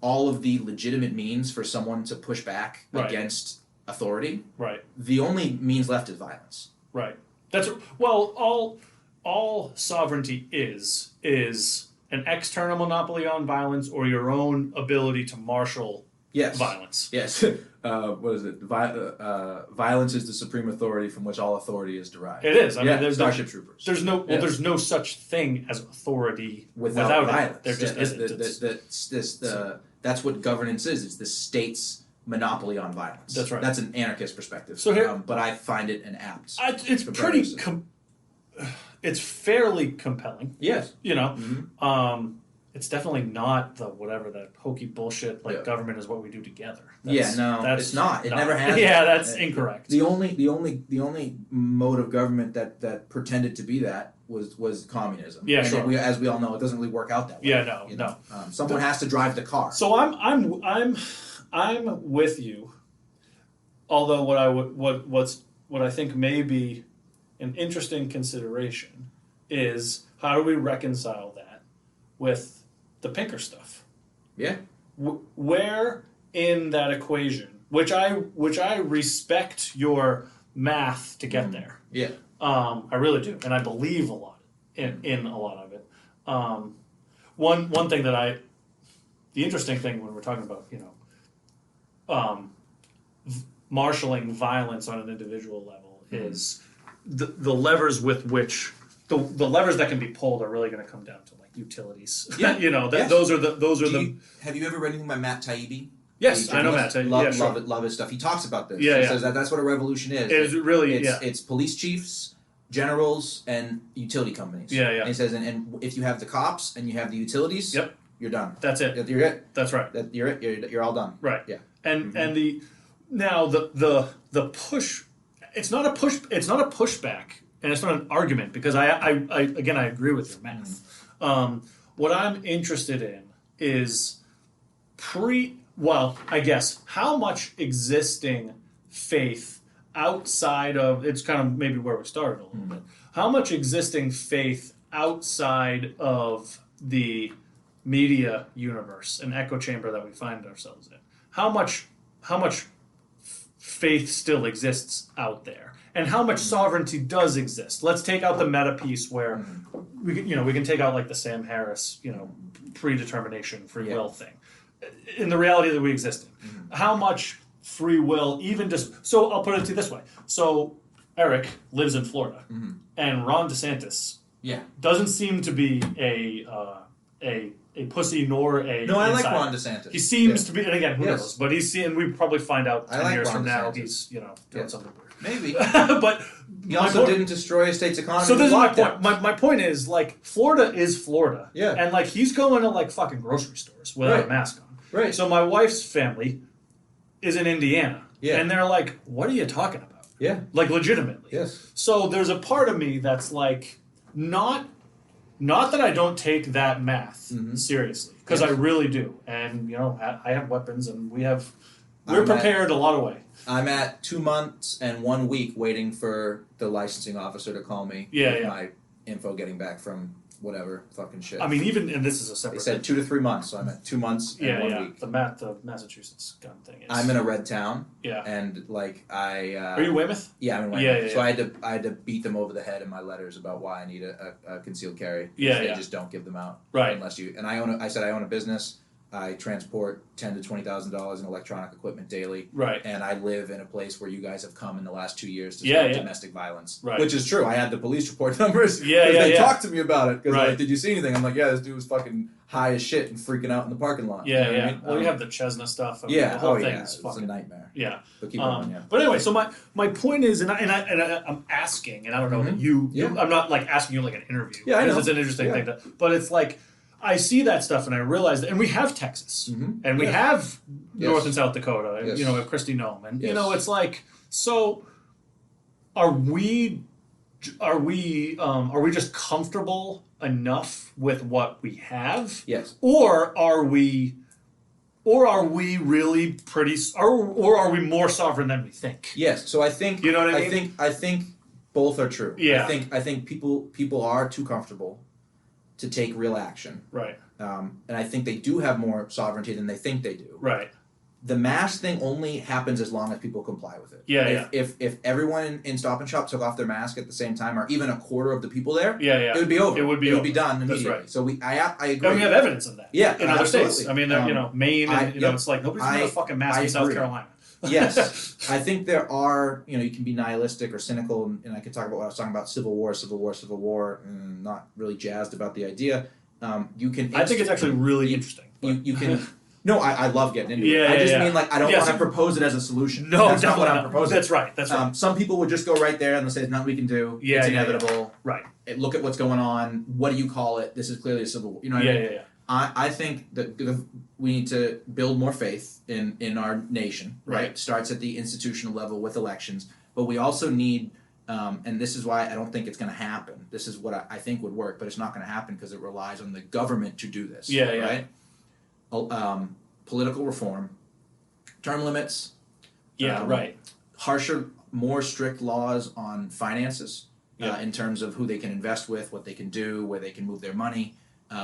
all of the legitimate means for someone to push back Right. against authority, Right. the only means left is violence. Right. That's well. All sovereignty is an external monopoly on violence or your own ability to marshal Yes. violence. Yes. What is it? Violence is the supreme authority from which all authority is derived. It is. I mean, there's Starship Troopers. There's no Yeah. there's no such thing as authority without violence. it. There just isn't. That's what governance is. It's the state's monopoly on violence. That's right. That's an anarchist perspective. So here- but I find it an apt. It's pretty. comparison. it's fairly compelling. Yes. You know, it's definitely not the whatever that hokey bullshit like government is what we do together. It's not. It never has. Yeah, that's incorrect. The only mode of government that pretended to be that was communism. Yeah, and sure. as we all know, it doesn't really work out that way. Yeah, no. Someone has to drive the car. So I'm with you. Although what I think may be an interesting consideration is how do we reconcile that with the Pinker stuff? Yeah. Where in that equation, which I respect your math to get there. Yeah. I really do, and I believe a lot in a lot of it. One thing that the interesting thing when we're talking about marshaling violence on an individual level is the levers with which the levers that can be pulled are really going to come down to like utilities. Yeah. Those are the. Have you ever read anything by Matt Taibbi? Yes, I know Matt Taibbi. Love his stuff. He talks about this. Yeah, he says that's what a revolution is. It's really It's police chiefs, generals, and utility companies. Yeah. And he says, and if you have the cops and you have the utilities, you're done. That's it. You're it. That's right. You're all done. Right. Yeah. And the push. It's not a pushback, and it's not an argument because I agree with your math. What I'm interested in is how much existing faith outside of it's kind of maybe where we started a little bit. How much existing faith outside of the media universe, an echo chamber that we find ourselves in? How much faith still exists out there, and how much sovereignty does exist? Let's take out the meta piece where we can take out like the Sam Harris predetermination free will thing. In the reality that we exist in, how much free will even just so I'll put it to you this way. So Eric lives in Florida, and Ron DeSantis doesn't seem to be a pussy nor a No, I insider. like Ron DeSantis. He seems to be, and again, who knows? But and we probably find out 10 years Ron from now DeSantis. he's doing something weird. Maybe. But He also didn't destroy a state's economy. so this is my with point. My point is like Florida is Florida. Yeah. And like he's going to like fucking grocery stores without a mask on. Right. So my wife's family is in Indiana. Yeah. And they're like, what are you talking about? Yeah. Like legitimately. Yes. So there's a part of me that's like not that I don't take that math seriously, because I really do. And I have weapons, and we're prepared a lot of way. I'm at 2 months and 1 week waiting for the licensing officer to call me. Yeah. My info getting back from whatever fucking shit. I mean, and this is a separate. They said 2 to 3 months, so I'm at 2 months and 1 week. The Massachusetts gun thing is. I'm in a red town. Yeah. And like I. Are you Weymouth? Yeah, I'm in Weymouth. Yeah. So I had to beat them over the head in my letters about why I need a concealed carry. Yeah. They just don't give them out. Right. Unless you and I said I own a business. I transport $10,000 to $20,000 in electronic equipment daily. Right. And I live in a place where you guys have come in the last 2 years to stop domestic violence. Right. Which is true. I had the police report numbers. They talked to me about it. Because right. like, did you see anything? I'm like, yeah, this dude was fucking high as shit and freaking out in the parking lot. Yeah, you know what I mean? Well, you have the Chesna stuff. The whole thing it's is fucking a nightmare. Yeah. But keep going, yeah. But anyway, so my point is, and I'm asking, and I don't know that you I'm not like asking you like an interview. Yeah, I know. Because it's an interesting thing but it's like, I see that stuff and I realize that, and we have Texas, and we have North and South Dakota, and we have Kristi Noem, and it's like, so are we just comfortable enough with what we have? Yes. Or are we really pretty, or are we more sovereign than we think? Yes. So I think you know what I mean. I think both are true. Yeah. I think people are too comfortable to take real action. Right. And I think they do have more sovereignty than they think they do. Right. The mask thing only happens as long as people comply with it. Yeah. If everyone in Stop and Shop took off their mask at the same time, or even a quarter of the people there, it would be over. It would be done immediately. That's right. So I agree. And we have evidence of that. Yeah, in other absolutely. states. I mean, Maine, and it's like nobody's wearing a fucking mask in South Carolina. Yes, I think there are. You can be nihilistic or cynical, and I could talk about what I was talking about: civil war. Not really jazzed about the idea. You can. I think it's actually really interesting. You can. No, I love getting into it. I just mean like I don't want to propose it as a solution. No, that's not what I'm proposing. That's right. That's right. Some people would just go right there and they'll say there's nothing we can do. It's inevitable. Right. Look at what's going on. What do you call it? This is clearly a civil war. You know what I mean? I think that we need to build more faith in our nation. Right. Starts at the institutional level with elections, but we also need. And this is why I don't think it's going to happen. This is what I think would work, but it's not going to happen because it relies on the government to do this. Right? Political reform, term limits. Harsher, more strict laws on finances in terms of who they can invest with, what they can do, where they can move their money,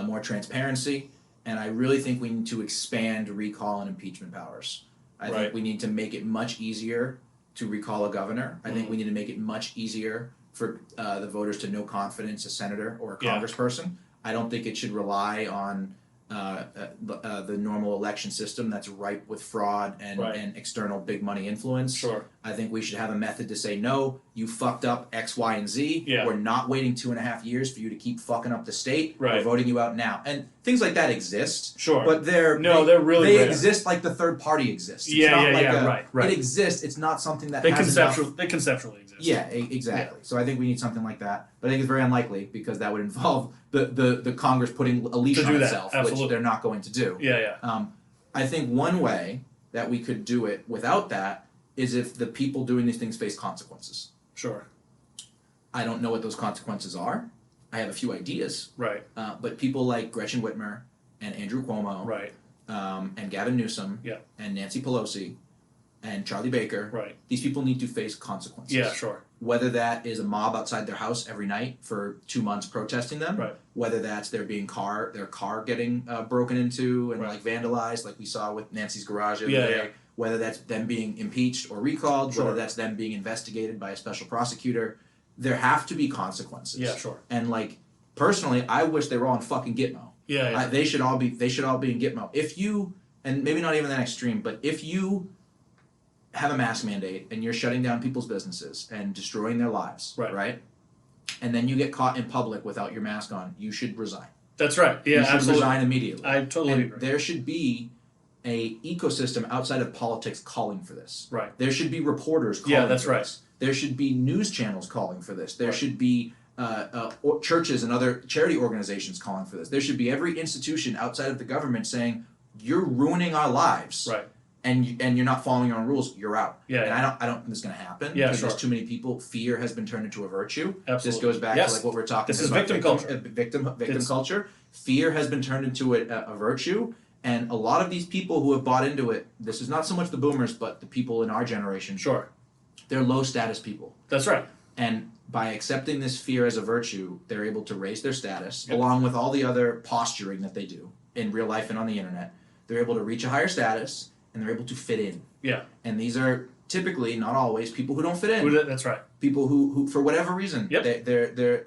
more transparency. And I really think we need to expand recall and impeachment powers. I think we need to make it much easier to recall a governor. I think we need to make it much easier for the voters to no confidence a senator or a congressperson. I don't think it should rely on the normal election system that's ripe with fraud and external big money influence. Sure. I think we should have a method to say, no, you fucked up X, Y, and Z. We're not waiting 2.5 years for you to keep fucking up the state. We're voting you out now. And things like that exist. Sure. But they're really they exist like the third party exists. It's right. It exists. It's not something that they conceptually exist. Yeah, exactly. So I think we need something like that. But I think it's very unlikely because that would involve the Congress putting a leash on itself, which they're not going to do. I think one way that we could do it without that is if the people doing these things face consequences. Sure. I don't know what those consequences are. I have a few ideas. Right. But people like Gretchen Whitmer and Andrew Cuomo and Gavin Newsom and Nancy Pelosi and Charlie Baker, these people need to face consequences. Yeah, sure. Whether that is a mob outside their house every night for 2 months protesting them, whether that's their car getting broken into and like vandalized, like we saw with Nancy's garage the other day, whether that's them being impeached or recalled, whether that's them being investigated by a special prosecutor, there have to be consequences. Yeah, sure. And like personally, I wish they were all in fucking Gitmo. They should all be in Gitmo. If you, and maybe not even that extreme, but if you have a mask mandate and you're shutting down people's businesses and destroying their lives, right? And then you get caught in public without your mask on, you should resign. That's right. Yeah, you should resign immediately. I totally agree. There should be a ecosystem outside of politics calling for this. Right. There should be reporters calling for this. There should be news channels calling for this. There should be churches and other charity organizations calling for this. There should be every institution outside of the government saying, you're ruining our lives. Right. And you're not following your own rules, you're out. Yeah. And I don't think this is going to happen. Yeah, because sure. there's too many people. Fear has been turned into a virtue. Absolutely. This goes back to like what we're talking about. This is victim culture. Victim culture. Fear has been turned into a virtue. And a lot of these people who have bought into it, this is not so much the boomers, but the people in our generation. Sure. They're low status people. That's right. And by accepting this fear as a virtue, they're able to raise their status, along with all the other posturing that they do in real life and on the internet. They're able to reach a higher status, and they're able to fit in. Yeah. And these are typically, not always, people who don't fit in. That's right. People who for whatever reason, they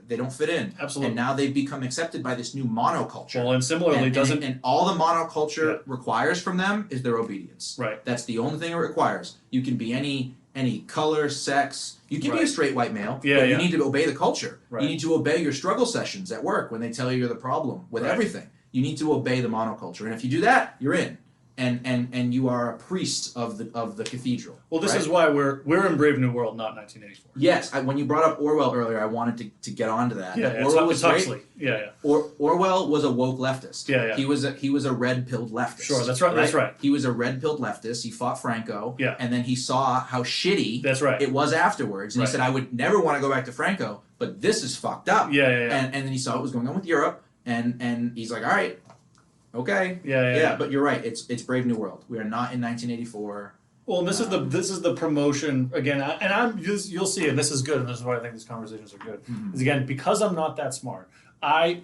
don't fit in. Absolutely. And now they've become accepted by this new monoculture. Well, and similarly, and all the monoculture requires from them is their obedience. Right. That's the only thing it requires. You can be any color, sex. You can be a straight white male, but you need to obey the culture. Right. You need to obey your struggle sessions at work when they tell you you're the problem with everything. You need to obey the monoculture, and if you do that, you're in. And you are a priest of the cathedral. Well, this is why we're in Brave New World, not 1984. Yes, when you brought up Orwell earlier, I wanted to get onto that. Yeah, Orwell was great. Huxley. Yeah. Orwell was a woke leftist. Yeah. He was a red-pilled leftist. Sure, that's right. That's right. He was a red-pilled leftist. He fought Franco. Yeah. And then he saw how shitty it was afterwards, and he said, "I would never want to go back to Franco, but this is fucked up." Yeah. And then he saw what was going on with Europe, and he's like, "All right." Okay. Yeah. But you're right. It's Brave New World. We are not in 1984. Well, and this is the promotion again, you'll see, and this is good, and this is why I think these conversations are good. Mm-hmm. Is again because I'm not that smart, I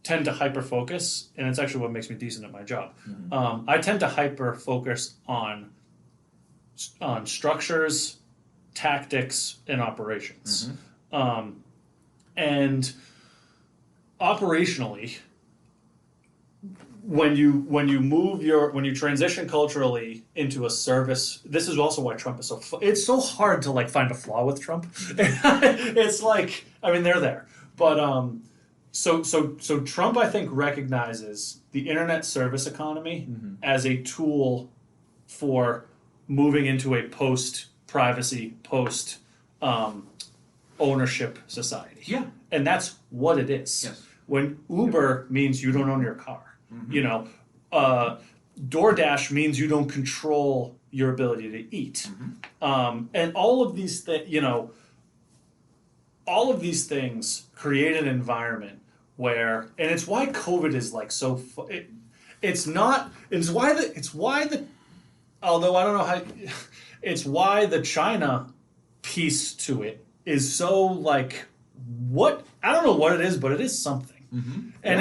tend to hyper focus, and it's actually what makes me decent at my job. Mm-hmm. I tend to hyper focus on structures, tactics, and operations, and operationally. When you transition culturally into a service, this is also why Trump is so. It's so hard to find a flaw with Trump. It's like they're there, but So Trump, I think, recognizes the internet service economy as a tool for moving into a post-privacy, post-ownership society. Yeah. And that's what it is. Yes. When Uber means you don't own your car, DoorDash means you don't control your ability to eat, and all of these all of these things create an environment where, and it's why COVID is like so. It's why the although I don't know how, it's why the China piece to it is so like what I don't know what it is, but it is something, and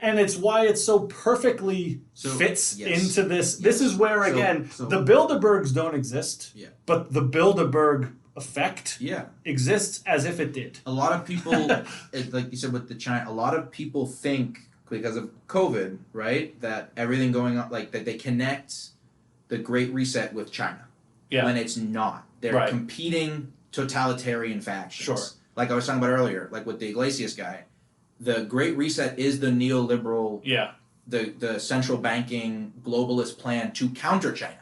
and it's why it so perfectly fits into this. This is where, again, the Bilderbergs don't exist, but the Bilderberg effect exists as if it did. A lot of people, like you said with the China, a lot of people think because of COVID, right, that everything going on, like that they connect the Great Reset with China. When it's not. They're competing totalitarian factions. Sure. Like I was talking about earlier, like with the Iglesias guy. The Great Reset is the neoliberal, the central banking globalist plan to counter China.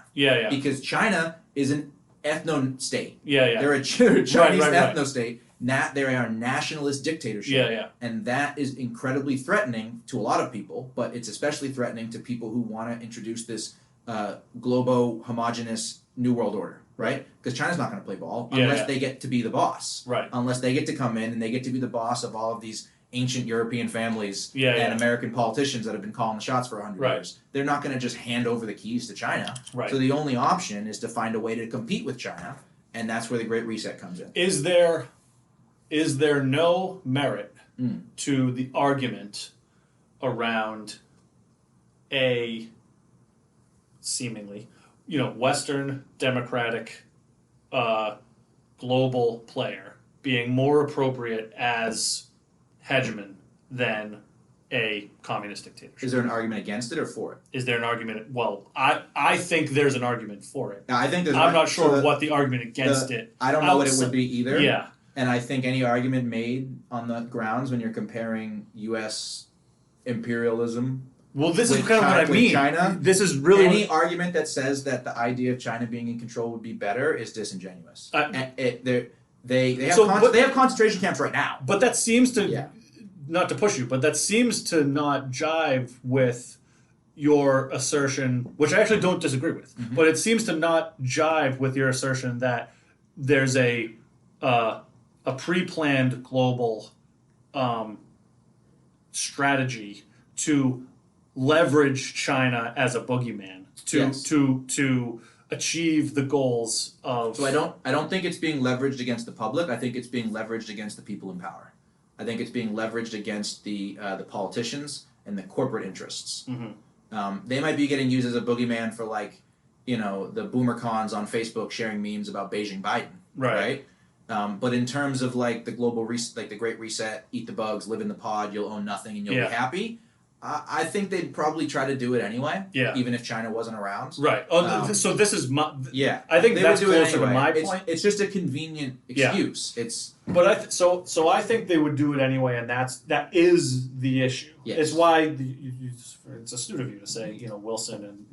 Because China is an ethno-state. They're a Chinese ethno-state. They are a nationalist dictatorship. And that is incredibly threatening to a lot of people, but it's especially threatening to people who want to introduce this globo-homogenous New World Order, right? Because China's not going to play ball unless they get to be the boss. Unless they get to come in and they get to be the boss of all of these ancient European families and American politicians that have been calling the shots for 100 years. They're not going to just hand over the keys to China. So the only option is to find a way to compete with China, and that's where the Great Reset comes in. Is there no merit to the argument around a seemingly, Western democratic global player being more appropriate as hegemon than a communist dictatorship? Is there an argument against it or for it? Is there an argument? Well, I think there's an argument for it. I think I'm not sure what the argument against it. I don't know what it would be either. Yeah. And I think any argument made on the grounds when you're comparing U.S. imperialism. Well, this is kind of what I mean. China, this is really any argument that says that the idea of China being in control would be better is disingenuous. They have concentration camps right now. But that seems to, not to push you, but that seems to not jive with your assertion, which I actually don't disagree with. But it seems to not jive with your assertion that there's a pre-planned global strategy to leverage China as a boogeyman to achieve the goals of. So I don't think it's being leveraged against the public. I think it's being leveraged against the people in power. I think it's being leveraged against the politicians and the corporate interests. They might be getting used as a boogeyman for the boomer cons on Facebook sharing memes about Beijing Biden, right? But in terms of the global reset, the Great Reset, eat the bugs, live in the pod, you'll own nothing and you'll be happy. I think they'd probably try to do it anyway, even if China wasn't around. Right. So this is my. I think that's closer to my point. It's just a convenient excuse. But so I think they would do it anyway, and that is the issue. It's why it's astute of you to say Wilson and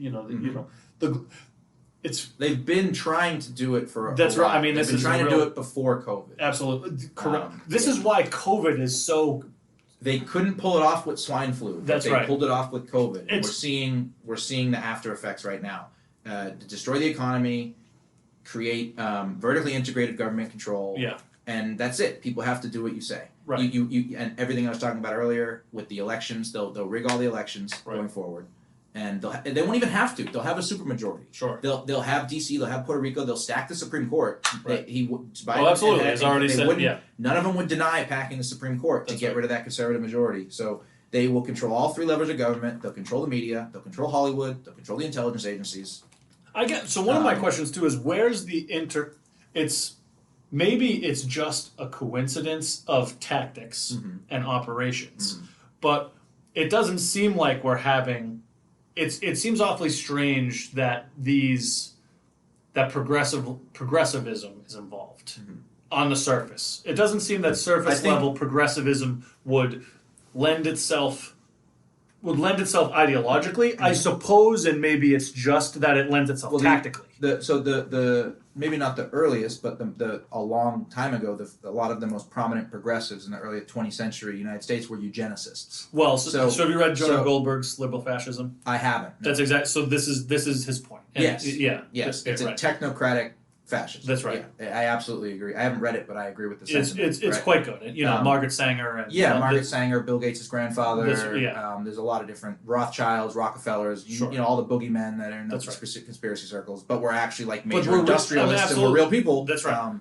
they've been trying to do it for. That's right. I mean, they've been trying to do it before COVID. Absolutely correct. This is why COVID is so. They couldn't pull it off with swine flu. That's right. They pulled it off with COVID. We're seeing the after effects right now. To destroy the economy, create vertically integrated government control. And that's it. People have to do what you say. Right. You and everything I was talking about earlier with the elections, they'll rig all the elections going forward. And they won't even have to. They'll have a supermajority. Sure. They'll have D.C. They'll have Puerto Rico. They'll stack the Supreme Court. Right. Biden, absolutely. It's already said. None of them would deny packing the Supreme Court to get rid of that conservative majority. So they will control all three levers of government. They'll control the media. They'll control Hollywood. They'll control the intelligence agencies. So one of my questions too is where's the Maybe it's just a coincidence of tactics and operations, but it doesn't seem like we're having. It seems awfully strange that progressivism is involved. on the surface. It doesn't seem that surface level progressivism would lend itself ideologically, I suppose, and maybe it's just that it lends itself tactically. The maybe not the earliest, but a long time ago, a lot of the most prominent progressives in the early 20th century United States were eugenicists. Well, so have you read Jonah Goldberg's Liberal Fascism? I haven't. No. That's exactly. So this is his point. And yes. Yes. It's a technocratic fascism. That's right. Yeah, I absolutely agree. I haven't read it, but I agree with the sentiment. It's quite good. And, Margaret Sanger. And, Margaret Sanger, Bill Gates' grandfather. There's a lot of different Rothschilds, Rockefellers, all the boogeymen that are in those conspiracy circles, but we're actually like major industrialists and we're real people. That's right.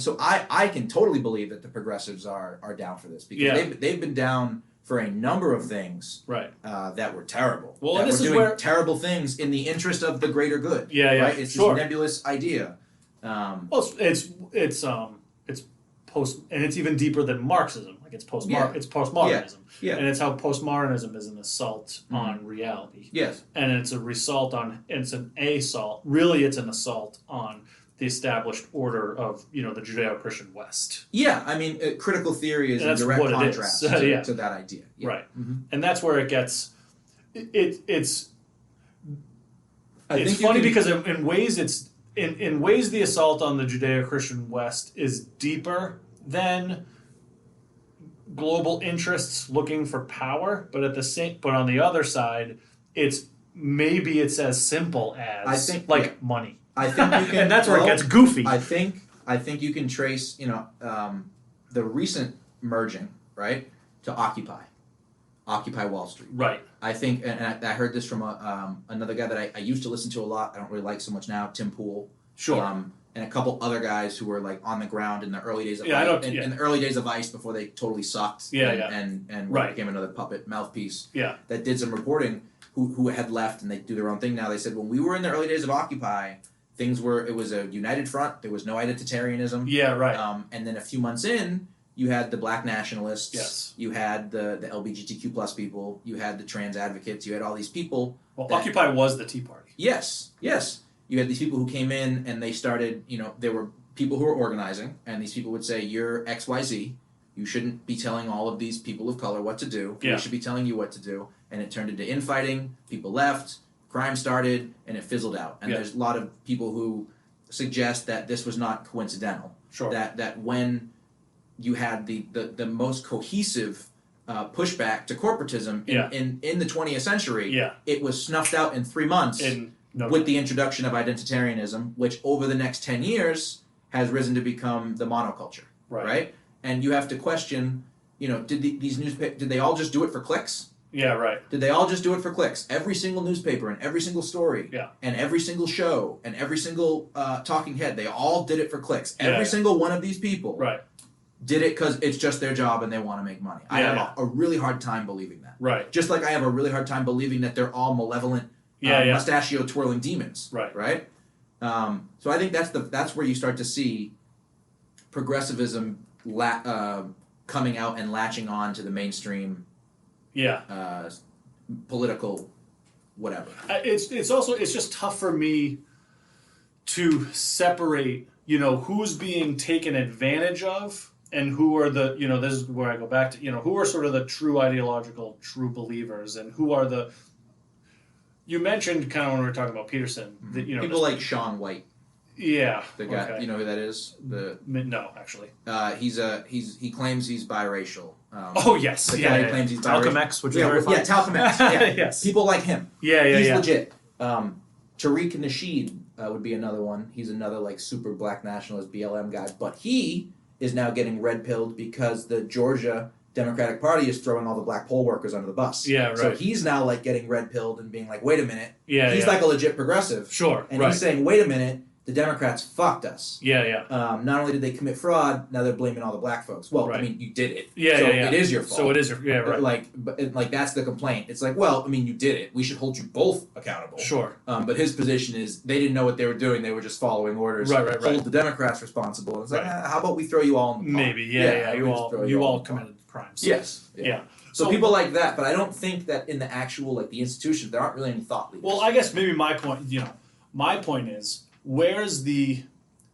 So I can totally believe that the progressives are down for this because they've been down for a number of things that were terrible. Well, that were doing terrible things in the interest of the greater good. Right? It's this nebulous idea. Well, it's post, and it's even deeper than Marxism. Like it's postmodernism. And it's how postmodernism is an assault on reality. Yes. And it's an assault Really, it's an assault on the established order of the Judeo-Christian West. Yeah, I mean, critical theory is in direct contrast to that idea. Yeah. Right, and that's where it gets. It's funny because in ways the assault on the Judeo-Christian West is deeper than global interests looking for power, but on the other side, it's as simple as money. I think you can, and that's where it gets goofy. I think you can trace, the recent merging, right, to Occupy Wall Street. Right. I think, and I heard this from another guy that I used to listen to a lot. I don't really like so much now, Tim Pool. Sure. And a couple other guys who were like on the ground in the early days of ICE, in the early days of ICE before they totally sucked. And became another puppet mouthpiece. Yeah. That did some reporting. Who had left and they do their own thing now. They said when we were in the early days of Occupy, it was a united front. There was no identitarianism. Yeah, right. And then a few months in, you had the black nationalists. Yes. You had the LGBTQ plus people. You had the trans advocates. You had all these people. Well, Occupy was the Tea Party. Yes. You had these people who came in and they started, there were people who were organizing, and these people would say, you're XYZ. You shouldn't be telling all of these people of color what to do. We should be telling you what to do. And it turned into infighting. People left. Crime started, and it fizzled out. And there's a lot of people who suggest that this was not coincidental. Sure. That when you had the most cohesive pushback to corporatism in the 20th century, it was snuffed out in 3 months with the introduction of identitarianism, which over the next 10 years has risen to become the monoculture. Right? And you have to question, did these newspapers, did they all just do it for clicks? Yeah, right. Did they all just do it for clicks? Every single newspaper and every single story and every single show and every single talking head, they all did it for clicks. Every single one of these people did it because it's just their job and they want to make money. I have a really hard time believing that. Right. Just like I have a really hard time believing that they're all malevolent, mustachio-twirling demons. Right? So I think that's where you start to see progressivism coming out and latching on to the mainstream political whatever. It's just tough for me to separate, who's being taken advantage of and who are the, this is where I go back to, who are sort of the true ideological, true believers, and who are the, you mentioned kind of when we were talking about Peterson, that, people like Shaun White. Yeah. The guy, you know who that is? No, actually. He claims he's biracial. Yes. The guy who claims he's biracial. Talcum X, which is very funny. Yeah, Talcum X. Yeah. Yes. People like him. Yeah. He's legit. Tariq Nasheed would be another one. He's another like super black nationalist BLM guy, but he is now getting red-pilled because the Georgia Democratic Party is throwing all the black poll workers under the bus. Yeah, right. So he's now like getting red-pilled and being like, wait a minute. Yeah, he's like a legit progressive. Sure. And he's saying, wait a minute. The Democrats fucked us. Yeah. Not only did they commit fraud, now they're blaming all the black folks. Well, I mean, you did it. Yeah, so it is your fault. So it is your right. But that's the complaint. It's like, well, I mean, you did it. We should hold you both accountable. Sure. But his position is they didn't know what they were doing. They were just following orders. Right. Hold the Democrats responsible. And it's like, how about we throw you all in the pot? Maybe. Yeah. You all committed crimes. Yes. Yeah. So people like that, but I don't think that in the actual the institution there aren't really any thought leaders. Well, I guess maybe my point is where's the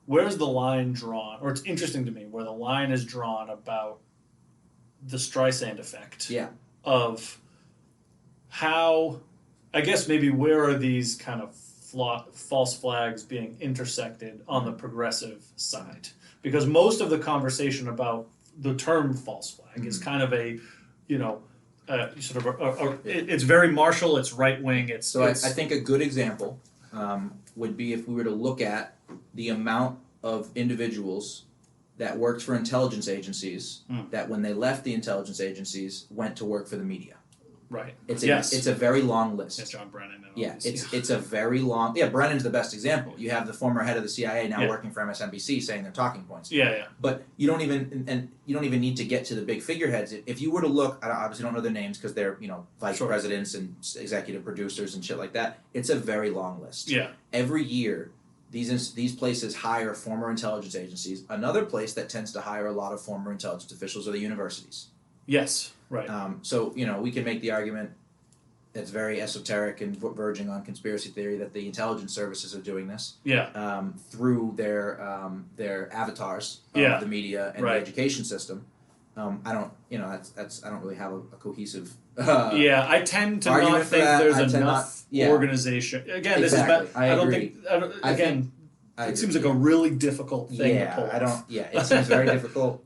where's the line drawn? Or it's interesting to me where the line is drawn about the Streisand effect. Yeah. Of how, I guess maybe where are these kind of false flags being intersected on the progressive side? Because most of the conversation about the term false flag is kind of a, sort of it's very Marshall, it's right wing. I think a good example would be if we were to look at the amount of individuals that worked for intelligence agencies that when they left the intelligence agencies went to work for the media. Right. It's a very long list. It's John Brennan. It's a very long. Yeah, Brennan's the best example. You have the former head of the CIA now working for MSNBC saying their talking points. Yeah. But you don't even need to get to the big figureheads. If you were to look, I obviously don't know their names because they're vice presidents and executive producers and shit like that. It's a very long list. Yeah. Every year, these places hire former intelligence agencies. Another place that tends to hire a lot of former intelligence officials are the universities. Yes. Right. So we can make the argument that's very esoteric and verging on conspiracy theory that the intelligence services are doing this. Yeah. Through their avatars of the media and the education system. I don't really have a cohesive. I tend to not think there's enough organization. Again, exactly. It seems like a really difficult thing to pull off. It seems very difficult.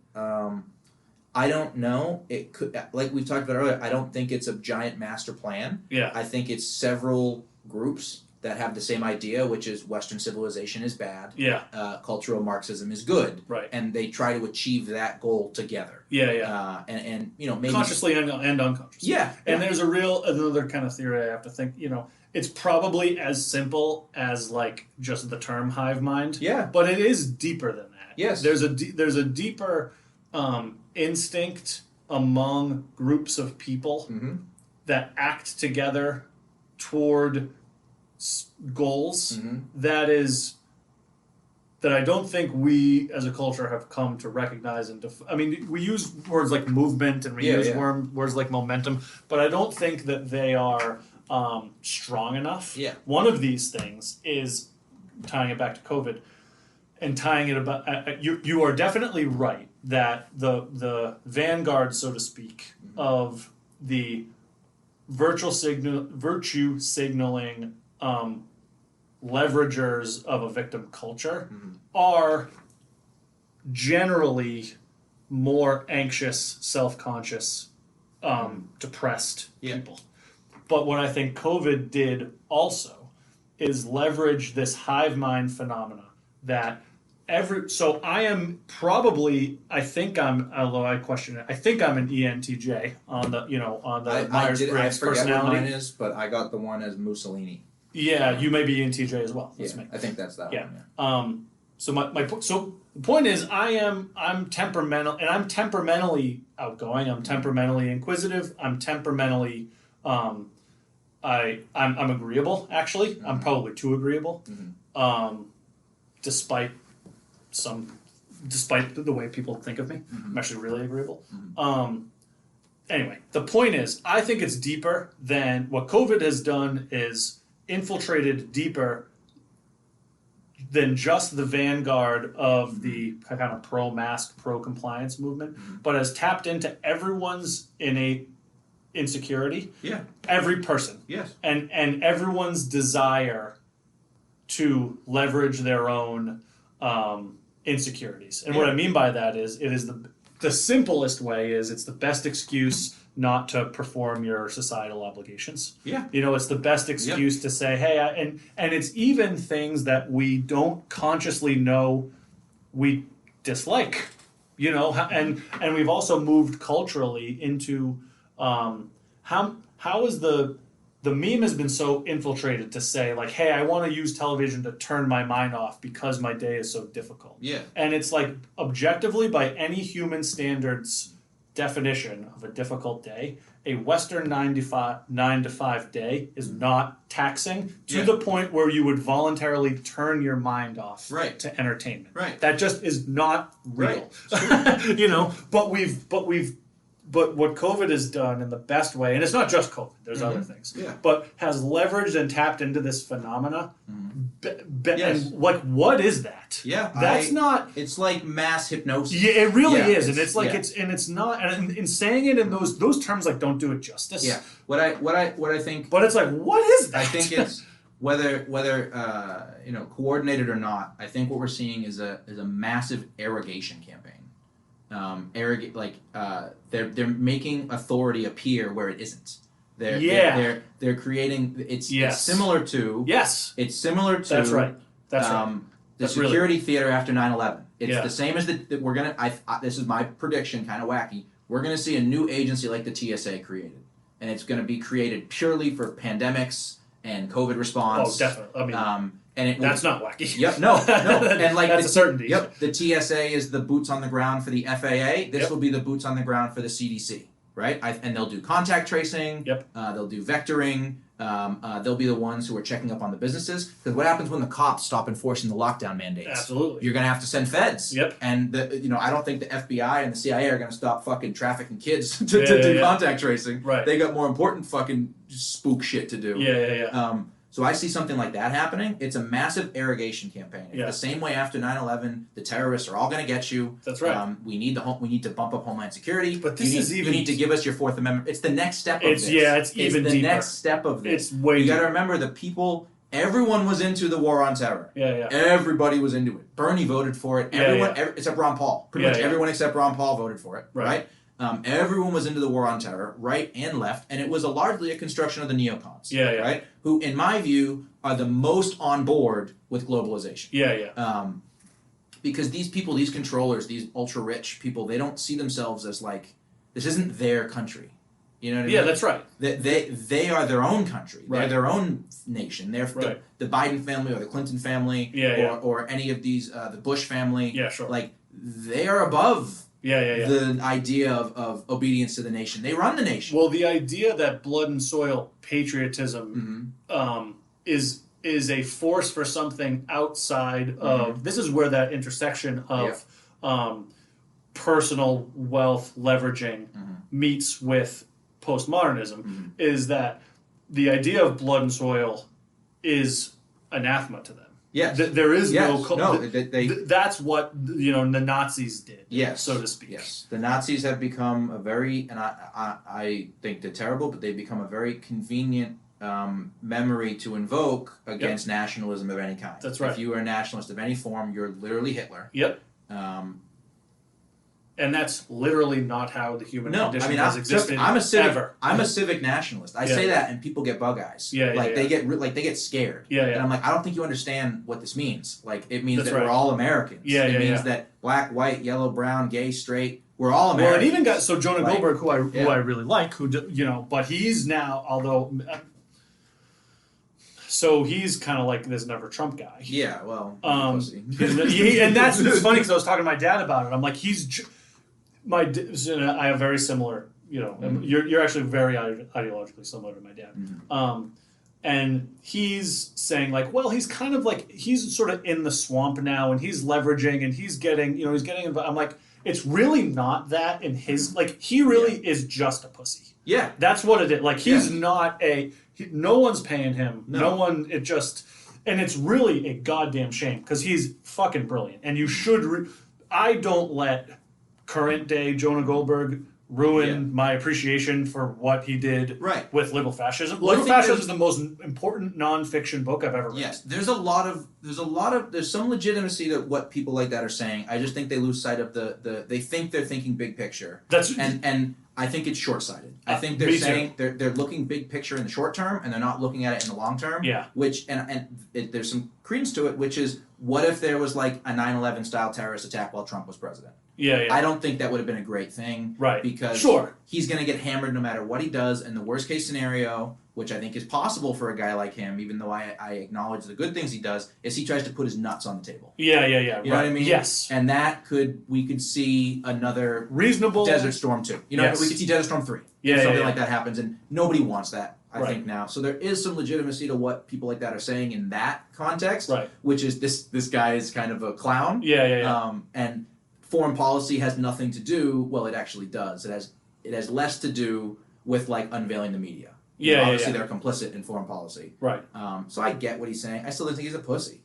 I don't know. It could, like we talked about earlier, I don't think it's a giant master plan. Yeah. I think it's several groups that have the same idea, which is Western civilization is bad. Yeah. Cultural Marxism is good. Right. And they try to achieve that goal together. Yeah. And maybe consciously and unconsciously. Yeah. And there's another kind of theory I have to think. It's probably as simple as like just the term hive mind. Yeah. But it is deeper than that. Yes. There's a deeper instinct among groups of people that act together toward goals that I don't think we as a culture have come to recognize and we use words like movement and we use words like momentum, but I don't think that they are strong enough. Yeah. One of these things is tying it back to COVID and tying it about you are definitely right that the vanguard, so to speak, of the virtue signaling leveragers of a victim culture are generally more anxious, self-conscious, depressed people. But what I think COVID did also is leverage this hive mind phenomena that so I am probably, although I question it, I think I'm an ENTJ on the Myers-Briggs personality. I forget what mine is, but I got the one as Mussolini. Yeah, you may be ENTJ as well. That's me. I think that's that one. Yeah. So the point is I'm temperamental, and I'm temperamentally outgoing. I'm temperamentally inquisitive. I'm temperamentally I'm agreeable. Actually, I'm probably too agreeable. Despite the way people think of me. I'm actually really agreeable. Anyway, the point is, I think it's deeper than what COVID has done is infiltrated deeper than just the vanguard of the kind of pro-mask, pro-compliance movement, but has tapped into everyone's innate insecurity. Yeah. Every person. Yes. And everyone's desire to leverage their own insecurities. And what I mean by that is it is the simplest way is it's the best excuse not to perform your societal obligations. Yeah. It's the best excuse to say, hey, and it's even things that we don't consciously know we dislike, and we've also moved culturally into how is the meme has been so infiltrated to say like, hey, I want to use television to turn my mind off because my day is so difficult. Yeah. And it's like objectively by any human standards definition of a difficult day, a Western 9 to 5 day is not taxing to the point where you would voluntarily turn your mind off to entertainment. Right. That just is not real. Right. But what COVID has done in the best way, and it's not just COVID, there's other things, but has leveraged and tapped into this phenomena And like, what is that? Yeah, that's not. It's like mass hypnosis. Yeah, it really is, and it's like it's not. And in saying it in those terms, like, don't do it justice. Yeah, what I think. But it's like, what is that? I think it's whether coordinated or not. I think what we're seeing is a massive arrogation campaign. They're making authority appear where it isn't. They're creating. It's similar to. Yes. It's similar to. That's right. That's right. The security theater after 9/11. It's the same as we're gonna. This is my prediction, kind of wacky. We're gonna see a new agency like the TSA created, and it's gonna be created purely for pandemics and COVID response. Oh, definitely. I mean, that's not wacky. Yep. No. And like that's a certainty. Yep. The TSA is the boots on the ground for the FAA. This will be the boots on the ground for the CDC. Right, and they'll do contact tracing. Yep. They'll do vectoring. They'll be the ones who are checking up on the businesses. Because what happens when the cops stop enforcing the lockdown mandates? Absolutely. You're going to have to send feds. Yep. And I don't think the FBI and the CIA are going to stop fucking trafficking kids to do contact tracing. Right. They got more important fucking spook shit to do. Yeah. So I see something like that happening. It's a massive arrogation campaign. Yeah. The same way after 9/11, the terrorists are all going to get you. That's right. We need to bump up Homeland Security. But this is even. You need to give us your Fourth Amendment. It's the next step of this. Yeah, it's even the deeper. next step of this. It's way. You got to remember the people. Everyone was into the war on terror. Yeah. Everybody was into it. Bernie voted for it. Everyone, except Ron Paul. Pretty much everyone except Ron Paul voted for it. Right. Everyone was into the war on terror, right and left, and it was largely a construction of the neocons. Yeah. Right. Who, in my view, are the most on board with globalization. Yeah. Because these people, these controllers, these ultra rich people, they don't see themselves as like, this isn't their country. You know what I mean? Yeah, that's right. They are their own country. Right. They're their own nation. They're the Biden family or the Clinton family or any of these, the Bush family. Yeah, sure. Like, they are above the idea of obedience to the nation. They run the nation. Well, the idea that blood and soil patriotism is a force for something outside of... This is where that intersection of personal wealth leveraging meets with postmodernism, is that the idea of blood and soil is anathema to them. Yes. There is no... that's what, the Nazis did, so to speak. Yes. The Nazis have become a very, and I think they're terrible, but they've become a very convenient memory to invoke against nationalism of any kind. That's right. If you are a nationalist of any form, you're literally Hitler. Yep. And that's literally not how the human condition has existed ever. I'm a civic nationalist. I say that, and people get bug eyes. They get scared. And I'm like, I don't think you understand what this means. Like, it means that we're all Americans. It means that black, white, yellow, brown, gay, straight, we're all Americans. Well, it even got Jonah Goldberg, who I really like, but he's now, although. So he's kind of like this never Trump guy. Yeah, well, and that's it's funny because I was talking to my dad about it. I'm like, I have very similar, you're actually very ideologically similar to my dad. And he's saying like, well, he's kind of like, he's sort of in the swamp now and he's leveraging and he's getting, I'm like, it's really not that in his, like, he really is just a pussy. Yeah. That's what it is. Like, he's not no one's paying him. No one, and it's really a goddamn shame because he's fucking brilliant. And you should, I don't let current day Jonah Goldberg ruin my appreciation for what he did with Liberal Fascism. Well, Liberal Fascism is the most important nonfiction book I've ever read. Yes, there's some legitimacy to what people like that are saying. I just think they lose sight of they think they're thinking big picture. And I think it's short-sighted. I think they're saying they're looking big picture in the short term and they're not looking at it in the long term. Yeah. Which there's some credence to it, which is what if there was like a 9/11 style terrorist attack while Trump was president? Yeah. I don't think that would have been a great thing. Right. Because he's going to get hammered no matter what he does. And the worst case scenario, which I think is possible for a guy like him, even though I acknowledge the good things he does, is he tries to put his nuts on the table. Yeah. You know what I mean? Yes. And we could see another reasonable Desert Storm 2. We could see Desert Storm 3. Yeah. Something like that happens, and nobody wants that. I think now. So there is some legitimacy to what people like that are saying in that context. Right. Which is this guy is kind of a clown. Yeah. And foreign policy has nothing to do. Well, it actually does. It has less to do with like unveiling the media. Obviously, they're complicit in foreign policy. Right. So I get what he's saying. I still don't think he's a pussy.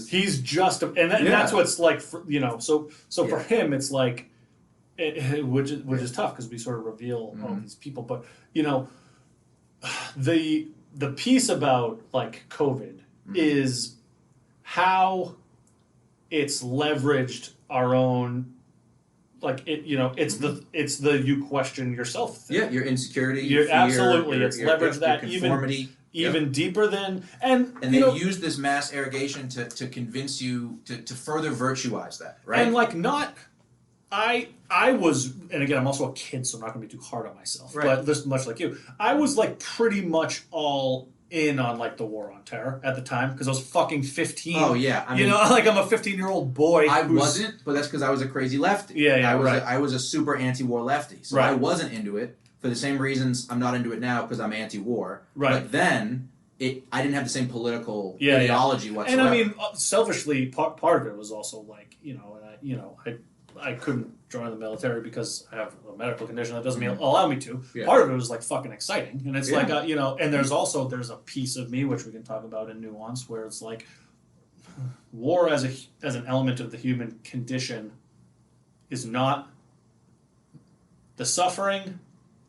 He's just and that's what's like. So for him, it's like, which is tough because we sort of reveal all these people. But the piece about like COVID is how it's leveraged our own. Like it's the you question yourself thing. Yeah, your insecurity, your fear, absolutely. It's leveraged that even deeper than and they use this mass irrigation to convince you to further virtuize that, right? And like I was, and again, I'm also a kid, so I'm not going to be too hard on myself. Right. But this much like you, I was like pretty much all in on like the war on terror at the time because I was fucking 15. Oh yeah, I mean, like I'm a 15-year-old boy. I wasn't, but that's because I was a crazy lefty. Yeah, I was a super anti-war lefty, so I wasn't into it for the same reasons I'm not into it now because I'm anti-war. Right. But then I didn't have the same political ideology whatsoever. And I mean, selfishly, part of it was also like I couldn't join the military because I have a medical condition that doesn't allow me to. Yeah. Part of it was like fucking exciting, and it's like and there's a piece of me which we can talk about in nuance where it's like war as an element of the human condition is not the suffering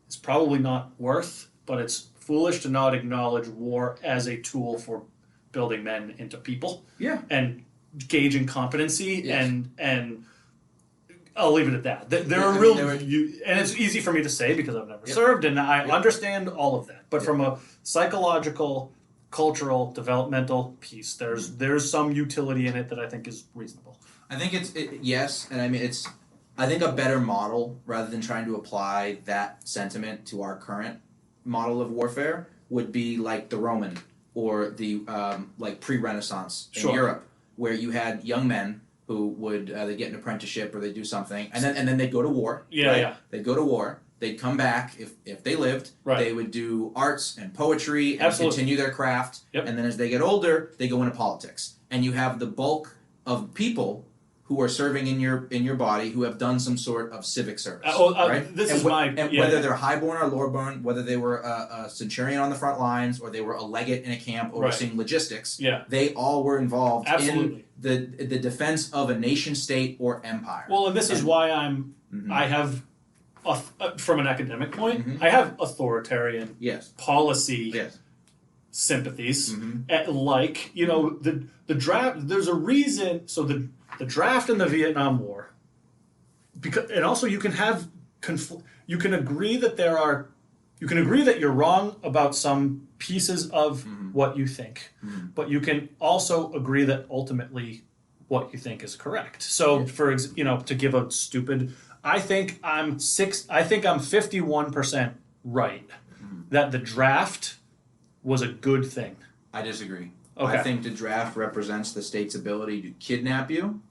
is probably not worth, but it's foolish to not acknowledge war as a tool for building men into people. Yeah, and gauging competency and I'll leave it at that. There are and it's easy for me to say because I've never served, and I understand all of that. But from a psychological, cultural, developmental piece, there's some utility in it that I think is reasonable. I think yes, and I mean I think a better model rather than trying to apply that sentiment to our current model of warfare would be like the Roman or the like pre-Renaissance in Europe, where you had young men who would they get an apprenticeship or they do something, and then they'd go to war. They'd go to war. They'd come back if they lived. Right. They would do arts and poetry and continue their craft. Yep. And then as they get older, they go into politics. And you have the bulk of people who are serving in your body who have done some sort of civic service. Right? Whether they're highborn or lowborn, whether they were a centurion on the front lines or they were a legate in a camp overseeing logistics, they all were involved in the defense of a nation state or empire. Well, and this is why I have from an academic point, I have authoritarian policy sympathies. Like the draft. There's a reason. So the draft and the Vietnam War, and also you can have you can agree that you're wrong about some pieces of what you think, but you can also agree that ultimately what you think is correct. So to give a stupid, I think I'm 51% right that the draft was a good thing. I disagree. Okay. I think the draft represents the state's ability to kidnap you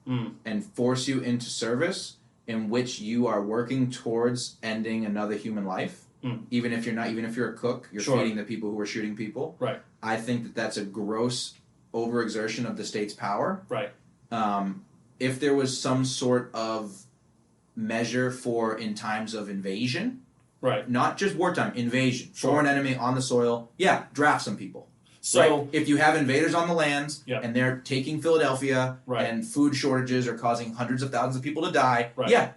and force you into service in which you are working towards ending another human life. Even if you're a cook, you're feeding the people who are shooting people. Right. I think that that's a gross overexertion of the state's power. Right. If there was some sort of measure for in times of invasion, right? Not just wartime, invasion, foreign enemy on the soil. Yeah, draft some people. So if you have invaders on the lands and they're taking Philadelphia and food shortages are causing hundreds of thousands of people to die,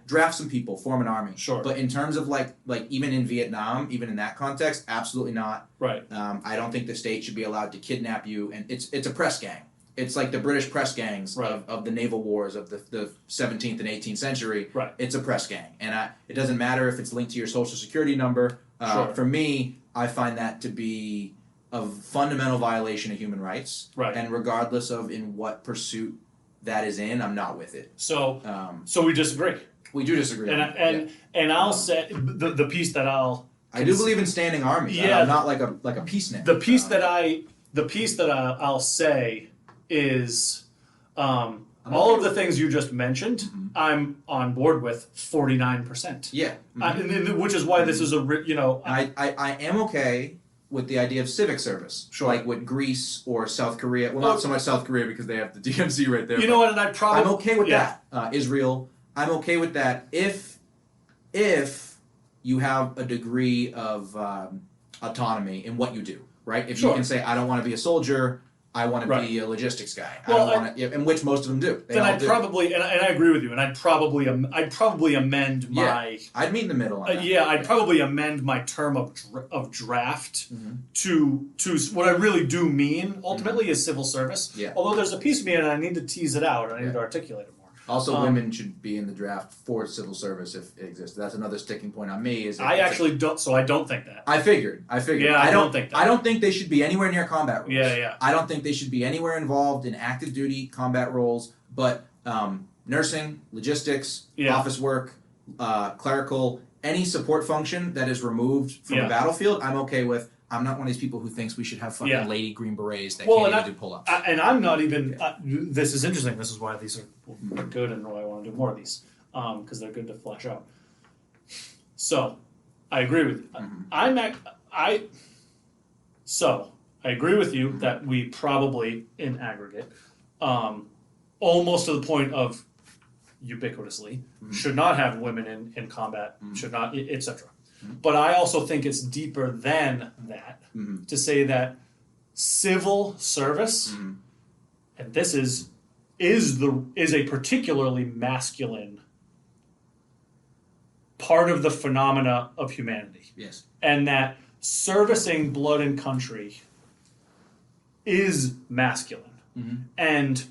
draft some people, form an army. Sure. But in terms of like even in Vietnam, even in that context, absolutely not. Right. I don't think the state should be allowed to kidnap you, and it's a press gang. It's like the British press gangs of the naval wars of the 17th and 18th century. Right. It's a press gang, and it doesn't matter if it's linked to your social security number. For me, I find that to be a fundamental violation of human rights. Right. And regardless of in what pursuit that is in, I'm not with it. So we disagree. We do disagree. And I'll say the piece that I do believe in standing armies. Yeah. I'm not like a peacenik. The piece that I'll say is all of the things you just mentioned. I'm on board with 49%. Yeah. Which is why this is I am okay with the idea of civic service, like with Greece or South Korea. Well, not so much South Korea because they have the DMZ right there. You know what? And I'm okay with that. Israel, I'm okay with that if you have a degree of autonomy in what you do, right? If Sure. you can say, I don't want to be a soldier, I want to Right. be a logistics guy. Well, I don't want to, and which most of them do. They then all I'd do. probably, and I agree with you, and I'd probably amend my. I'd meet in the middle on that. I'd probably amend my term of draft Mm-hmm. to what I really do mean ultimately is civil service. Yeah. Although there's a piece of me and I need to tease it out and I need to articulate it more. Also, women should be in the draft for civil service if it exists. That's another sticking point on me. Is I actually don't. So I don't think that. I figured. Yeah, I don't think that. I don't think they should be anywhere near combat roles. Yeah. I don't think they should be anywhere involved in active duty combat roles. But nursing, logistics, Yeah. office work, clerical, any support function that is removed from Yeah. a battlefield, I'm okay with. I'm not one of these people who thinks we should have fucking Yeah. lady green berets that Well, can't and even do pull-ups. And I'm not even. This is interesting. This is why these are good, and why I want to do more of these because they're good to flesh out. So, I agree with you. So I agree with you that we probably, in aggregate, almost to the point of ubiquitously, should not have women in combat. Should not, etc. But I also think it's deeper than that to say that civil service, and this is a particularly masculine part of the phenomena of humanity, Yes. and that servicing blood and country is masculine, and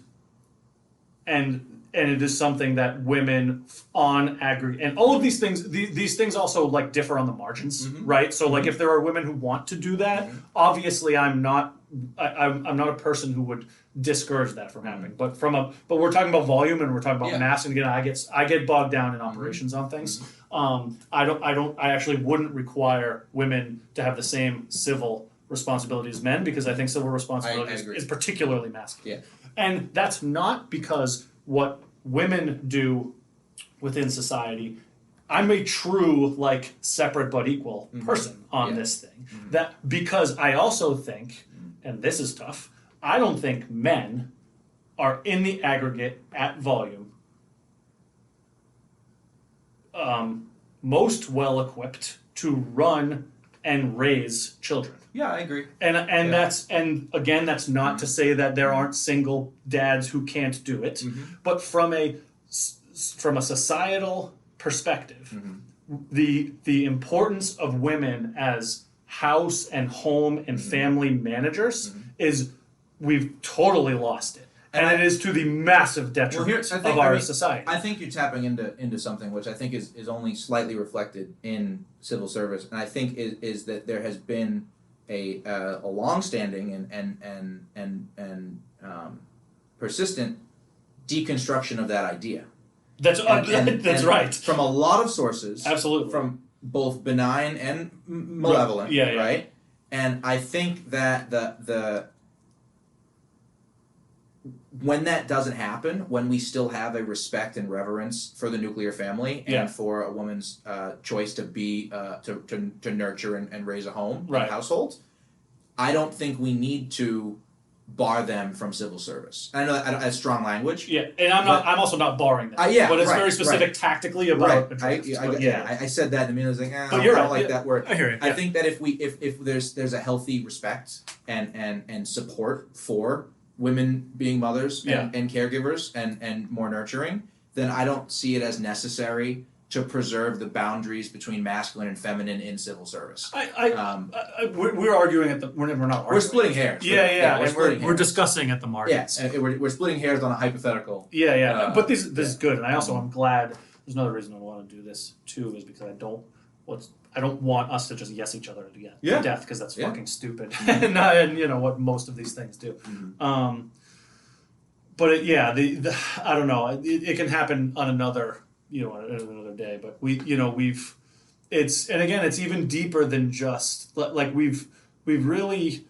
it is something that women on aggregate, and all of these things, these things also like differ on the margins, right? So like if there are women who want to do that, obviously I'm not a person who would discourage that from happening. But but we're talking about volume and we're talking about mass, and again I get bogged down in operations on things. I actually wouldn't require women to have the same civil responsibility as men because I think civil responsibility is particularly masculine. Yeah. And that's not because what women do within society, I'm a true, like, separate but equal person on this thing. That because I also think, and this is tough, I don't think men are in the aggregate at volume most well equipped to run and raise children. Yeah, I agree. And that's not to say that there aren't single dads who can't do it, but from a societal perspective, the importance of women as house and home and family managers is we've totally lost it. And it is to the massive detriment of our society. I think you're tapping into something which I think is only slightly reflected in civil service, and I think is that there has been a long-standing and persistent deconstruction of that idea. That's right. From a lot of sources, absolutely, from both benign and malevolent, right? And I think that the when that doesn't happen, when we still have a respect and reverence for the nuclear family and for a woman's choice to be to nurture and raise a home and household, I don't think we need to bar them from civil service. I know that's strong language. Yeah, and I'm also not barring them. But it's very specific tactically about. I said that, and I was like, but I don't like that word. I hear you. I think that if there's a healthy respect and support for women being mothers and caregivers and more nurturing, then I don't see it as necessary to preserve the boundaries between masculine and feminine in civil service. We're arguing at the. We're not arguing. We're splitting hairs. We're discussing at the margins. Yeah, and we're splitting hairs on a hypothetical. But this is good, and I also I'm glad. There's another reason I want to do this too is because I don't want us to just yes each other to death because that's fucking stupid and you know what most of these things do. But I don't know. It can happen on another day. But it's even deeper than just like we've really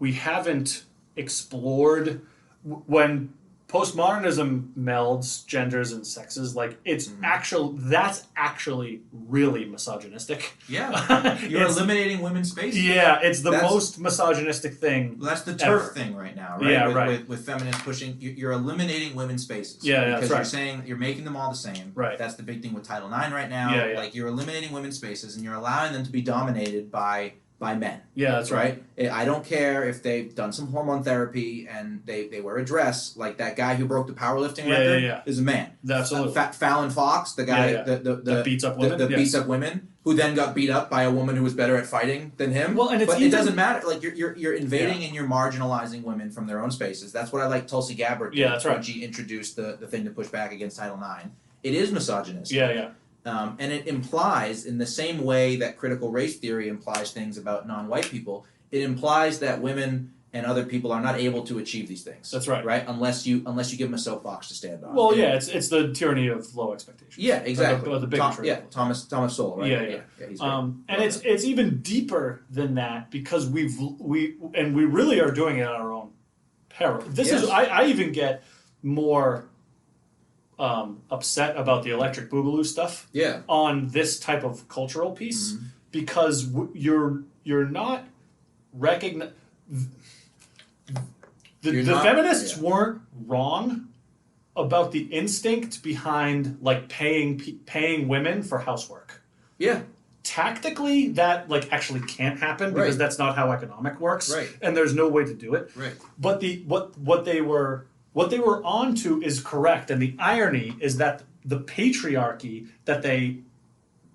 we haven't explored when postmodernism melds genders and sexes. Like it's that's actually really misogynistic. Yeah, you're eliminating women's spaces. Yeah, it's the most misogynistic thing. That's the TERF thing right now, right? Yeah, with feminists pushing, you're eliminating women's spaces. Yeah, because that's right. you're saying you're making them all the same. Right. That's the big thing with Title IX right now. Yeah. Like you're eliminating women's spaces and you're allowing them to be dominated by men. Yeah, that's right. I don't care if they've done some hormone therapy and they wear a dress. Like that guy who broke the powerlifting record is a man. Absolutely. Fallon Fox, the guy that beats up women. Beats up women, who then got beat up by a woman who was better at fighting than him. Well, and it doesn't matter. Like you're invading and you're marginalizing women from their own spaces. That's what I like Tulsi Gabbard did when she introduced the thing to push back against Title IX. It is misogynistic. Yeah. And it implies, in the same way that critical race theory implies things about non-white people, it implies that women and other people are not able to achieve these things. That's right. Right? Unless you give them a soapbox to stand on. Well, it's the tyranny of low expectations. Yeah, exactly. Or the bigotry. Thomas Sowell, right? Yeah. He's and it's even deeper than that because we really are doing it at our own peril. This is I even get more upset about the Electric Boogaloo stuff on this type of cultural piece because you're not recognizing the feminists weren't wrong about the instinct behind like paying women for housework. Yeah. Tactically, that like actually can't happen because that's not how economic works, and there's no way to do it. Right. But what they were onto is correct, and the irony is that the patriarchy that they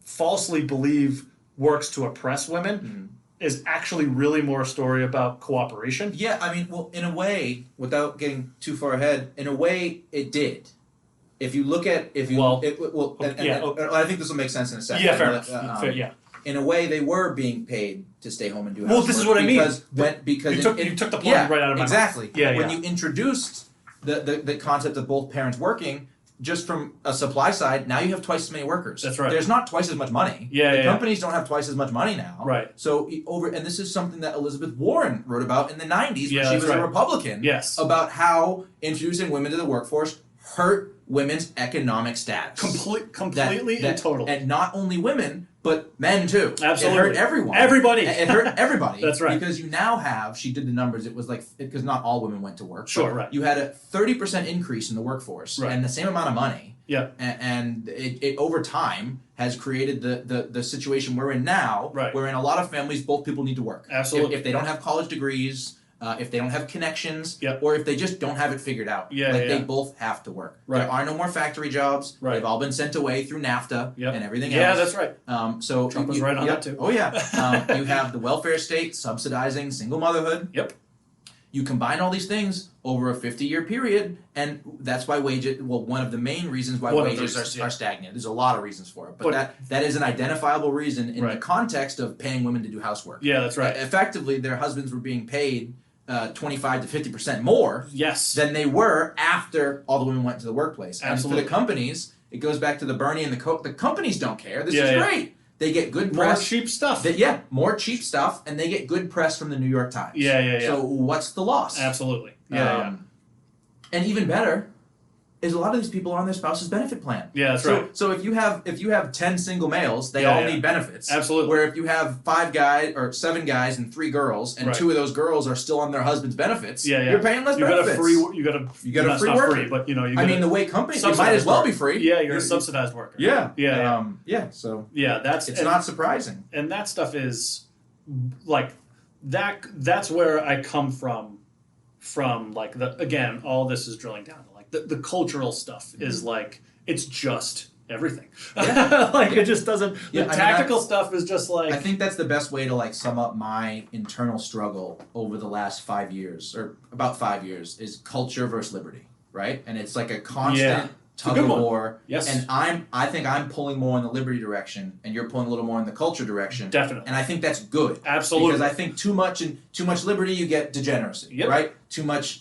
falsely believe works to oppress women is actually really more a story about cooperation. Yeah, I mean, well, in a way, without getting too far ahead, in a way, it did. If you look at, I think this will make sense in a second. Yeah, fair enough. In a way, they were being paid to stay home and do housework. Well, this is what I mean. Because you took the point right out of my exactly. mouth. Yeah, when you introduced the concept of both parents working, just from a supply side, now you have twice as many workers. That's right. There's not twice as much money. The companies don't have twice as much money now. Right. So and this is something that Elizabeth Warren wrote about in the 90s when she was a Republican. Yes. About how introducing women to the workforce hurt women's economic status. Completely and totally. And not only women, but men too. Absolutely. It hurt everyone. Everybody. It hurt everybody. That's right. Because you now have, she did the numbers, it was like, because not all women went to work. Sure, right. You had a 30% increase in the workforce and the same amount of money. Yeah. And it over time has created the situation we're in now, where in a lot of families, both people need to work. Absolutely. If they don't have college degrees, if they don't have connections, or if they just don't have it figured out. They both have to work. Right. There are no more factory jobs. Right. They've all been sent away through NAFTA and everything else. Yeah, that's right. So Trump was right on that too. Oh yeah. You have the welfare state subsidizing single motherhood. Yep. You combine all these things over a 50-year period, and that's why one of the main reasons why wages are stagnant. There's a lot of reasons for it, but that is an identifiable reason in the context of paying women to do housework. Yeah, that's right. Effectively, their husbands were being paid 25 to 50% more than they were after all the women went to the workplace. Absolutely. And for the companies, it goes back to the Bernie and the companies don't care. This is great. They get good press. More cheap stuff. More cheap stuff, and they get good press from the New York Times. Yeah. So what's the loss? Absolutely. And even better is a lot of these people are on their spouse's benefit plan. Yeah, that's right. So if you have 10 single males, they all need benefits. Absolutely. Where if you have 5 guys or 7 guys and 3 girls, and 2 of those girls are still on their husband's benefits, you're paying less benefits. You got a free worker. Free, but the way companies, it might as well be free. Yeah, you're a subsidized worker. So that's not surprising. And that stuff is like that. That's where I come from. Like again, all this is drilling down to like the cultural stuff is like it's just everything. It just doesn't. The tactical stuff is just like. I think that's the best way to like sum up my internal struggle over the last 5 years, or about 5 years, is culture versus liberty, right? And it's like a constant tug of war. Yes. And I think I'm pulling more in the liberty direction, and you're pulling a little more in the culture direction. Definitely. And I think that's good. Absolutely. Because I think too much liberty, you get degeneracy. Yep. Right. Too much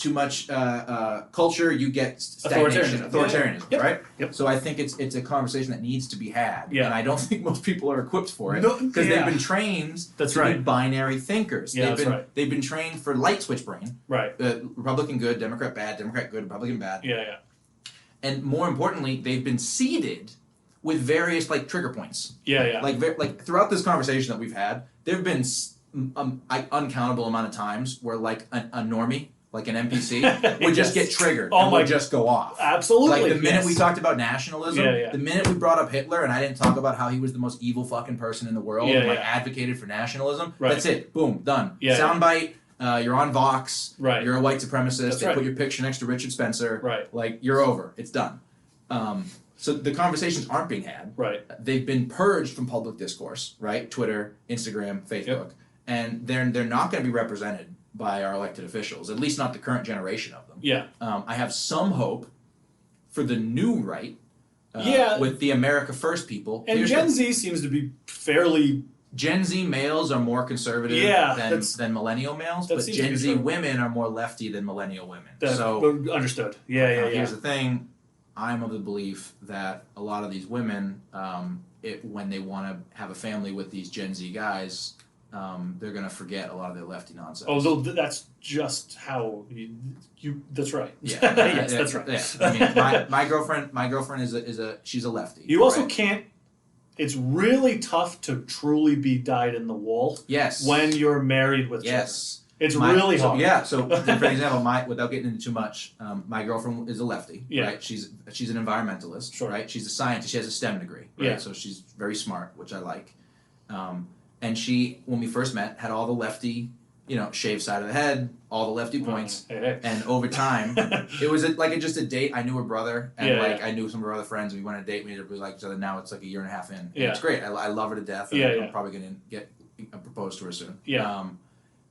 culture, you get stagnation, authoritarianism. Yep. Right. Yep. So I think it's a conversation that needs to be had. Yeah. And I don't think most people are equipped for it No, because yeah. they've been trained That's to right. be binary thinkers. Yeah, They've been trained for light switch brain. Right. Republican good, Democrat bad, Democrat good, Republican bad. Yeah. And more importantly, they've been seeded with various like trigger points. Yeah. Like throughout this conversation that we've had, there've been uncountable amount of times where like a normie, like an NPC, would just get triggered and would just go off. Absolutely. Like the minute we talked about nationalism, Yeah. the minute we brought up Hitler and I didn't talk about how he was the most evil fucking person in the world and like advocated for nationalism, that's it. Boom, done. Yeah, Soundbite. You're on Vox. Right. You're a white supremacist. That's they right. put your picture next to Richard Spencer. Right. Like you're over. It's done. So the conversations aren't being had. Right. They've been purged from public discourse. Right. Twitter, Instagram, Facebook, and they're not going to be represented by our elected officials. At least not the current generation of them. Yeah. I have some hope for the new right. Yeah. With the America First people. And Gen Z seems to be fairly. Gen Z males are more conservative than millennial males, but Gen Z women are more lefty than millennial women. So understood. Yeah. Here's the thing: I'm of the belief that a lot of these women, when they want to have a family with these Gen Z guys, they're going to forget a lot of their lefty nonsense. Although that's just how you that's right. Yeah, yes, that's right. Yeah. I mean, my girlfriend is she's a lefty. You also can't. It's really tough to truly be dyed in the wool. Yes. When you're married with children. Yes. It's really hard. So for example, without getting into too much, my girlfriend is a lefty. Yeah. Right. She's an environmentalist. Sure. Right. She's a scientist. She has a STEM degree. Right. Yeah. So she's very smart, which I like. And she, when we first met, had all the lefty, shaved side of the head, all the lefty points. Hey. And over time, it was just a date. I knew her brother, and I knew some of her other friends. And we went on a date. We ended up really like each other. Now it's like a year and a half in. And it's great. I love her to death. And I'm probably going to get proposed to her soon. Yeah.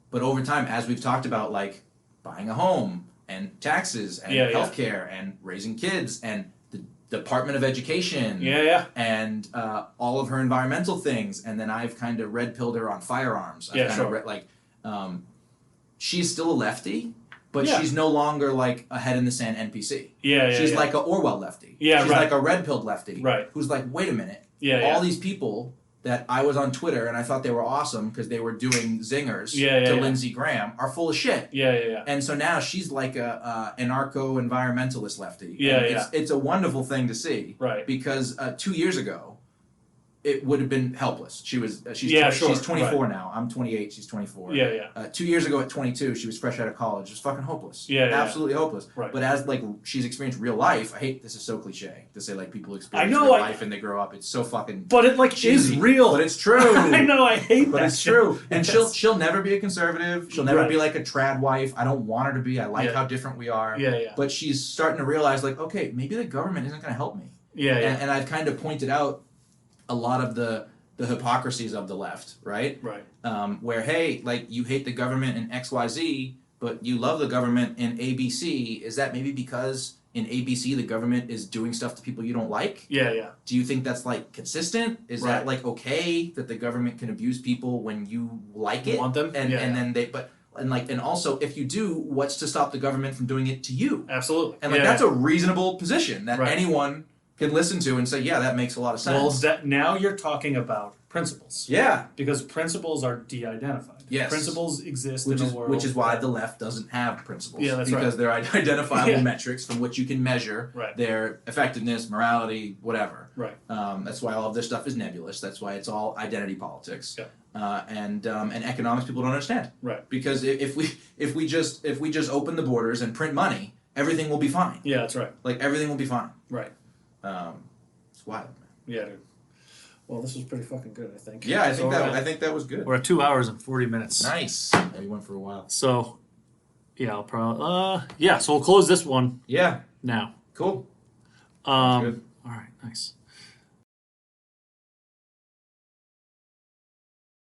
But over time, as we've talked about, like buying a home and taxes and healthcare and raising kids and the Department of Education and all of her environmental things, and then I've kind of red-pilled her on firearms. She's still a lefty, but she's no longer like a head in the sand NPC. She's like a Orwell lefty. She's like a red-pilled lefty. Right. Who's like, wait a minute. All these people that I was on Twitter and I thought they were awesome because they were doing zingers to Lindsey Graham are full of shit. And so now she's like a anarcho-environmentalist lefty. It's a wonderful thing to see. Right. Because 2 years ago, it would have been helpless. She's 24 now. I'm 28. She's 24. 2 years ago at 22, she was fresh out of college. It was fucking hopeless. Absolutely hopeless. Right. But as she's experienced real life, I hate this is so cliche to say people experience real life and they grow up. It's so fucking. But it cheesy, is real. But it's true. I know. I hate but that. But it's true. And she'll never be a conservative. She'll never be like a trad wife. I don't want her to be. I like how different we are. But she's starting to realize okay, maybe the government isn't going to help me. And I've kind of pointed out a lot of the hypocrisies of the left, right? Right. Where, hey, you hate the government in XYZ, but you love the government in ABC. Is that maybe because in ABC the government is doing stuff to people you don't like? Do you think that's consistent? Is that okay that the government can abuse people when you like it? Want them? And then and also if you do, what's to stop the government from doing it to you? Absolutely. And that's a reasonable position that anyone can listen to and say, yeah, that makes a lot of sense. Well, now you're talking about principles. Yeah. Because principles are de-identified. Yes. Principles exist in the world. Which is why the left doesn't have principles. Yeah, that's because they're identifiable metrics from which you can measure their effectiveness, morality, whatever. Right. That's why all of this stuff is nebulous. That's why it's all identity politics. And economics people don't understand. Right. Because if we just open the borders and print money, everything will be fine. Yeah, that's right. Everything will be fine. Right. It's wild, man. Yeah, dude. Well, this was pretty fucking good, I think. Yeah, I think that was good. We're at 2 hours and 40 minutes. Nice. Yeah, we went for a while. So, yeah, I'll probably so we'll close this one. Yeah. Now. Cool. Good. All right, nice.